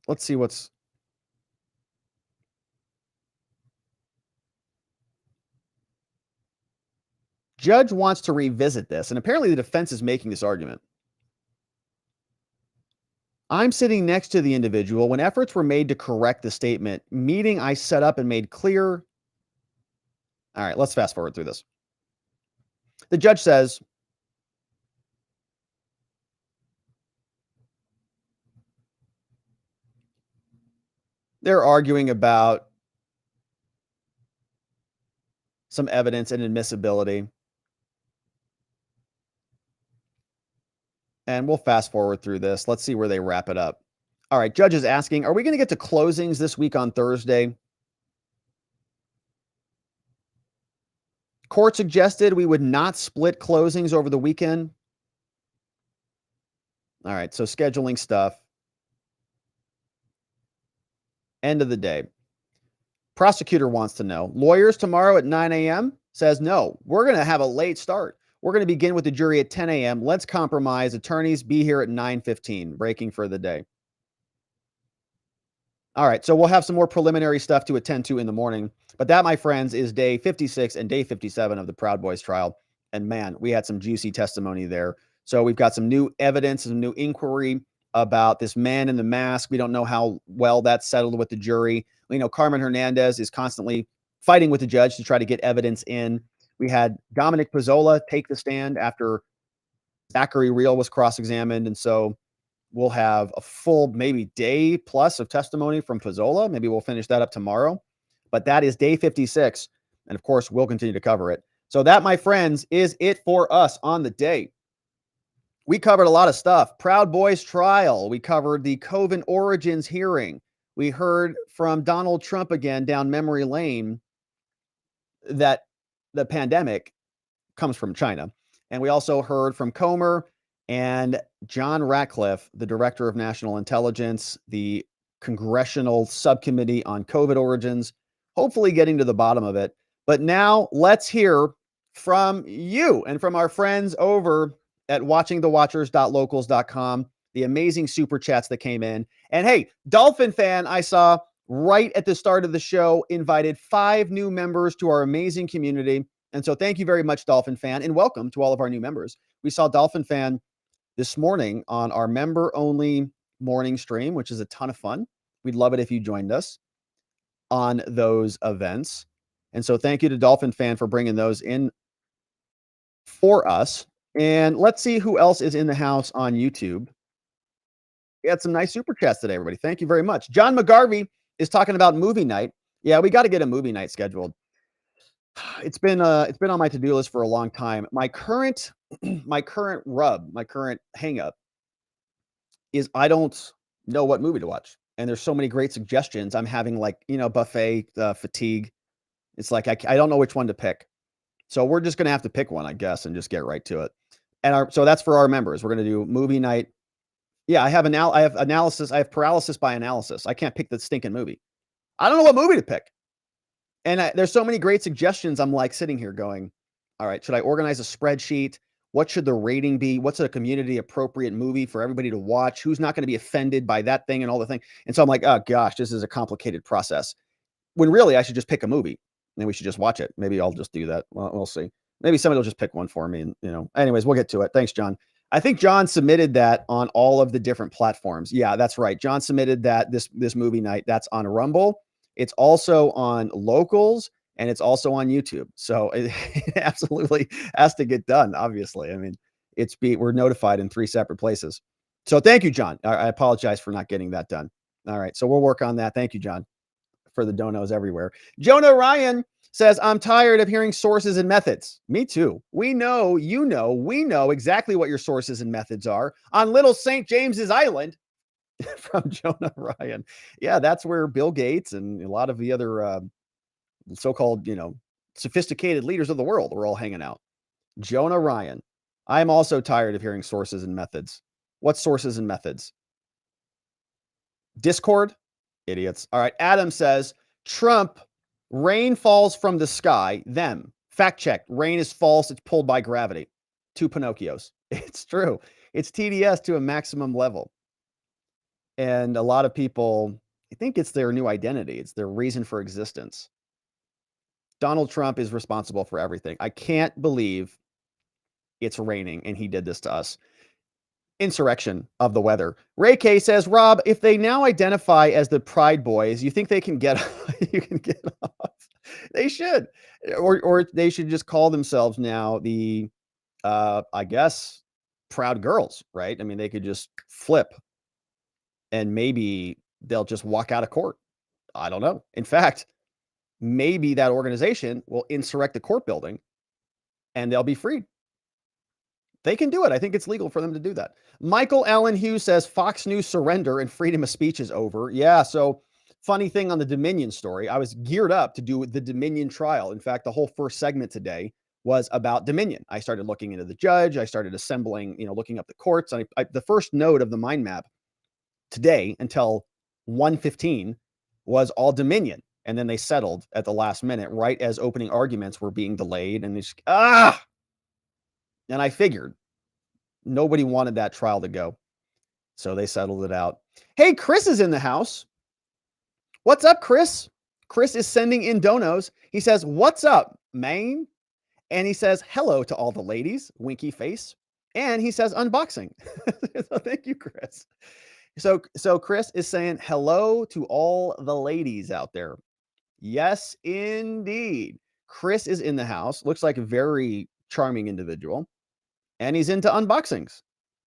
Let's see what's... Judge wants to revisit this, and apparently the defense is making this argument. I'm sitting next to the individual when efforts were made to correct the statement. Meeting I set up and made clear. All right, let's fast forward through this. The judge says, they're arguing about some evidence and admissibility. And we'll fast forward through this. Let's see where they wrap it up. All right, judge is asking, are we going to get to closings this week on Thursday? Court suggested we would not split closings over the weekend. All right, so scheduling stuff. End of the day. Prosecutor wants to know. Lawyers tomorrow at 9 a.m. says, no, we're going to have a late start. We're going to begin with the jury at 10 a.m. Let's compromise. Attorneys be here at 9:15, breaking for the day. All right, so we'll have some more preliminary stuff to attend to in the morning. But that, my friends, is day 56 and day 57 of the Proud Boys trial. And man, we had some juicy testimony there. So we've got some new evidence, some new inquiry about this man in the mask. We don't know how well that's settled with the jury. We know Carmen Hernandez is constantly fighting with the judge to try to get evidence in. We had Dominic Pizzola take the stand after Zachary Rehl was cross-examined. And so we'll have a full maybe day plus of testimony from Pizzola. Maybe we'll finish that up tomorrow. But that is day 56. And of course, we'll continue to cover it. So that, my friends, is it for us on the day. We covered a lot of stuff. Proud Boys trial. We covered the COVID origins hearing. We heard from Donald Trump again down memory lane that the pandemic comes from China. And we also heard from Comer and John Ratcliffe, the Director of National Intelligence, the Congressional Subcommittee on COVID origins, hopefully getting to the bottom of it. But now let's hear from you and from our friends over at watchingthewatchers.locals.com, the amazing super chats that came in. And hey, Dolphin fan, I saw right at the start of the show, invited 5 new members to our amazing community. And so thank you very much, Dolphin fan, and welcome to all of our new members. We saw Dolphin fan this morning on our member-only morning stream, which is a ton of fun. We'd love it if you joined us on those events. And so thank you to Dolphin fan for bringing those in for us. And let's see who else is in the house on YouTube. We had some nice super chats today, everybody. Thank you very much. John McGarvey is talking about movie night. Yeah, we got to get a movie night scheduled. It's been on my to-do list for a long time. My current hang up is I don't know what movie to watch. And there's so many great suggestions. I'm having buffet fatigue. It's like I don't know which one to pick. So we're just going to have to pick one, I guess, and just get right to it. And so that's for our members. We're going to do movie night. Yeah, I have analysis. I have paralysis by analysis. I can't pick the stinking movie. I don't know what movie to pick. And there's so many great suggestions. I'm like sitting here going, all right, should I organize a spreadsheet? What should the rating be? What's a community appropriate movie for everybody to watch? Who's not going to be offended by that thing and all the thing? And so I'm like, oh gosh, this is a complicated process. When really I should just pick a movie and we should just watch it. Maybe I'll just do that. Well, we'll see. Maybe somebody will just pick one for me. And anyways, we'll get to it. Thanks, John. I think John submitted that on all of the different platforms. Yeah, that's right. John submitted that this movie night. That's on Rumble. It's also on Locals, and it's also on YouTube. So it absolutely has to get done. Obviously, I mean, we're notified in 3 separate places. So thank you, John. I apologize for not getting that done. All right, so we'll work on that. Thank you, John, for the donos everywhere. Jonah Ryan says, I'm tired of hearing sources and methods. Me too. We know, we know exactly what your sources and methods are on Little St. James's Island. From Jonah Ryan. Yeah, that's where Bill Gates and a lot of the other so-called, sophisticated leaders of the world were all hanging out. Jonah Ryan. I'm also tired of hearing sources and methods. What sources and methods? Discord? Idiots. All right. Adam says, Trump, rain falls from the sky. Them. Fact check. Rain is false. It's pulled by gravity. 2 Pinocchios. It's true. It's TDS to a maximum level. And a lot of people, I think it's their new identity. It's their reason for existence. Donald Trump is responsible for everything. I can't believe it's raining and he did this to us. Insurrection of the weather. Ray K says, Rob, if they now identify as the Pride Boys, you think they can get off? They should. Or they should just call themselves now the I guess Proud Girls, right? I mean, they could just flip and maybe they'll just walk out of court. I don't know. In fact, maybe that organization will insurrect the court building and they'll be freed. They can do it. I think it's legal for them to do that. Michael Allen Hughes says Fox News surrender and freedom of speech is over. Yeah. So funny thing on the Dominion story, I was geared up to do the Dominion trial. In fact, the whole first segment today was about Dominion. I started looking into the judge. I started assembling, looking up the courts. And the first node of the mind map today until 1:15 was all Dominion. And then they settled at the last minute, right as opening arguments were being delayed. And it's, and I figured nobody wanted that trial to go. So they settled it out. Hey, Chris is in the house. What's up, Chris? Chris is sending in donos. He says, what's up, man? And he says, hello to all the ladies, winky face. And he says, unboxing. So thank you, Chris. So Chris is saying hello to all the ladies out there. Yes, indeed. Chris is in the house. Looks like a very charming individual. And he's into unboxings.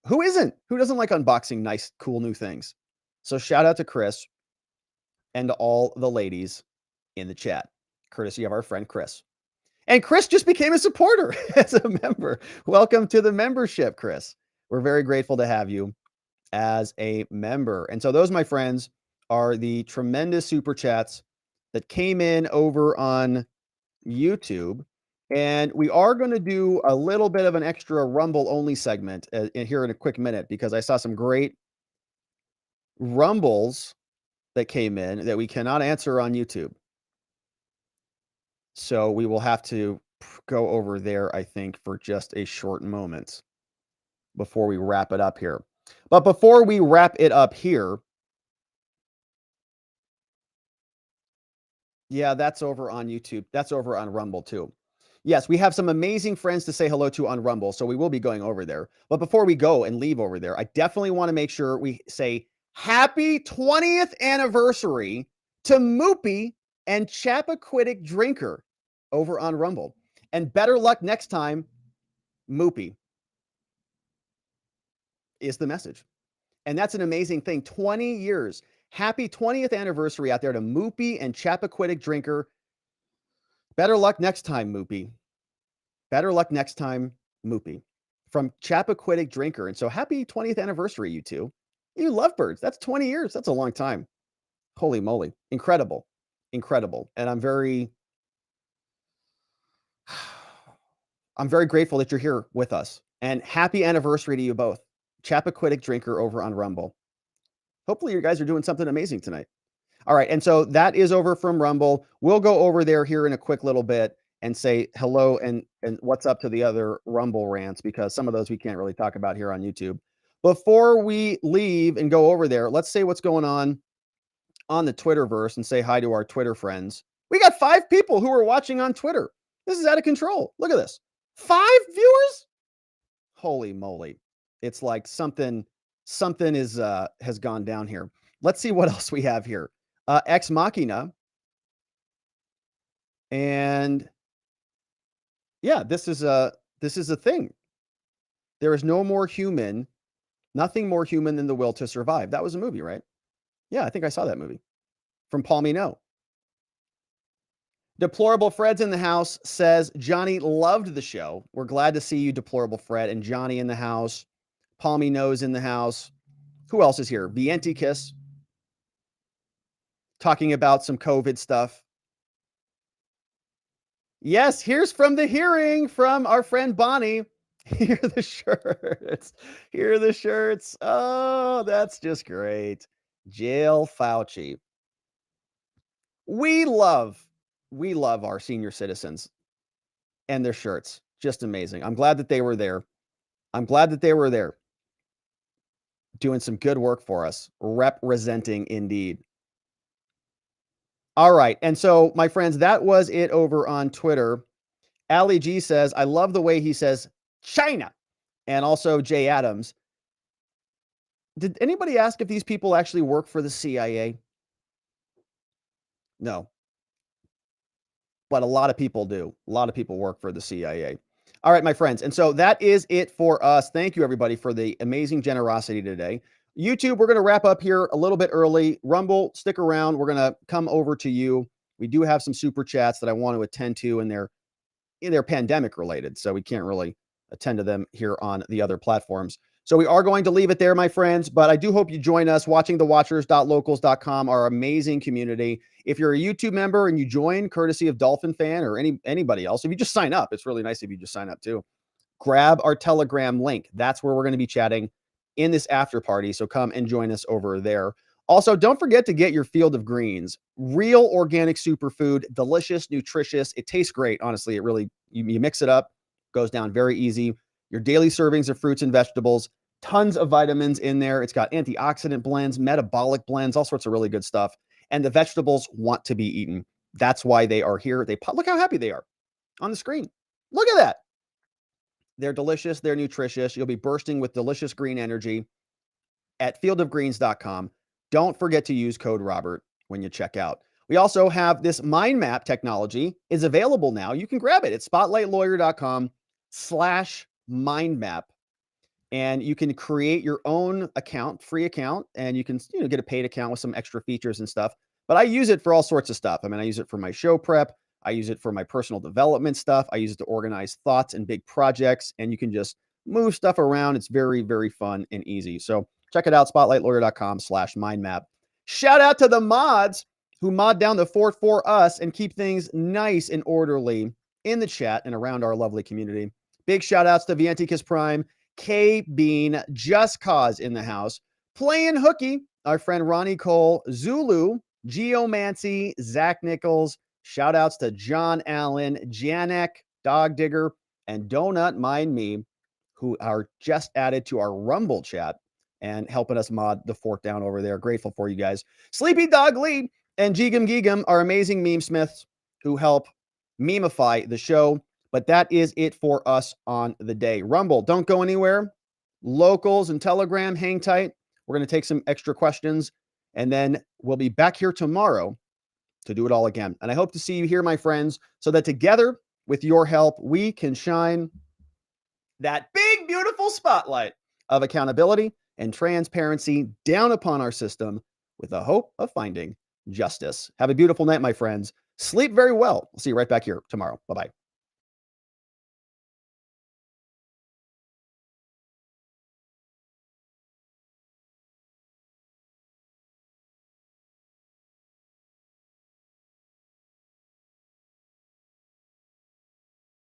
Who isn't? Who doesn't like unboxing nice, cool new things? So shout out to Chris and to all the ladies in the chat, courtesy of our friend Chris. And Chris just became a supporter as a member. Welcome to the membership, Chris. We're very grateful to have you as a member. And so those, my friends, are the tremendous super chats that came in over on YouTube. And we are going to do a little bit of an extra Rumble only segment here in a quick minute, because I saw some great Rumbles that came in that we cannot answer on YouTube. So we will have to go over there, I think, for just a short moment before we wrap it up here. But before we wrap it up here, yeah, that's over on YouTube. That's over on Rumble too. Yes, we have some amazing friends to say hello to on Rumble, so we will be going over there. But before we go and leave over there, I definitely want to make sure we say happy 20th anniversary to Moopy and Chappaquiddick Drinker over on Rumble. And better luck next time, Moopy, is the message. And that's an amazing thing. 20 years. Happy 20th anniversary out there to Moopy and Chappaquiddick Drinker. Better luck next time, Moopy. Better luck next time, Moopy. From Chappaquiddick Drinker. And so happy 20th anniversary, you two. You lovebirds. That's 20 years. That's a long time. Holy moly. Incredible. Incredible. And I'm very grateful that you're here with us. And happy anniversary to you both. Chappaquiddick Drinker over on Rumble. Hopefully you guys are doing something amazing tonight. All right. And so that is over from Rumble. We'll go over there here in a quick little bit and say hello and what's up to the other Rumble rants, because some of those we can't really talk about here on YouTube. Before we leave and go over there, let's say what's going on the Twitterverse and say hi to our Twitter friends. We got 5 people who are watching on Twitter. This is out of control. Look at this. 5 viewers? Holy moly. It's like something is has gone down here. Let's see what else we have here. Ex Machina. And yeah, this is a thing. There is nothing more human than the will to survive. That was a movie, right? Yeah, I think I saw that movie from Paul Mino. Deplorable Fred's in the house, says Johnny loved the show. We're glad to see you, Deplorable Fred, and Johnny in the house. Paul Mino's in the house. Who else is here? Vientikis talking about some COVID stuff. Yes, here's from the hearing from our friend Bonnie. Here are the shirts. Here are the shirts. Oh, that's just great. Jail Fauci. We love our senior citizens and their shirts. Just amazing. I'm glad that they were there. Doing some good work for us. Representing indeed. All right. And so, my friends, that was it over on Twitter. Ali G says, I love the way he says China. And also Jay Adams. Did anybody ask if these people actually work for the CIA? No. But a lot of people do. A lot of people work for the CIA. All right, my friends. And so that is it for us. Thank you, everybody, for the amazing generosity today. YouTube, we're going to wrap up here a little bit early. Rumble, stick around. We're going to come over to you. We do have some super chats that I want to attend to, and they're pandemic related, so we can't really attend to them here on the other platforms. So we are going to leave it there, my friends, but I do hope you join us watching thewatchers.locals.com, our amazing community. If you're a YouTube member and you join courtesy of Dolphin Fan or anybody else, if you just sign up, it's really nice if you just sign up too. Grab our Telegram link. That's where we're going to be chatting in this after party. So come and join us over there. Also, don't forget to get your Field of Greens. Real organic superfood, delicious, nutritious. It tastes great. Honestly, it really, you mix it up, goes down very easy. Your daily servings of fruits and vegetables, tons of vitamins in there. It's got antioxidant blends, metabolic blends, all sorts of really good stuff. And the vegetables want to be eaten. That's why they are here. Look how happy they are on the screen. Look at that. They're delicious. They're nutritious. You'll be bursting with delicious green energy at fieldofgreens.com. Don't forget to use code Robert when you check out. We also have this mind map technology is available now. You can grab it at spotlightlawyer.com/mindmap. And you can create your own account, free account, and you can get a paid account with some extra features and stuff. But I use it for all sorts of stuff. I mean, I use it for my show prep. I use it for my personal development stuff. I use it to organize thoughts and big projects, and you can just move stuff around. It's very, very fun and easy. So check it out, spotlightlawyer.com/mindmap. Shout out to the mods who mod down the fort for us and keep things nice and orderly in the chat and around our lovely community. Big shout outs to Vientikis Prime, K Bean, Just Cause in the house, Playing Hooky, our friend Ronnie Cole, Zulu, Geomancy, Zach Nichols. Shout outs to John Allen, Janek, Dog Digger, and Donut Mind Me, who are just added to our Rumble chat and helping us mod the fort down over there. Grateful for you guys. Sleepy Dog Lee and Geegum Geegum are amazing meme smiths who help memify the show. But that is it for us on the day. Rumble, don't go anywhere. Locals and Telegram, hang tight. We're going to take some extra questions, and then we'll be back here tomorrow to do it all again. And I hope to see you here, my friends, so that together, with your help, we can shine that big, beautiful spotlight of accountability and transparency down upon our system with the hope of finding justice. Have a beautiful night, my friends. Sleep very well. We'll see you right back here tomorrow. Bye-bye.